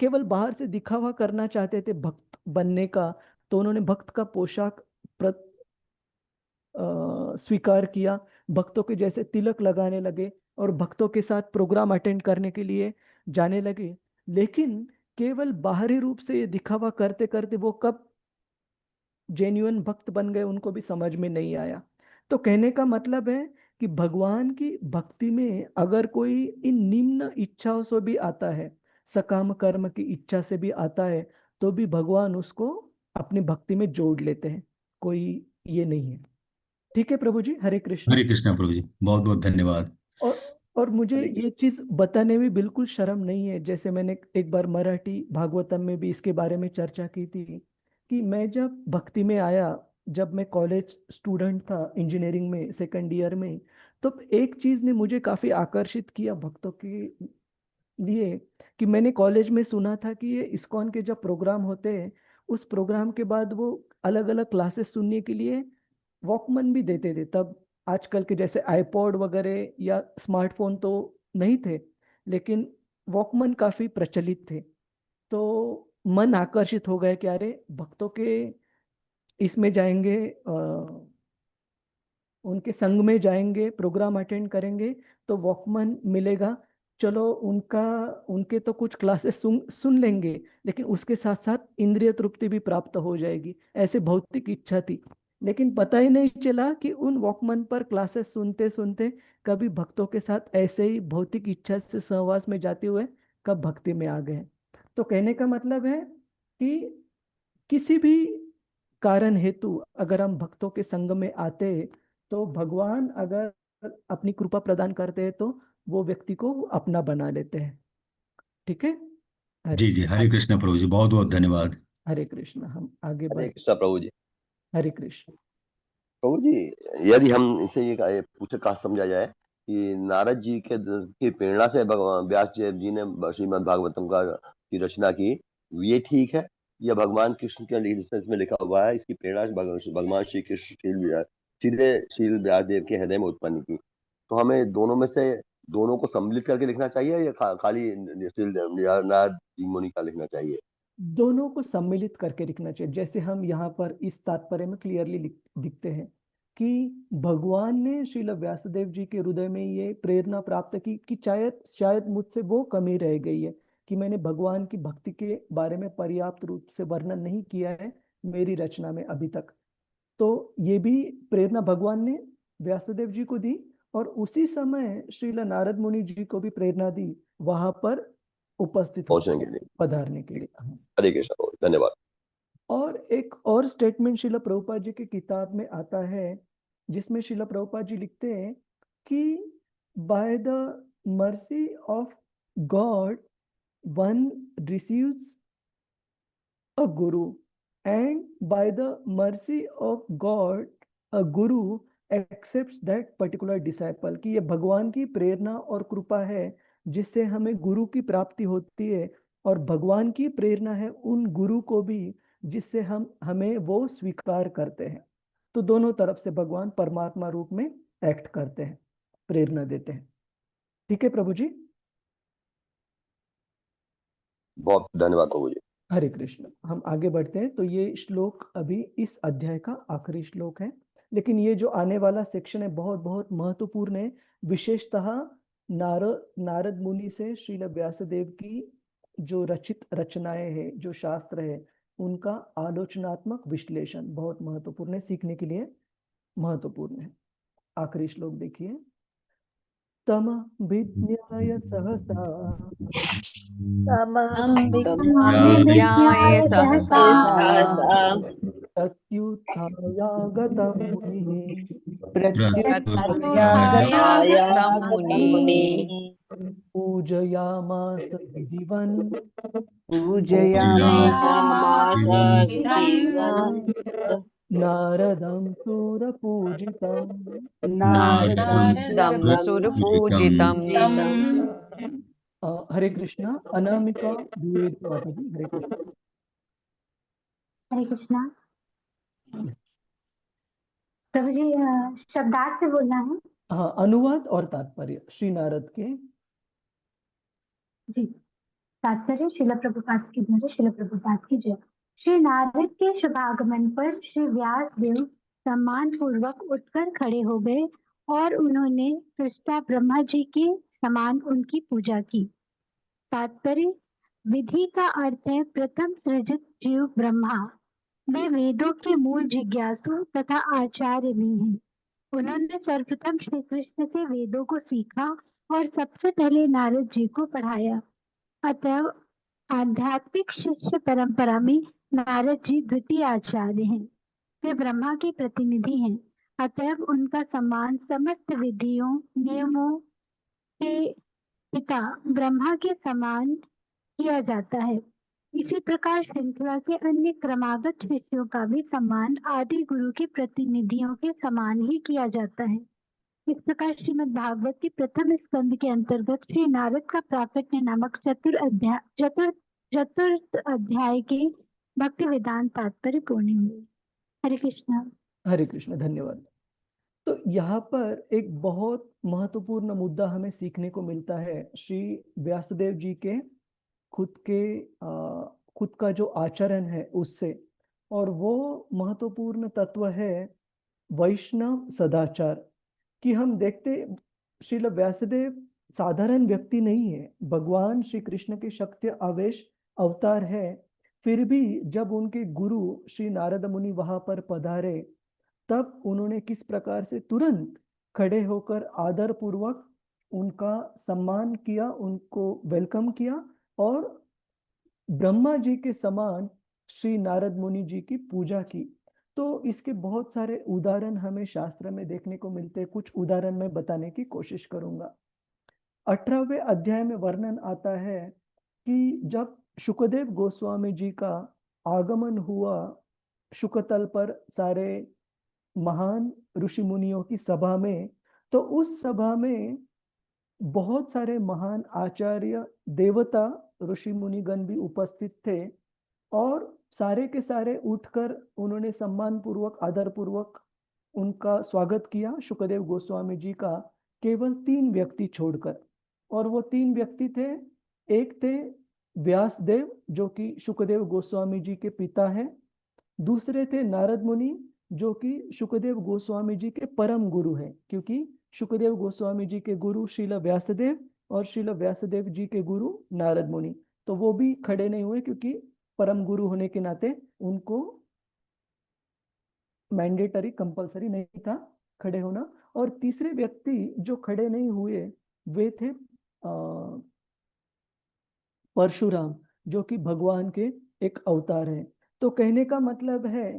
केवल बाहर से दिखावा करना चाहते थे भक्त बनने का, तो उन्होंने भक्त का पोशाक स्वीकार किया, भक्तों के जैसे तिलक लगाने लगे और भक्तों के साथ प्रोग्राम अटेंड करने के लिए जाने लगे। लेकिन केवल बाहरी रूप से ये दिखावा करते करते वो कब जेन्युइन भक्त बन गए उनको भी समझ में नहीं आया। तो कहने का मतलब है कि भगवान की भक्ति में अगर कोई इन निम्न इच्छाओं से भी आता है, सकाम कर्म की इच्छा से भी आता है, तो भी भगवान उसको अपनी भक्ति में जोड़ लेते हैं, कोई ये नहीं है। ठीक है प्रभु जी, हरे कृष्ण। हरे कृष्णा प्रभु जी, बहुत बहुत धन्यवाद। और मुझे ये चीज बताने में बिल्कुल शर्म नहीं है, जैसे मैंने एक बार मराठी भागवतम में भी इसके बारे में चर्चा की थी कि मैं जब भक्ति में आया, जब मैं कॉलेज स्टूडेंट था इंजीनियरिंग में सेकंड ईयर में, तो एक चीज ने मुझे काफी आकर्षित किया भक्तों के लिए कि मैंने कॉलेज में सुना था कि ये इस्कॉन के जब प्रोग्राम होते हैं, उस प्रोग्राम के बाद वो अलग अलग क्लासेस सुनने के लिए वॉकमैन भी देते थे। तब आजकल के जैसे आईपॉड वगैरह या स्मार्टफोन तो नहीं थे, लेकिन वॉकमैन काफी प्रचलित थे। तो मन आकर्षित हो गया कि अरे भक्तों के इसमें जाएंगे, उनके संग में जाएंगे, प्रोग्राम अटेंड करेंगे तो वॉकमैन मिलेगा, चलो उनके तो कुछ क्लासेस सुन लेंगे, लेकिन उसके साथ साथ इंद्रिय तृप्ति भी प्राप्त हो जाएगी, ऐसे भौतिक इच्छा थी। लेकिन पता ही नहीं चला कि उन वॉकमैन पर क्लासेस सुनते सुनते कभी भक्तों के साथ ऐसे ही भौतिक इच्छा से सहवास में जाते हुए कब भक्ति में आ गए। तो कहने का मतलब है कि किसी भी कारण हेतु अगर हम भक्तों के संग में आते तो भगवान अगर अपनी कृपा प्रदान करते हैं तो वो व्यक्ति को अपना बना लेते हैं। ठीक है, जी जी, हरे कृष्णा प्रभु जी, बहुत बहुत धन्यवाद। हरे कृष्ण। हम आगे हरे बढ़े। कृष्णा प्रभु जी। हरे कृष्ण। प्रभु जी, यदि हम इसे ये पूछे कहा समझा जाए कि नारद जी की प्रेरणा से भगवान व्यास देव जी ने श्रीमद् भागवतम की रचना की, ये ठीक है, या भगवान कृष्ण के जिसमें इसमें लिखा हुआ है इसकी प्रेरणा भगवान श्री कृष्ण सीधे शील व्यास देव के हृदय में उत्पन्न की, तो हमें दोनों में से दोनों को सम्मिलित करके लिखना चाहिए या खाली नारद मुनि का लिखना चाहिए? दोनों को सम्मिलित करके लिखना चाहिए। जैसे हम यहाँ पर इस तात्पर्य में क्लियरली दिखते हैं कि भगवान ने श्रील व्यासदेव जी के हृदय में ये प्रेरणा प्राप्त की कि शायद मुझसे वो कमी रह गई है कि मैंने भगवान की भक्ति के बारे में पर्याप्त रूप से वर्णन नहीं किया है मेरी रचना में अभी तक। तो ये भी प्रेरणा भगवान ने व्यासदेव जी को दी और उसी समय श्रील नारद मुनि जी को भी प्रेरणा दी वहां पर उपस्थित पहुंचने के लिए, पधारने के लिए। हरे कृष्ण, धन्यवाद। और एक और स्टेटमेंट श्रील प्रभुपाद जी की किताब में आता है जिसमें श्रील प्रभुपाद जी लिखते हैं कि by the mercy of God one receives a Guru and by the mercy of God a guru accepts that particular disciple। कि ये भगवान की प्रेरणा और कृपा है जिससे हमें गुरु की प्राप्ति होती है, और भगवान की प्रेरणा है उन गुरु को भी जिससे हमें वो स्वीकार करते हैं। तो दोनों तरफ से भगवान परमात्मा रूप में एक्ट करते हैं, प्रेरणा देते हैं। ठीक है प्रभु जी, बहुत धन्यवाद प्रभु जी। हरे कृष्ण। हम आगे बढ़ते हैं। तो ये श्लोक अभी इस अध्याय का आखिरी श्लोक है, लेकिन ये जो आने वाला सेक्शन है बहुत बहुत महत्वपूर्ण है, विशेषतः नारद मुनि से श्रील व्यासदेव की जो रचित रचनाएं हैं, जो शास्त्र है, उनका आलोचनात्मक विश्लेषण बहुत महत्वपूर्ण है, सीखने के लिए महत्वपूर्ण है। आखिरी श्लोक देखिए। तम विज्ञाय सहसा प्रत्युत्थायागतं मुनिः पूजयामास विधिवन् नारदं सुरपूजितं नारदं सुरपूजितं हरे कृष्णा। अनामिका द्विवेदी माता जी, हरे कृष्णा। हरे कृष्णा। प्रभु जी शब्दार्थ से बोलना है। हाँ, अनुवाद और तात्पर्य श्री नारद के। जी, तात्पर्य श्रील प्रभुपाद की जय, श्रील प्रभुपाद की जय। श्री नारद के शुभागमन पर श्री व्यास देव सम्मान पूर्वक उठकर खड़े हो गए और उन्होंने सृष्टा ब्रह्मा जी के समान उनकी पूजा की। तात्पर्य विधि का अर्थ है प्रथम सृजित जीव ब्रह्मा। वे वेदों के मूल जिज्ञासु तथा आचार्य भी हैं। उन्होंने सर्वप्रथम श्री कृष्ण से वेदों को सीखा और सबसे पहले नारद जी को पढ़ाया। अतः आध्यात्मिक शिष्य परंपरा में नारद जी द्वितीय आचार्य हैं। वे ब्रह्मा के प्रतिनिधि हैं। अतः उनका सम्मान समस्त विधियों नियमों के पिता ब्रह्मा के समान किया जाता है। इसी प्रकार श्रृंखला के अन्य क्रमागत शिष्यों का भी सम्मान आदि गुरु के प्रतिनिधियों के समान ही किया जाता है। इस प्रकार श्रीमद् भागवत के प्रथम स्कंद के अंतर्गत श्री नारद का प्राकट्य नामक चतुर्थ अध्याय के भक्ति वेदांत तात्पर्य पूर्ण हुए। हरे कृष्णा। हरे कृष्ण, धन्यवाद। तो यहाँ पर एक बहुत महत्वपूर्ण मुद्दा हमें सीखने को मिलता है श्री व्यासदेव जी के खुद का जो आचरण है उससे, और वो महत्वपूर्ण तत्व है वैष्णव सदाचार। कि हम देखते श्रील व्यासदेव साधारण व्यक्ति नहीं है, भगवान श्री कृष्ण के शक्ति आवेश अवतार है। फिर भी जब उनके गुरु श्री नारद मुनि वहां पर पधारे तब उन्होंने किस प्रकार से तुरंत खड़े होकर आदर पूर्वक उनका सम्मान किया, उनको वेलकम किया और ब्रह्मा जी के समान श्री नारद मुनि जी की पूजा की। तो इसके बहुत सारे उदाहरण हमें शास्त्र में देखने को मिलते हैं। कुछ उदाहरण मैं बताने की कोशिश करूंगा। 18वें अध्याय में वर्णन आता है कि जब शुकदेव गोस्वामी जी का आगमन हुआ शुकतल पर सारे महान ऋषि मुनियों की सभा में, तो उस सभा में बहुत सारे महान आचार्य देवता ऋषि मुनिगण भी उपस्थित थे और सारे के सारे उठकर उन्होंने सम्मान पूर्वक आदर पूर्वक उनका स्वागत किया शुकदेव गोस्वामी जी का, केवल 3 व्यक्ति छोड़कर। और वो 3 व्यक्ति थे, एक थे व्यासदेव जो कि शुकदेव गोस्वामी जी के पिता हैं, दूसरे थे नारद मुनि जो कि शुकदेव गोस्वामी जी के परम गुरु हैं, क्योंकि शुकदेव गोस्वामी जी के गुरु श्रील व्यासदेव और श्रील व्यासदेव जी के गुरु नारद मुनि। तो वो भी खड़े नहीं हुए क्योंकि परम गुरु होने के नाते उनको मैंडेटरी कंपलसरी नहीं था खड़े होना। और तीसरे व्यक्ति जो खड़े नहीं हुए वे थे परशुराम जो कि भगवान के एक अवतार हैं। तो कहने का मतलब है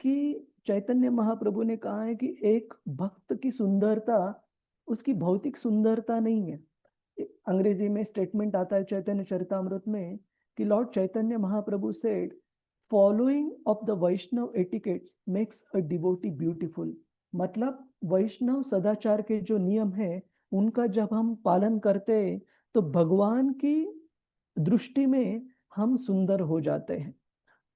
कि चैतन्य महाप्रभु ने कहा है कि एक भक्त की सुंदरता उसकी भौतिक सुंदरता नहीं है। अंग्रेजी में स्टेटमेंट आता है चैतन्य चरितामृत में कि lord Chaitanya Mahaprabhu said following of the Vaishnava etiquettes makes a devotee beautiful. मतलब वैष्णव सदाचार के जो नियम है उनका जब हम पालन करते हैं तो भगवान की दृष्टि में हम सुंदर हो जाते हैं।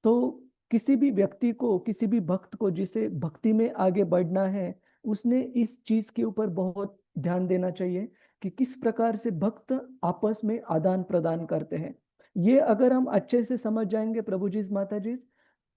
तो किसी भी व्यक्ति को, किसी भी भक्त को जिसे भक्ति में आगे बढ़ना है, उसने इस चीज के ऊपर बहुत ध्यान देना चाहिए कि किस प्रकार से भक्त आपस में आदान प्रदान करते हैं। ये अगर हम अच्छे से समझ जाएंगे प्रभु जी माता जी,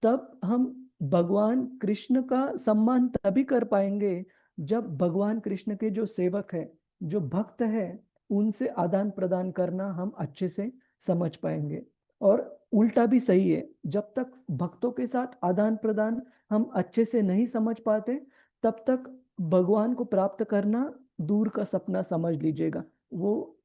तब हम भगवान कृष्ण का सम्मान तभी कर पाएंगे जब भगवान कृष्ण के जो सेवक है, जो भक्त है, उनसे आदान प्रदान करना हम अच्छे से समझ पाएंगे। और उल्टा भी सही है, जब तक भक्तों के साथ आदान प्रदान हम अच्छे से नहीं समझ पाते तब तक भगवान को प्राप्त करना दूर का सपना समझ लीजिएगा। वो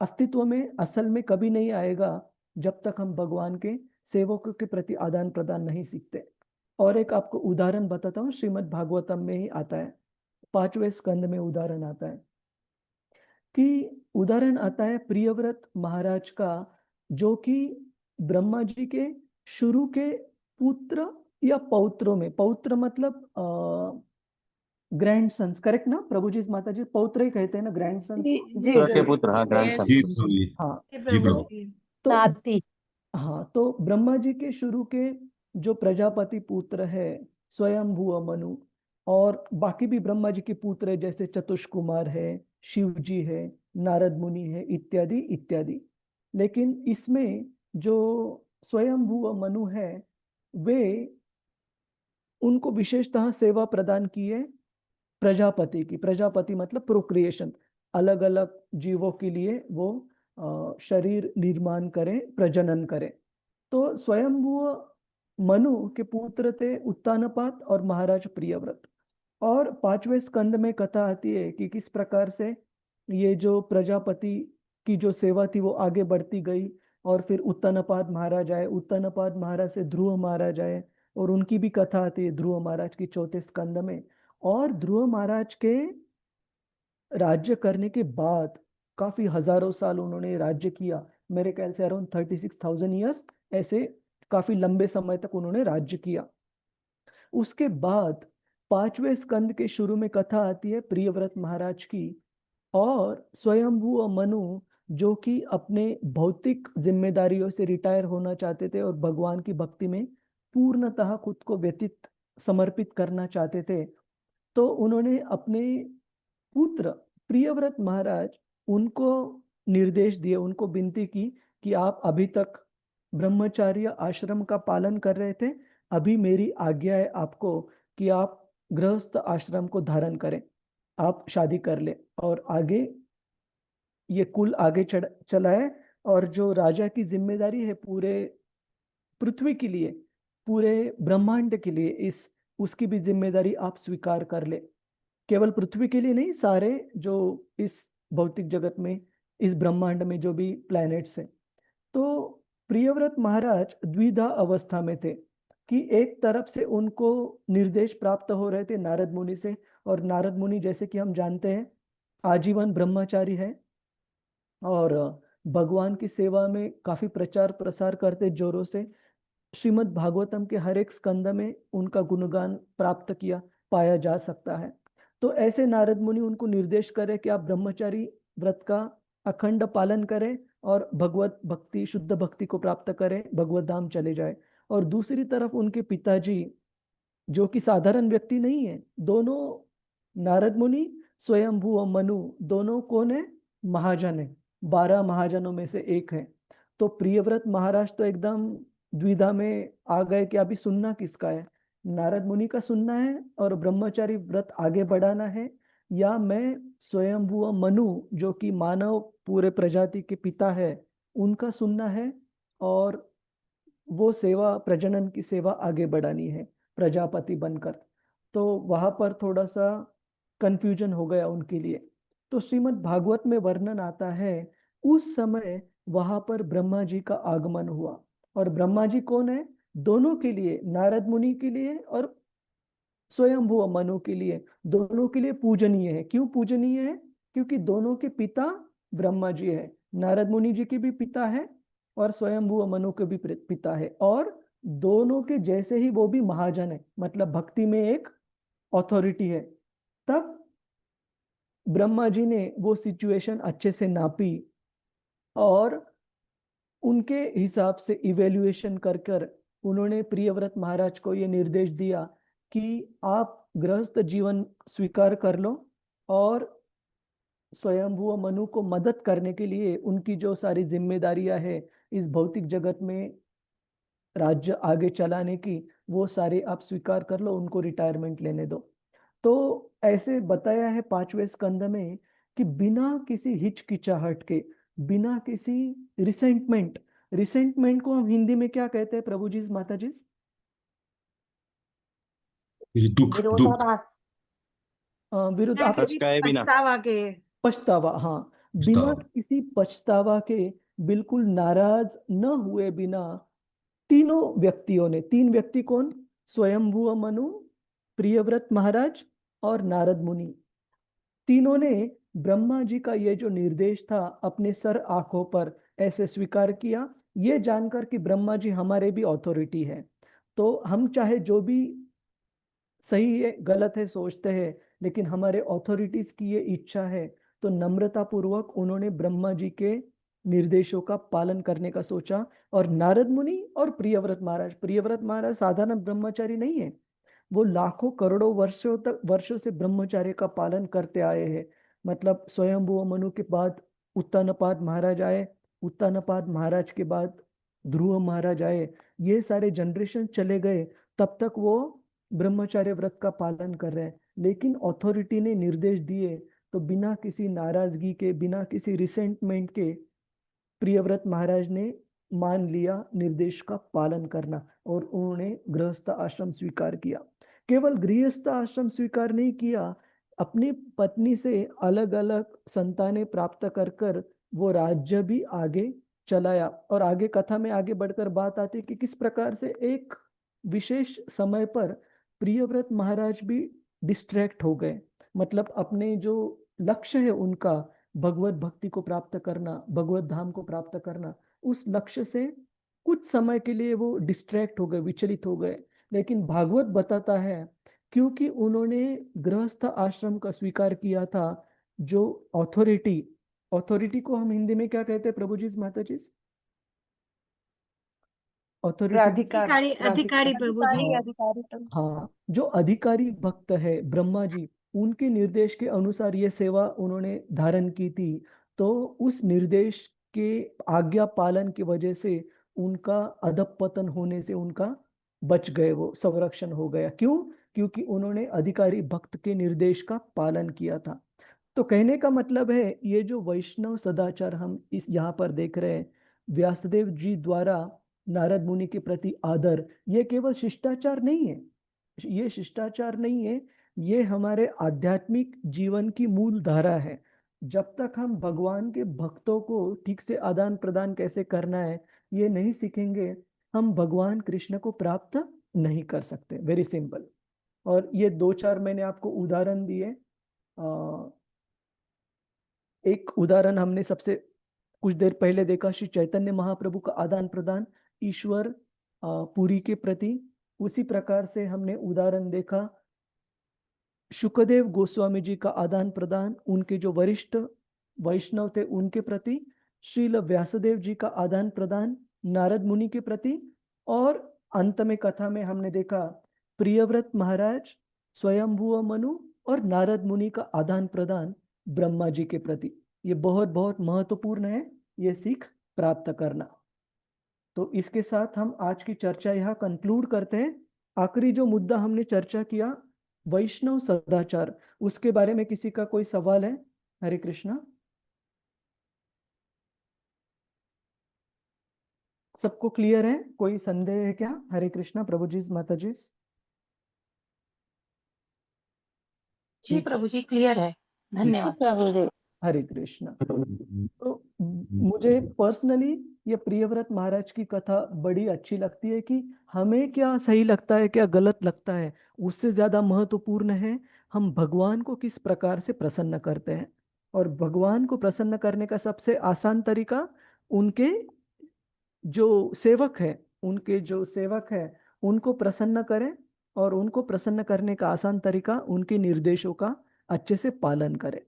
अस्तित्व में असल में कभी नहीं आएगा जब तक हम भगवान के सेवकों के प्रति आदान प्रदान नहीं सीखते। और एक आपको उदाहरण बताता हूँ, श्रीमद् भागवतम में ही आता है, 5वें स्कंद में उदाहरण आता है कि उदाहरण आता है प्रियव्रत महाराज का, जो कि ब्रह्मा जी के शुरू के पुत्र या पौत्रों में, पौत्र मतलब ग्रैंड सन्स, करेक्ट ना प्रभु जी? माता जी पौत्र ही कहते हैं ना, ग्रैंड सन्स। पुत्र के पुत्र, हाँ, ग्रैंडसन। जी प्रभु जी। हाँ जी प्रभु। तो नाती। हाँ, तो ब्रह्मा जी के शुरू के जो प्रजापति पुत्र है स्वयंभू मनु, और बाकी भी ब्रह्मा जी के पुत्र है, जैसे चतुष्कुमार है, शिव जी है, नारद मुनि है, इत्यादि इत्यादि। लेकिन इसमें जो स्वयंभू मनु है, वे उनको विशेषतः सेवा प्रदान की है प्रजापति की। प्रजापति मतलब प्रोक्रिएशन, अलग अलग जीवों के लिए वो शरीर निर्माण करें, प्रजनन करें। तो स्वयंभू मनु के पुत्र थे उत्तानपाद और महाराज प्रियव्रत। और 5वें स्कंद में कथा आती है कि किस प्रकार से ये जो प्रजापति की जो सेवा थी वो आगे बढ़ती गई, और फिर उत्तानपाद महाराज आए, उत्तानपाद महाराज से ध्रुव महाराज आए, और उनकी भी कथा आती है ध्रुव महाराज की 4थे स्कंद में। और ध्रुव महाराज के राज्य करने के बाद काफी हजारों साल उन्होंने राज्य किया, मेरे ख्याल से अराउंड 36,000 ईयर्स, ऐसे काफी लंबे समय तक उन्होंने राज्य किया। उसके बाद 5वें स्कंद के शुरू में कथा आती है प्रियव्रत महाराज की, और स्वयंभू मनु जो कि अपने भौतिक जिम्मेदारियों से रिटायर होना चाहते थे और भगवान की भक्ति में पूर्णतः खुद को व्यतीत समर्पित करना चाहते थे, तो उन्होंने अपने पुत्र प्रियव्रत महाराज उनको निर्देश दिए, उनको विनती की कि आप अभी तक ब्रह्मचार्य आश्रम का पालन कर रहे थे, अभी मेरी आज्ञा है आपको कि आप गृहस्थ आश्रम को धारण करें, आप शादी कर ले और आगे ये कुल आगे चलाए, और जो राजा की जिम्मेदारी है पूरे पृथ्वी के लिए, पूरे ब्रह्मांड के लिए, इस उसकी भी जिम्मेदारी आप स्वीकार कर ले। केवल पृथ्वी के लिए नहीं, सारे जो इस भौतिक जगत में, इस ब्रह्मांड में जो भी प्लैनेट्स हैं। तो प्रियव्रत महाराज द्विधा अवस्था में थे कि एक तरफ से उनको निर्देश प्राप्त हो रहे थे नारद मुनि से, और नारद मुनि जैसे कि हम जानते हैं आजीवन ब्रह्मचारी है, और भगवान की सेवा में काफी प्रचार प्रसार करते जोरों से। श्रीमद् भागवतम के हर एक स्कंद में उनका गुणगान प्राप्त किया पाया जा सकता है। तो ऐसे नारद मुनि उनको निर्देश करे कि आप ब्रह्मचारी व्रत का अखंड पालन करें और भगवत भक्ति, शुद्ध भक्ति को प्राप्त करें, भगवत धाम चले जाए। और दूसरी तरफ उनके पिताजी जो कि साधारण व्यक्ति नहीं है, दोनों नारद मुनि स्वयंभू और मनु दोनों कौन है? महाजन है, 12 महाजनों में से एक है। तो प्रियव्रत महाराज तो एकदम द्विधा में आ गए कि अभी सुनना किसका है, नारद मुनि का सुनना है और ब्रह्मचारी व्रत आगे बढ़ाना है, या मैं स्वयंभू मनु जो कि मानव पूरे प्रजाति के पिता है उनका सुनना है, और वो सेवा, प्रजनन की सेवा आगे बढ़ानी है प्रजापति बनकर। तो वहां पर थोड़ा सा कंफ्यूजन हो गया उनके लिए। तो श्रीमद् भागवत में वर्णन आता है उस समय वहां पर ब्रह्मा जी का आगमन हुआ, और ब्रह्मा जी कौन है? दोनों के लिए, नारद मुनि के लिए और स्वयंभू मनु के लिए, दोनों के लिए पूजनीय है। क्यों पूजनीय है? क्योंकि दोनों के पिता ब्रह्मा जी है, नारद मुनि जी के भी पिता है और स्वयंभू मनु के भी पिता है, और दोनों के जैसे ही वो भी महाजन है, मतलब भक्ति में एक अथॉरिटी है। तब ब्रह्मा जी ने वो सिचुएशन अच्छे से नापी और उनके हिसाब से इवेल्युएशन कर कर उन्होंने प्रियव्रत महाराज को ये निर्देश दिया कि आप गृहस्थ जीवन स्वीकार कर लो, और स्वयंभू मनु को मदद करने के लिए उनकी जो सारी जिम्मेदारियां है इस भौतिक जगत में राज्य आगे चलाने की, वो सारे आप स्वीकार कर लो, उनको रिटायरमेंट लेने दो। तो ऐसे बताया है 5वें स्कंद में कि बिना किसी हिचकिचाहट के, बिना किसी रिसेंटमेंट, रिसेंटमेंट को हम हिंदी में क्या कहते हैं प्रभु जी, माता जी? दुख, विरोधाभास, पछतावा के, पछतावा, हाँ, बिना किसी पछतावा के, बिल्कुल नाराज न हुए बिना तीनों व्यक्तियों ने, 3 व्यक्ति कौन? स्वयंभू मनु, प्रियव्रत महाराज और नारद मुनि, तीनों ने ब्रह्मा जी का ये जो निर्देश था अपने सर आंखों पर ऐसे स्वीकार किया, ये जानकर कि ब्रह्मा जी हमारे भी अथॉरिटी है। तो हम चाहे जो भी सही है गलत है सोचते हैं, लेकिन हमारे ऑथोरिटीज की ये इच्छा है, तो नम्रता पूर्वक उन्होंने ब्रह्मा जी के निर्देशों का पालन करने का सोचा। और नारद मुनि और प्रियव्रत महाराज साधारण ब्रह्मचारी नहीं है, वो लाखों करोड़ों वर्षों से ब्रह्मचर्य का पालन करते आए हैं। मतलब स्वयंभुव मनु के बाद उत्तानपाद महाराज आए, उत्तानपाद महाराज के बाद ध्रुव महाराज आए, ये सारे जनरेशन चले गए, तब तक वो ब्रह्मचर्य व्रत का पालन कर रहे हैं। लेकिन अथॉरिटी ने निर्देश दिए तो बिना किसी नाराजगी के, बिना किसी रिसेंटमेंट के प्रियव्रत महाराज ने मान लिया निर्देश का पालन करना, और उन्होंने गृहस्थ आश्रम स्वीकार किया। केवल गृहस्थ आश्रम स्वीकार नहीं किया, अपनी पत्नी से अलग अलग संतानें प्राप्त कर कर वो राज्य भी आगे चलाया। और आगे कथा में आगे बढ़कर बात आती कि किस प्रकार से एक विशेष समय पर प्रियव्रत महाराज भी डिस्ट्रैक्ट हो गए। मतलब अपने जो लक्ष्य है उनका भगवत भक्ति को प्राप्त करना, भगवत धाम को प्राप्त करना, उस लक्ष्य से कुछ समय के लिए वो डिस्ट्रैक्ट हो गए, विचलित हो गए। लेकिन भागवत बताता है क्योंकि उन्होंने गृहस्थ आश्रम का स्वीकार किया था, जो अथॉरिटी को हम हिंदी में क्या कहते हैं प्रभु जी, माता जी? अधिकारी अधिकारी प्रभु जी। हाँ, जो अधिकारी भक्त है ब्रह्मा जी, उनके निर्देश के अनुसार ये सेवा उन्होंने धारण की थी। तो उस निर्देश के आज्ञा पालन की वजह से उनका अधपतन होने से उनका बच गए, वो संरक्षण हो गया। क्यों? क्योंकि उन्होंने अधिकारी भक्त के निर्देश का पालन किया था। तो कहने का मतलब है, ये जो वैष्णव सदाचार हम इस यहाँ पर देख रहे हैं, व्यासदेव जी द्वारा नारद मुनि के प्रति आदर, ये केवल शिष्टाचार नहीं है, ये शिष्टाचार नहीं है, ये हमारे आध्यात्मिक जीवन की मूल धारा है। जब तक हम भगवान के भक्तों को ठीक से आदान प्रदान कैसे करना है ये नहीं सीखेंगे, हम भगवान कृष्ण को प्राप्त नहीं कर सकते। Very simple. और ये 2-4 मैंने आपको उदाहरण दिए। एक उदाहरण हमने सबसे कुछ देर पहले देखा, श्री चैतन्य महाप्रभु का आदान प्रदान ईश्वर पुरी के प्रति। उसी प्रकार से हमने उदाहरण देखा शुकदेव गोस्वामी जी का आदान प्रदान उनके जो वरिष्ठ वैष्णव थे उनके प्रति, श्रील व्यासदेव जी का आदान प्रदान नारद मुनि के प्रति, और अंत में कथा में हमने देखा प्रियव्रत महाराज, स्वयंभुव मनु और नारद मुनि का आदान प्रदान ब्रह्मा जी के प्रति। ये बहुत बहुत महत्वपूर्ण है ये सीख प्राप्त करना। तो इसके साथ हम आज की चर्चा यहाँ कंक्लूड करते हैं। आखिरी जो मुद्दा हमने चर्चा किया वैष्णव सदाचार, उसके बारे में किसी का कोई सवाल है? हरे कृष्णा। सबको क्लियर है? कोई संदेह है क्या? हरे कृष्णा प्रभु जी, माता जी। जी प्रभु जी, क्लियर है, धन्यवाद प्रभु जी। हरे कृष्णा। तो मुझे पर्सनली ये प्रियव्रत महाराज की कथा बड़ी अच्छी लगती है कि हमें क्या सही लगता है क्या गलत लगता है, उससे ज्यादा महत्वपूर्ण है हम भगवान को किस प्रकार से प्रसन्न करते हैं। और भगवान को प्रसन्न करने का सबसे आसान तरीका उनके जो सेवक है उनको प्रसन्न करें, और उनको प्रसन्न करने का आसान तरीका उनके निर्देशों का अच्छे से पालन करें।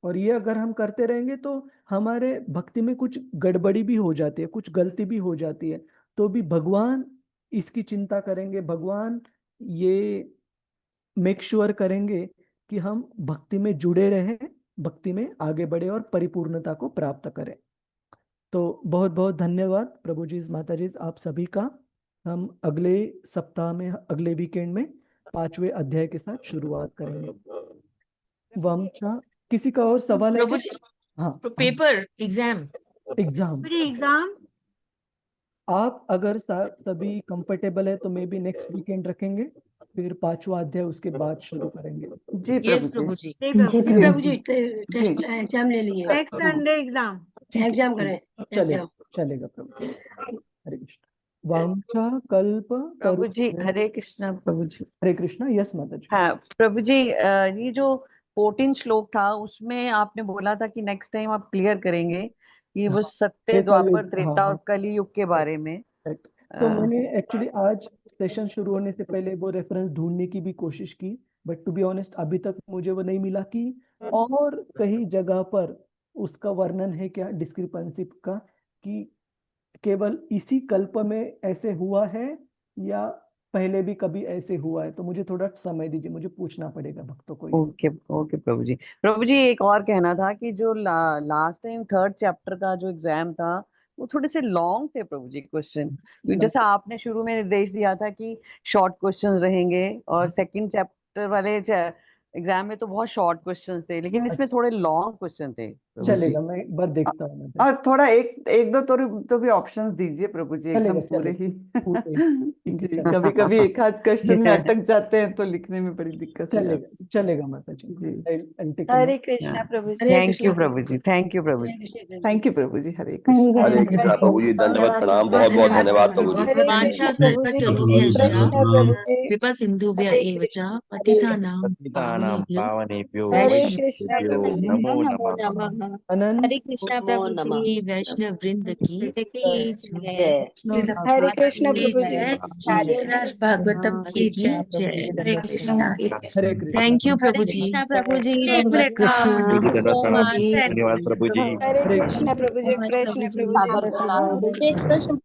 और ये अगर हम करते रहेंगे तो हमारे भक्ति में कुछ गड़बड़ी भी हो जाती है, कुछ गलती भी हो जाती है, तो भी भगवान इसकी चिंता करेंगे, भगवान ये मेक श्योर करेंगे कि हम भक्ति में जुड़े रहें, भक्ति में आगे बढ़े और परिपूर्णता को प्राप्त करें। तो बहुत बहुत धन्यवाद प्रभु जी, माता जी, आप सभी का। हम अगले सप्ताह में, अगले वीकेंड में 5वें अध्याय के साथ शुरुआत करेंगे। वंशा, किसी का और सवाल है प्रभु क्या? जी, हाँ, पेपर एग्जाम एग्जाम आप अगर सभी कंफर्टेबल है तो मे बी नेक्स्ट वीकेंड रखेंगे, फिर 5वां अध्याय उसके बाद शुरू करेंगे। जी यस प्रभु जी। प्रभु जी। प्रभु जी टेस्ट एग्जाम ले लिए, नेक्स्ट संडे एग्जाम। एग्जाम करें, चलेगा एग्जाम। चलेगा प्रभु जी। हरे कृष्ण। वांछा कल्प प्रभु जी हरे कृष्णा। प्रभु जी हरे कृष्णा। यस माता जी। हाँ प्रभु जी, ये जो 14 श्लोक था उसमें आपने बोला था कि नेक्स्ट टाइम आप क्लियर करेंगे कि वो सत्य, द्वापर, त्रेता और कली युग के बारे में। तो मैंने एक्चुअली आज सेशन शुरू होने से पहले वो रेफरेंस ढूंढने की भी कोशिश की, बट टू बी ऑनेस्ट अभी तक मुझे वो नहीं मिला कि और कहीं जगह पर उसका वर्णन है क्या डिस्क्रिपेंसी का, कि केवल इसी कल्प में ऐसे हुआ है या पहले भी कभी ऐसे हुआ है। तो मुझे थोड़ा समय दीजिए, मुझे पूछना पड़ेगा भक्तों को। ओके ओके प्रभु जी एक और कहना था कि जो लास्ट टाइम 3rd चैप्टर का जो एग्जाम था वो थोड़े से लॉन्ग थे प्रभु जी क्वेश्चन, जैसा आपने शुरू में निर्देश दिया था कि शॉर्ट क्वेश्चंस रहेंगे, और 2nd चैप्टर वाले एग्जाम में तो बहुत शॉर्ट क्वेश्चंस थे, लेकिन इसमें थोड़े लॉन्ग क्वेश्चन थे प्रभु जी। चलेगा, मैं एक बार देखता हूँ। और थोड़ा एक दो तो भी ऑप्शंस दीजिए प्रभु जी, एकदम पूरे ही। जी कभी कभी एक आध क्वेश्चन में अटक जाते हैं तो लिखने में बड़ी दिक्कत है। चलेगा माता जी। हरे कृष्णा प्रभु जी। थैंक यू प्रभु जी, थैंक यू प्रभु जी, थैंक यू प्रभु जी। हरे कृष्णा। हरे कृष्णा प्रभु जी, दंडवत प्रणाम, बहुत बहुत धन्यवाद प्रभु जी। वाञ्छा कल्पतरुभ्यश्च कृपा सिन्धुभ्य एव च पतितानां पावनेभ्यो नमो नमो नमः। हरे कृष्णा प्रभु नमः। जी। वैष्णव वृंद की जय। हरे कृष्णा प्रभु जी। श्रीराज भागवतम की जय जय। हरे कृष्णा। हरे कृष्णा। थैंक यू प्रभु जी। कृष्णा प्रभु जी। धन्यवाद प्रभु जी। हरे कृष्णा प्रभु जी। कृष्ण प्रभु जी। सादर प्रणाम।